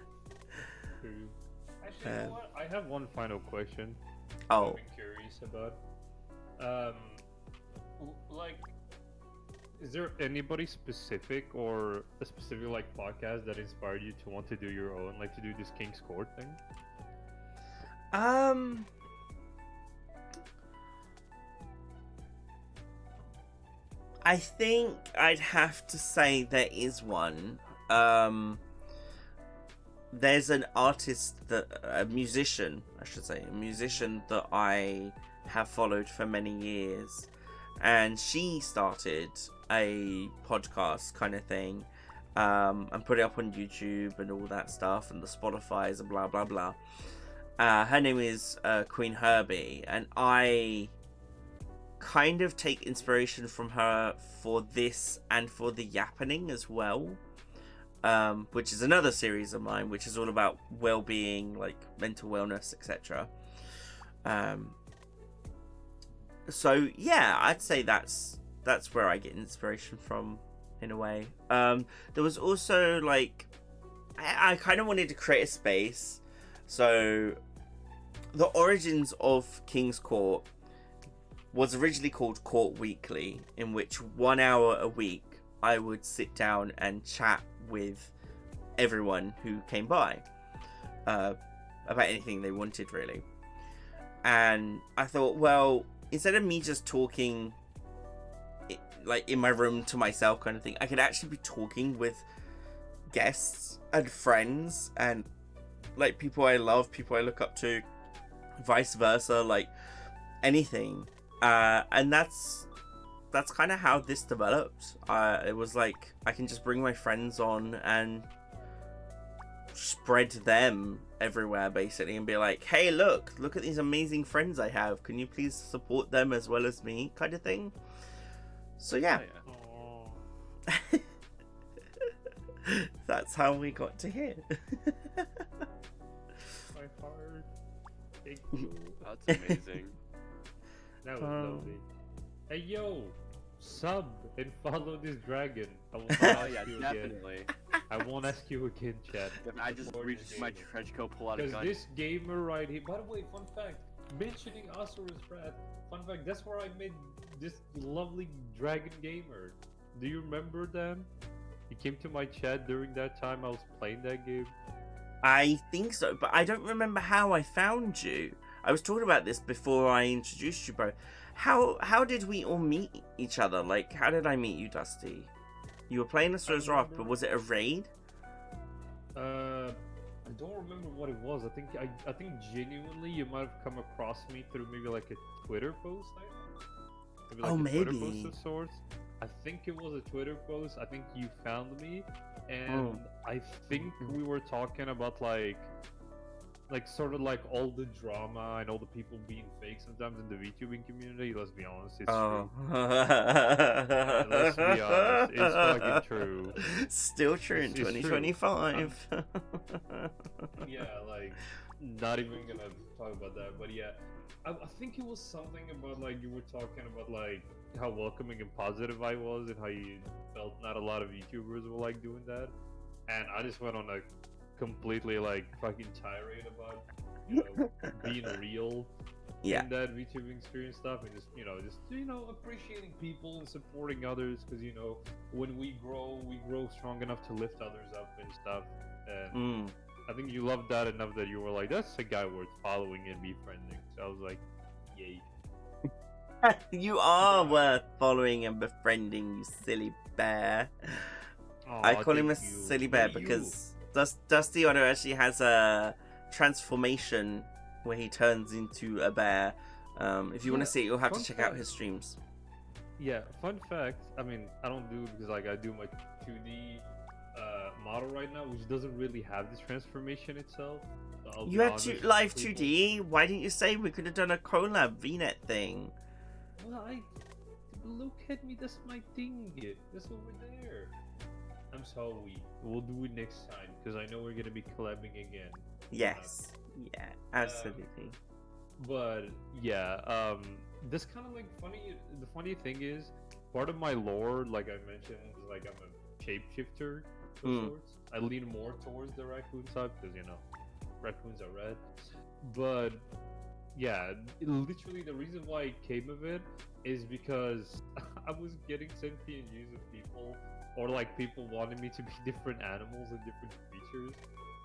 Speaker 3: you know what? I have one final question.
Speaker 1: Oh.
Speaker 3: I've been curious about. Like, is there anybody specific or a specific like podcast that inspired you to want to do your own, like to do this King's Court thing?
Speaker 1: I think I'd have to say there is one. There's an artist a musician that I have followed for many years, and she started a podcast kind of thing, and put it up on YouTube and all that stuff, and the Spotify's and blah blah blah. Her name is Queen Herbie, and I kind of take inspiration from her for this and for the Yappening as well, which is another series of mine, which is all about well-being, like mental wellness, etc. So yeah, I'd say that's where I get inspiration from, in a way. There was also like I kind of wanted to create a space, so the origins of King's Court was originally called Court Weekly, in which 1 hour a week I would sit down and chat with everyone who came by about anything they wanted, really. And I thought, well, instead of me just talking like in my room to myself kind of thing, I could actually be talking with guests and friends and like people I love, people I look up to, vice versa, like anything. And that's kind of how this developed. It was like I can just bring my friends on and spread them everywhere basically, and be like, hey, look at these amazing friends I have, can you please support them as well as me, kind of thing. So yeah, that's how we got to here.
Speaker 3: My heart. Thank you.
Speaker 2: That's amazing.
Speaker 3: That was lovely. Hey yo, sub and follow this dragon. I will not ask
Speaker 2: yeah,
Speaker 3: you again.
Speaker 2: definitely.
Speaker 3: I won't ask you again, Chad.
Speaker 2: I just reached my trench coat, pull out a
Speaker 3: Because
Speaker 2: gun.
Speaker 3: this gamer right here. By the way, fun fact. Mentioning Osaurus Brad. Fun fact. That's where I met this lovely dragon gamer. Do you remember them? He came to my chat during that time I was playing that game.
Speaker 1: I think so, but I don't remember how I found you. I was talking about this before I introduced you, bro. How did we all meet each other? Like, how did I meet you, Dusty? You were playing Asura's Wrath, but was it a raid?
Speaker 3: I don't remember what it was. I think genuinely you might have come across me through maybe like a Twitter post. Maybe like
Speaker 1: Oh,
Speaker 3: a Twitter
Speaker 1: maybe.
Speaker 3: post of sorts. I think it was a Twitter post. I think you found me, and I think we were talking about like sort of like all the drama and all the people being fake sometimes in the VTubing community. Let's be honest, it's true. Let's be honest, it's fucking true.
Speaker 1: Still true in
Speaker 3: It's true.
Speaker 1: 2025.
Speaker 3: Yeah, like not even gonna talk about that, but yeah, I think it was something about like you were talking about like how welcoming and positive I was and how you felt not a lot of YouTubers were like doing that, and I just went on a completely like fucking tirade about, you know, being real
Speaker 1: Yeah.
Speaker 3: in that VTubing experience stuff, and just appreciating people and supporting others, because when we grow strong enough to lift others up and stuff. And I think you loved that enough that you were like, that's a guy worth following and befriending. So I was like, yay.
Speaker 1: You are worth following and befriending, you silly bear. I call him a
Speaker 3: thank you.
Speaker 1: silly bear
Speaker 3: What are you?
Speaker 1: because Dusty Otter actually has a transformation where he turns into a bear. If you want
Speaker 3: Yeah,
Speaker 1: to see it, you'll have to
Speaker 3: fun
Speaker 1: check out
Speaker 3: fact.
Speaker 1: his streams.
Speaker 3: Yeah, fun fact. I mean, I don't do it because like I do my 2D model right now, which doesn't really have this transformation itself. So I'll
Speaker 1: You
Speaker 3: be
Speaker 1: had
Speaker 3: honest
Speaker 1: to
Speaker 3: with
Speaker 1: live
Speaker 3: people.
Speaker 1: 2D. Why didn't you say we could have done a collab VNet thing?
Speaker 3: Well, look at me. That's my thing. That's over there. I'm sorry. We'll do it next time because I know we're gonna be collabing again.
Speaker 1: Yes. Yeah, absolutely.
Speaker 3: But yeah, this kind of like funny. The funny thing is, part of my lore, like I mentioned, is like I'm a shapeshifter of sorts. I lean more towards the raccoon side because raccoons are red. But yeah, literally the reason why it came of it is because I was getting sentient views of people, or like people wanted me to be different animals and different creatures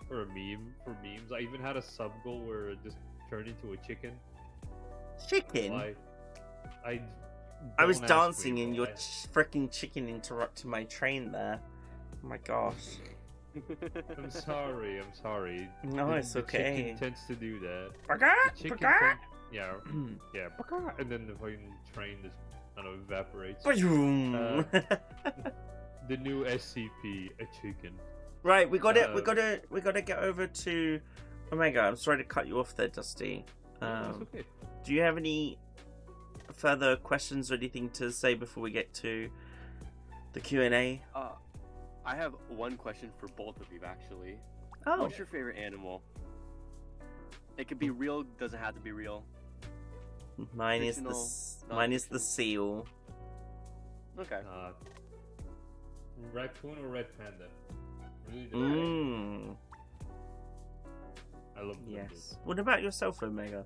Speaker 3: for memes. I even had a sub goal where it just turned into a chicken.
Speaker 1: Chicken?
Speaker 3: Why?
Speaker 1: I was
Speaker 3: don't ask
Speaker 1: dancing
Speaker 3: me
Speaker 1: and your
Speaker 3: why.
Speaker 1: freaking chicken interrupted my train there. Oh my gosh.
Speaker 3: I'm sorry.
Speaker 1: No, it's
Speaker 3: the
Speaker 1: okay.
Speaker 3: Chicken tends to do that.
Speaker 1: Baka,
Speaker 3: The chicken
Speaker 1: baka.
Speaker 3: yeah, baka, and then the fucking train just kind of evaporates.
Speaker 1: Boom.
Speaker 3: The new SCP, a chicken.
Speaker 1: Right, we gotta get over to Omega. I'm sorry to cut you off there, Dusty.
Speaker 3: That's okay.
Speaker 1: Do you have any further questions or anything to say before we get to the Q&A?
Speaker 2: I have one question for both of you, actually.
Speaker 1: Oh,
Speaker 2: What's your favorite animal? It could be real, doesn't have to be real.
Speaker 1: mine is
Speaker 2: fictional,
Speaker 1: the seal.
Speaker 2: Okay.
Speaker 3: Raccoon or red panda? Really depends. I love them both.
Speaker 1: Yes. What about yourself, Omega?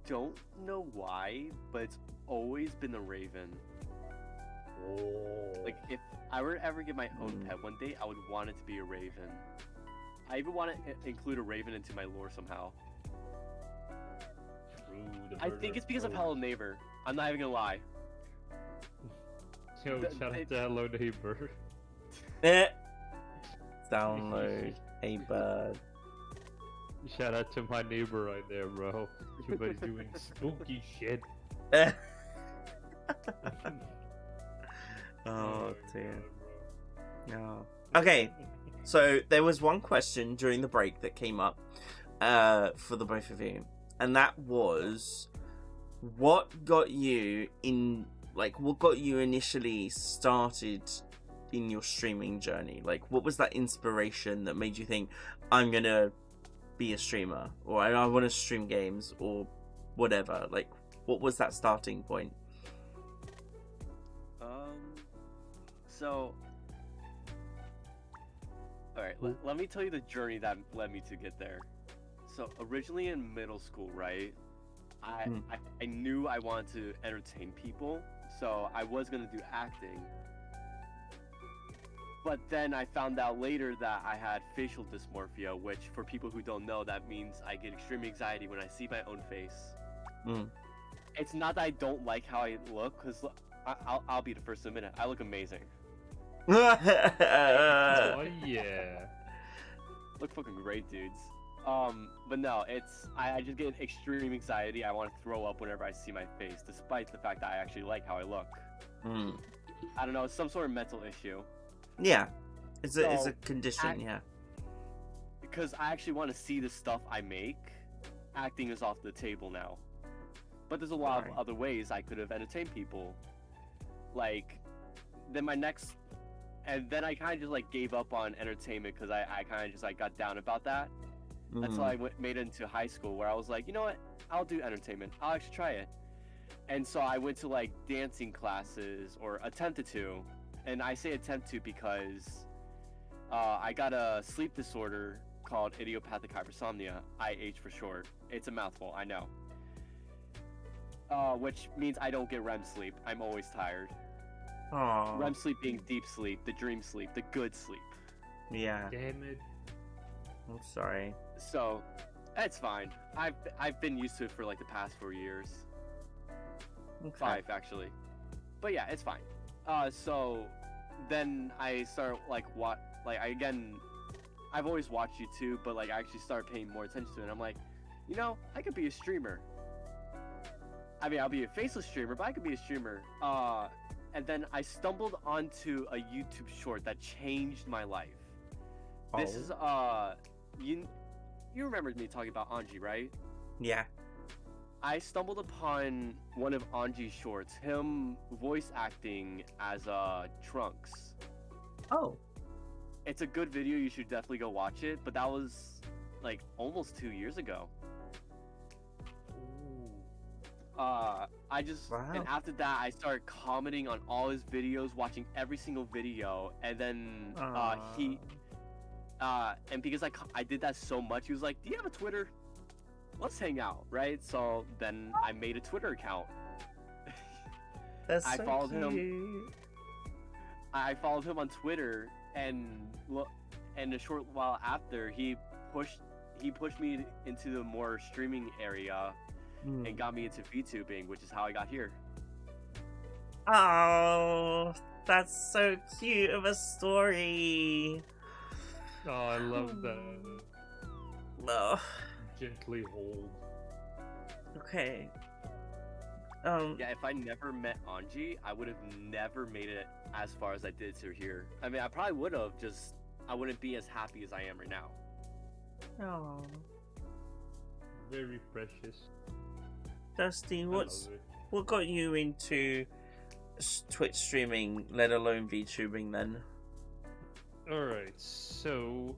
Speaker 2: Don't know why, but it's always been a raven.
Speaker 3: Oh.
Speaker 2: Like, if I were to ever get my own pet one day, I would want it to be a raven. I even want to include a raven into my lore somehow.
Speaker 3: True, the
Speaker 2: I
Speaker 3: murder
Speaker 2: think it's because of
Speaker 3: crows.
Speaker 2: Hello Neighbor. I'm not even gonna lie.
Speaker 3: Yo, shout out to Hello Neighbor.
Speaker 1: Download a bird.
Speaker 3: Shout out to my neighbor right there, bro. Everybody's doing spooky shit.
Speaker 1: Oh dear.
Speaker 3: God, bro.
Speaker 1: No. Okay, so there was one question during the break that came up for the both of you, and that was, what got you initially started in your streaming journey? Like, what was that inspiration that made you think, I'm gonna be a streamer, or I want to stream games, or whatever? Like, what was that starting point?
Speaker 2: So, alright, let me tell you the journey that led me to get there. So, originally in middle school, right, I knew I wanted to entertain people, so I was going to do acting. But then I found out later that I had facial dysmorphia, which, for people who don't know, that means I get extreme anxiety when I see my own face. It's not that I don't like how I look, because I'll be the first to admit it, I look amazing.
Speaker 3: Oh yeah.
Speaker 2: Look fucking great, dudes. But no, I just get extreme anxiety. I want to throw up whenever I see my face, despite the fact that I actually like how I look. I don't know, it's some sort of mental issue.
Speaker 1: Yeah, it's a
Speaker 2: So,
Speaker 1: condition. Yeah.
Speaker 2: Because I actually want to see the stuff I make. Acting is off the table now. But there's a lot of other ways I could have entertained people. Like, and then I kind of just like gave up on entertainment because I kind of just like got down about that. Until I made it into high school where I was like, you know what, I'll do entertainment. I'll actually try it. And so I went to like dancing classes, or attempted to. And I say attempt to because I got a sleep disorder called idiopathic hypersomnia, IH for short. It's a mouthful, I know. Which means I don't get REM sleep. I'm always tired.
Speaker 1: Oh.
Speaker 2: REM sleep being deep sleep, the dream sleep, the good sleep.
Speaker 1: Yeah.
Speaker 3: Damn it.
Speaker 1: I'm sorry.
Speaker 2: So, it's fine. I've been used to it for like the past 4 years.
Speaker 1: Okay.
Speaker 2: 5 actually. But yeah, it's fine. So then I start I've always watched YouTube, but like I actually started paying more attention to it. And I'm like, you know, I could be a streamer. I mean, I'll be a faceless streamer, but I could be a streamer. And then I stumbled onto a YouTube short that changed my life. This is you remember me talking about Anji, right?
Speaker 1: Yeah.
Speaker 2: I stumbled upon one of Anji's shorts, him voice acting as Trunks.
Speaker 1: Oh.
Speaker 2: It's a good video, you should definitely go watch it, but that was like almost 2 years ago. And after that I started commenting on all his videos, watching every single video, and then and because I did that so much, he was like, do you have a Twitter? Let's hang out, right? So then I made a Twitter account.
Speaker 1: That's
Speaker 2: I
Speaker 1: so
Speaker 2: followed
Speaker 1: cute.
Speaker 2: him. I followed him on Twitter, and a short while after, he pushed me into the more streaming area and got me into VTubing, which is how I got here.
Speaker 1: Oh, that's so cute of a story.
Speaker 3: Oh, I love that.
Speaker 1: No.
Speaker 3: Gently hold.
Speaker 1: Okay.
Speaker 2: Yeah, if I never met Anji, I would have never made it as far as I did to here. I mean, I probably would have, just I wouldn't be as happy as I am right now.
Speaker 1: Oh.
Speaker 3: Very precious.
Speaker 1: Dusty,
Speaker 3: I
Speaker 1: what got you into Twitch streaming, let alone VTubing then?
Speaker 3: Alright, so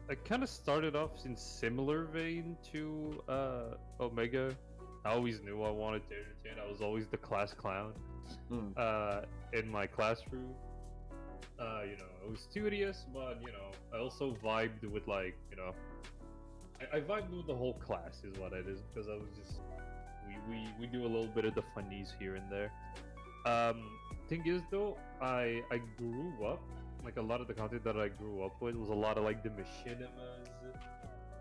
Speaker 3: I kind of started off in similar vein to Omega. I always knew I wanted to entertain. I was always the class clown in my classroom. You know, I was studious, but you know, I also vibed with like, you know, I vibed with the whole class is what it is, because I was just we do a little bit of the funnies here and there. Thing is though, I grew up, like a lot of the content that I grew up with was a lot of like the machinimas,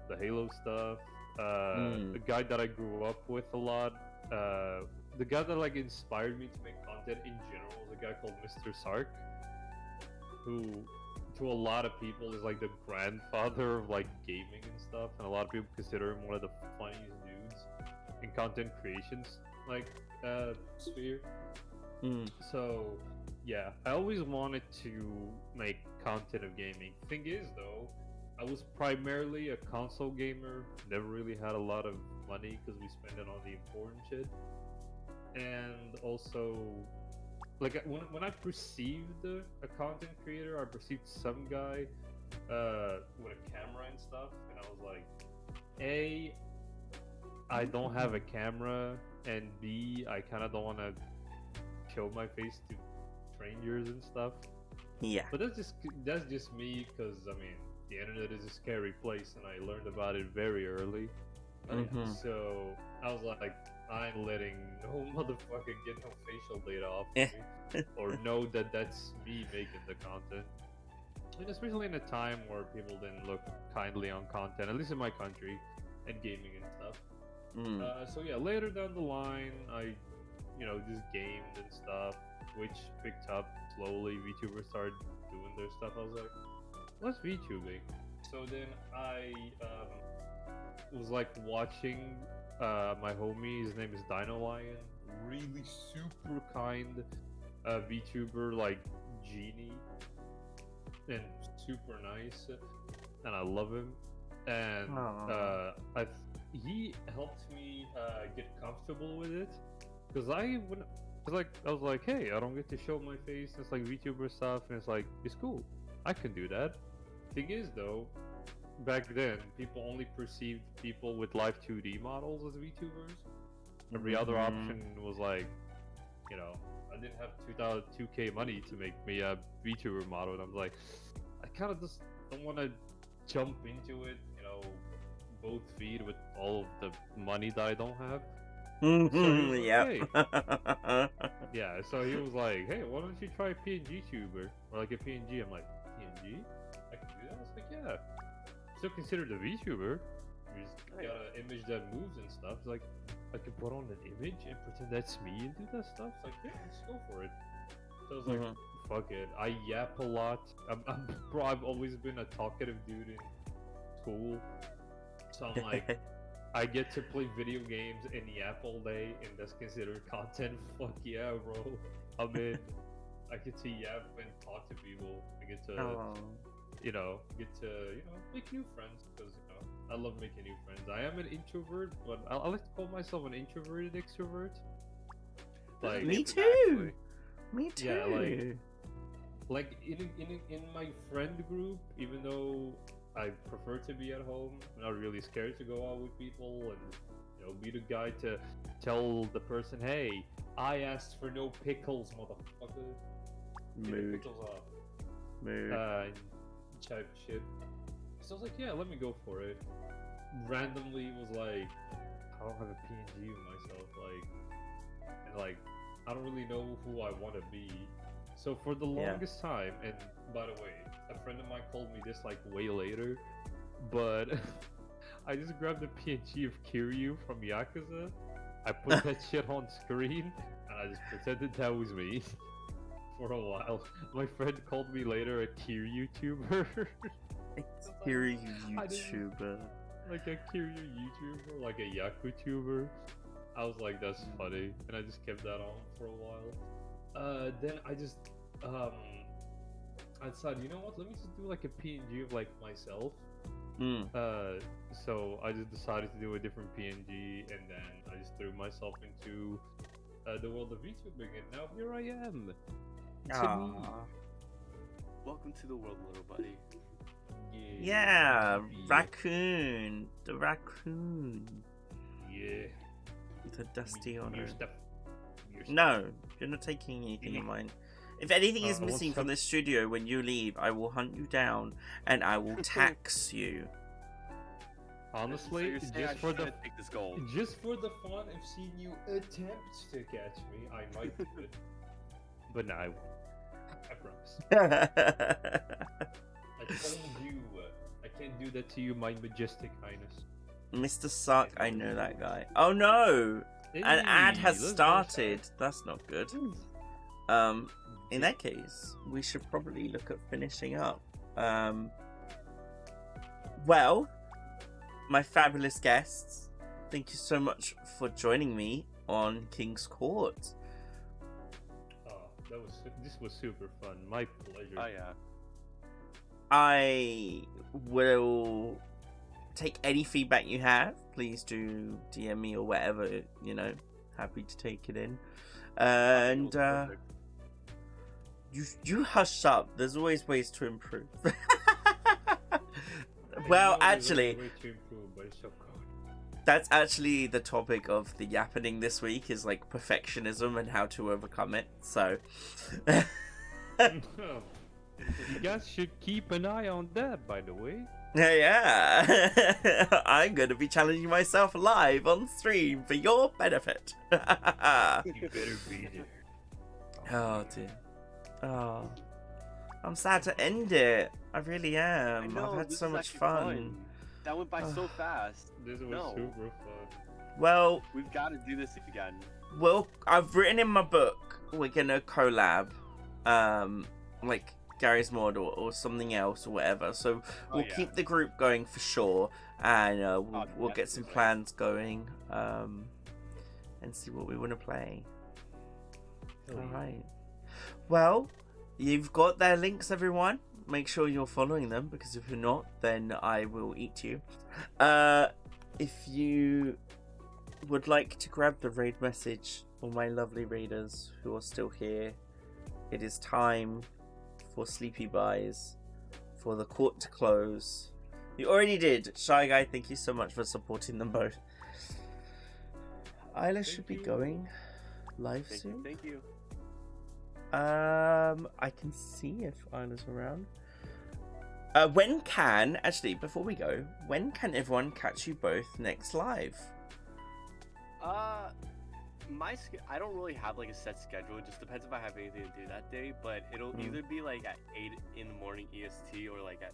Speaker 3: the Halo stuff. The guy that I grew up with a lot, the guy that like inspired me to make content in general was a guy called Mr. Sark, who to a lot of people is like the grandfather of like gaming and stuff, and a lot of people consider him one of the funniest dudes in content creations like sphere. So yeah, I always wanted to make content of gaming. Thing is though, I was primarily a console gamer, never really had a lot of money because we spend it on the important shit. And also, like when I perceived a content creator, I perceived some guy with a camera and stuff, and I was like, A, I don't have a camera, and B, I kind of don't want to show my face to strangers and stuff.
Speaker 1: Yeah.
Speaker 3: But that's just me, because I mean, the internet is a scary place, and I learned about it very early. So I was like, I ain't letting no motherfucker get no facial data off of me, or know that that's me making the content. And especially in a time where people didn't look kindly on content, at least in my country, and gaming and stuff. So yeah, later down the line, I, you know, just gamed and stuff, which picked up slowly. VTubers started doing their stuff. I was like, what's VTubing? So then I was like watching my homie, his name is Dino Lion, really super kind VTuber, like genie, and super nice, and I love him. And he helped me get comfortable with it, because I was like, hey, I don't get to show my face. It's like VTuber stuff, and it's like, it's cool. I can do that. Thing is though, back then people only perceived people with live 2D models as VTubers. Every other option was like, you know, I didn't have 2K money to make me a VTuber model, and I was like, I kind of just don't want to jump into it, you know, both feet with all of the money that I don't have.
Speaker 1: Yep.
Speaker 3: Yeah, so he was like, hey, why don't you try PNG tuber? Or like a PNG. I'm like, PNG? I can do that? I was like, yeah. Still considered a VTuber. You just got an image that moves and stuff. It's like, I can put on an image and pretend that's me and do that stuff. It's like, yeah, let's go for it. So I was like, fuck it. I yap a lot. Bro, I've always been a talkative dude in school. So I'm like, I get to play video games and yap all day, and that's considered content. Fuck yeah, bro. I'm in. I get to yap and talk to people. I get to, make new friends because I love making new friends. I am an introvert, but I like to call myself an introverted extrovert. Like
Speaker 1: Me too. Me too.
Speaker 3: Yeah, like in my friend group, even though I prefer to be at home, I'm not really scared to go out with people and be the guy to tell the person, hey, I asked for no pickles, motherfucker. Get the pickles off. Type shit. So I was like, yeah, let me go for it. Randomly was like, I don't have a PNG of myself, and I don't really know who I want to be. So for the longest time, and by the way, a friend of mine called me this way later, but I just grabbed a PNG of Kiryu from Yakuza. I put that shit on screen, and I just pretended that was me for a while. My friend called me later a KiryuTuber.
Speaker 1: A KiryuTuber.
Speaker 3: Like a Kiryu YouTuber, like a YakuTuber. I was like, that's funny, and I just kept that on for a while. Then I just, I decided, you know what, let me just do like a PNG of myself. So I just decided to do a different PNG, and then I just threw myself into the world of VTubing, and now here I am. It's me.
Speaker 2: Welcome to the world, little buddy.
Speaker 1: Yeah, raccoon. The raccoon.
Speaker 3: Yeah.
Speaker 1: The dusty honor.
Speaker 3: Your stuff.
Speaker 1: No, you're not taking anything of mine. If anything is missing from this studio when you leave, I will hunt you down and I will tax you.
Speaker 3: Honestly,
Speaker 2: so
Speaker 3: just for the
Speaker 2: take this gold.
Speaker 3: Just for the fun of seeing you attempt to catch me, I might do it. But no, I won't. I promise. I told you, I can't do that to you, my majestic highness.
Speaker 1: Mr. Suck, I know that guy. Oh no! An ad has started. That's not good. In that case, we should probably look at finishing up. Well, my fabulous guests, thank you so much for joining me on King's Court.
Speaker 3: Oh, this was super fun. My pleasure.
Speaker 2: Oh yeah.
Speaker 1: I will take any feedback you have. Please do DM me or whatever, happy to take it in. And you hush up. There's always ways to improve. Well, actually, that's actually the topic of the yappening this week is perfectionism and how to overcome it. So
Speaker 3: you guys should keep an eye on that, by the way.
Speaker 1: Yeah, I'm going to be challenging myself live on stream for your benefit.
Speaker 3: You better be there.
Speaker 1: Oh dear. Oh, I'm sad to end it. I really am.
Speaker 2: I know,
Speaker 1: I've had
Speaker 2: this
Speaker 1: so
Speaker 2: is
Speaker 1: much
Speaker 2: actually
Speaker 1: fun.
Speaker 2: That went by so fast.
Speaker 3: This was super fun.
Speaker 1: Well,
Speaker 2: we've got to do this again.
Speaker 1: Well, I've written in my book we're gonna collab, like Gary's Mod or something else or whatever. So we'll keep the group going for sure, and we'll get some plans going, and see what we want to play. All right. Well, you've got their links, everyone. Make sure you're following them, because if you're not, then I will eat you. If you would like to grab the raid message, all my lovely raiders who are still here, it is time for Sleepy Buys, for the court to close. You already did. Shy Guy, thank you so much for supporting them both. Isla should be going live soon.
Speaker 2: Thank you.
Speaker 1: I can see if Isla's around. When can, actually, before we go, when can everyone catch you both next live?
Speaker 2: I don't really have like a set schedule. It just depends if I have anything to do that day. But it'll either be like at 8 in the morning EST or like at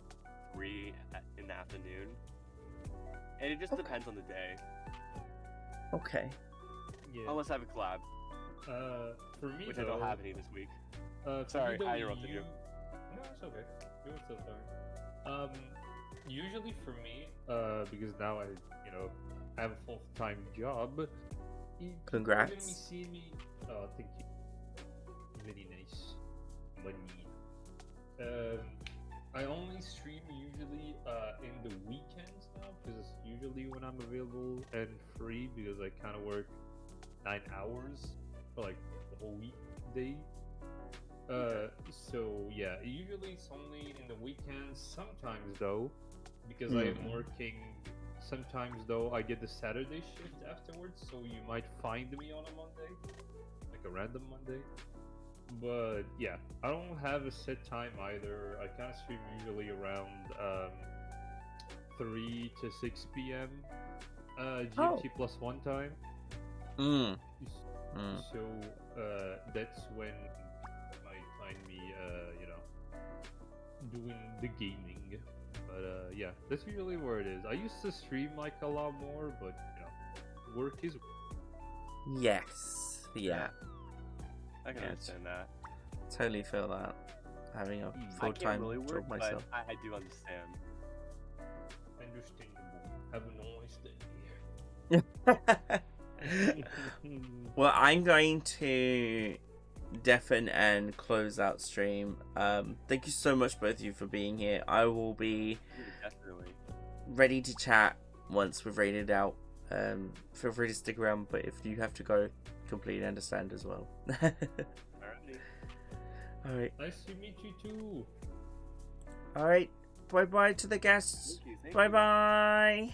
Speaker 2: 3 in the afternoon. And it just depends on the day.
Speaker 1: Okay.
Speaker 3: Yeah.
Speaker 2: Unless I have a collab,
Speaker 3: For me,
Speaker 2: which
Speaker 3: though,
Speaker 2: I don't have any this week.
Speaker 3: for
Speaker 2: Sorry,
Speaker 3: me, though,
Speaker 2: I interrupted you.
Speaker 3: No, it's okay. You were still fine. Usually for me, because now I, have a full-time job.
Speaker 1: Congrats.
Speaker 3: You're gonna see me. Oh, thank you. Very nice. Money. I only stream usually in the weekends now, because it's usually when I'm available and free, because I kind of work 9 hours for like the whole weekday. So yeah, usually it's only in the weekends. Sometimes though, because I am working. Sometimes though, I get the Saturday shift afterwards, so you might find me on a Monday, like a random Monday. But yeah, I don't have a set time either. I kind of stream usually around 3 to 6 p.m. GMT plus 1 time. So that's when you might find me, doing the gaming. But yeah, that's usually where it is. I used to stream like a lot more, but work is.
Speaker 1: Yes. Yeah.
Speaker 2: I can
Speaker 1: Yeah,
Speaker 2: understand that.
Speaker 1: Totally feel that. Having a
Speaker 2: I can't
Speaker 1: full-time
Speaker 2: really work,
Speaker 1: job myself.
Speaker 2: but I do understand.
Speaker 3: Understandable. Have a nice day.
Speaker 1: Well, I'm going to deafen and close out stream. Thank you so much, both of you, for being here. I will be
Speaker 2: Definitely.
Speaker 1: ready to chat once we've rated out. Feel free to stick around, but if you have to go, completely understand as well. Alright.
Speaker 3: Nice to meet you too.
Speaker 1: Alright. Bye bye to the guests.
Speaker 2: Thank
Speaker 1: Bye
Speaker 2: you.
Speaker 1: bye.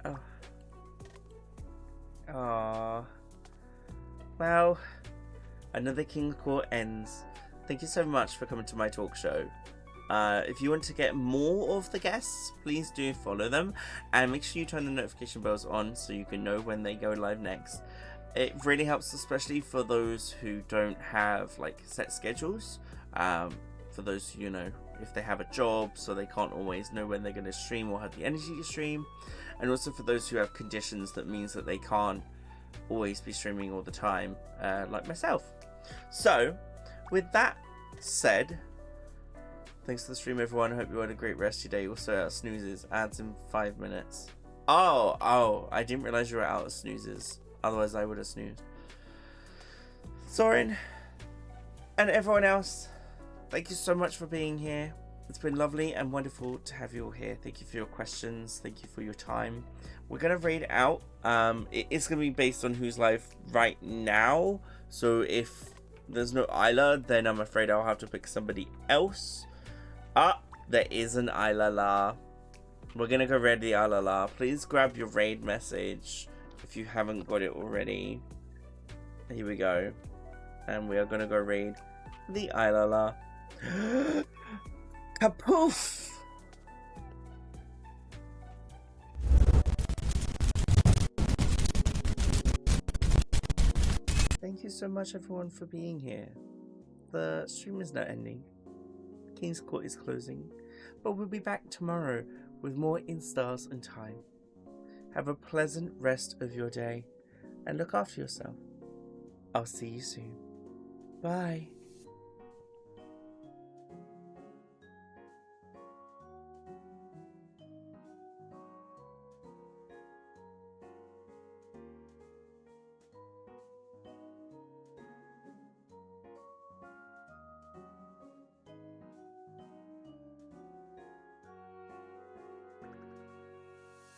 Speaker 1: Oh. Aww. Well, another King's Court ends. Thank you so much for coming to my talk show. If you want to get more of the guests, please do follow them and make sure you turn the notification bells on so you can know when they go live next. It really helps, especially for those who don't have like set schedules. For those, if they have a job, so they can't always know when they're going to stream or have the energy to stream. And also for those who have conditions that means that they can't always be streaming all the time, like myself. So, with that said, thanks for the stream, everyone. I hope you had a great rest of your day. Also, out of snoozes. Ads in 5 minutes. Oh, I didn't realize you were out of snoozes. Otherwise, I would have snoozed. Soren and everyone else, thank you so much for being here. It's been lovely and wonderful to have you all here. Thank you for your questions. Thank you for your time. We're going to raid out. It's going to be based on who's live right now. So if there's no Isla, then I'm afraid I'll have to pick somebody else. There is an Isla. We're going to go raid the Isla. Please grab your raid message if you haven't got it already. Here we go. And we are going to go raid the Isla. Kapoof! Thank you so much, everyone, for being here. The stream is not ending. King's Court is closing. But we'll be back tomorrow with more Instars and time. Have a pleasant rest of your day and look after yourself. I'll see you soon. Bye.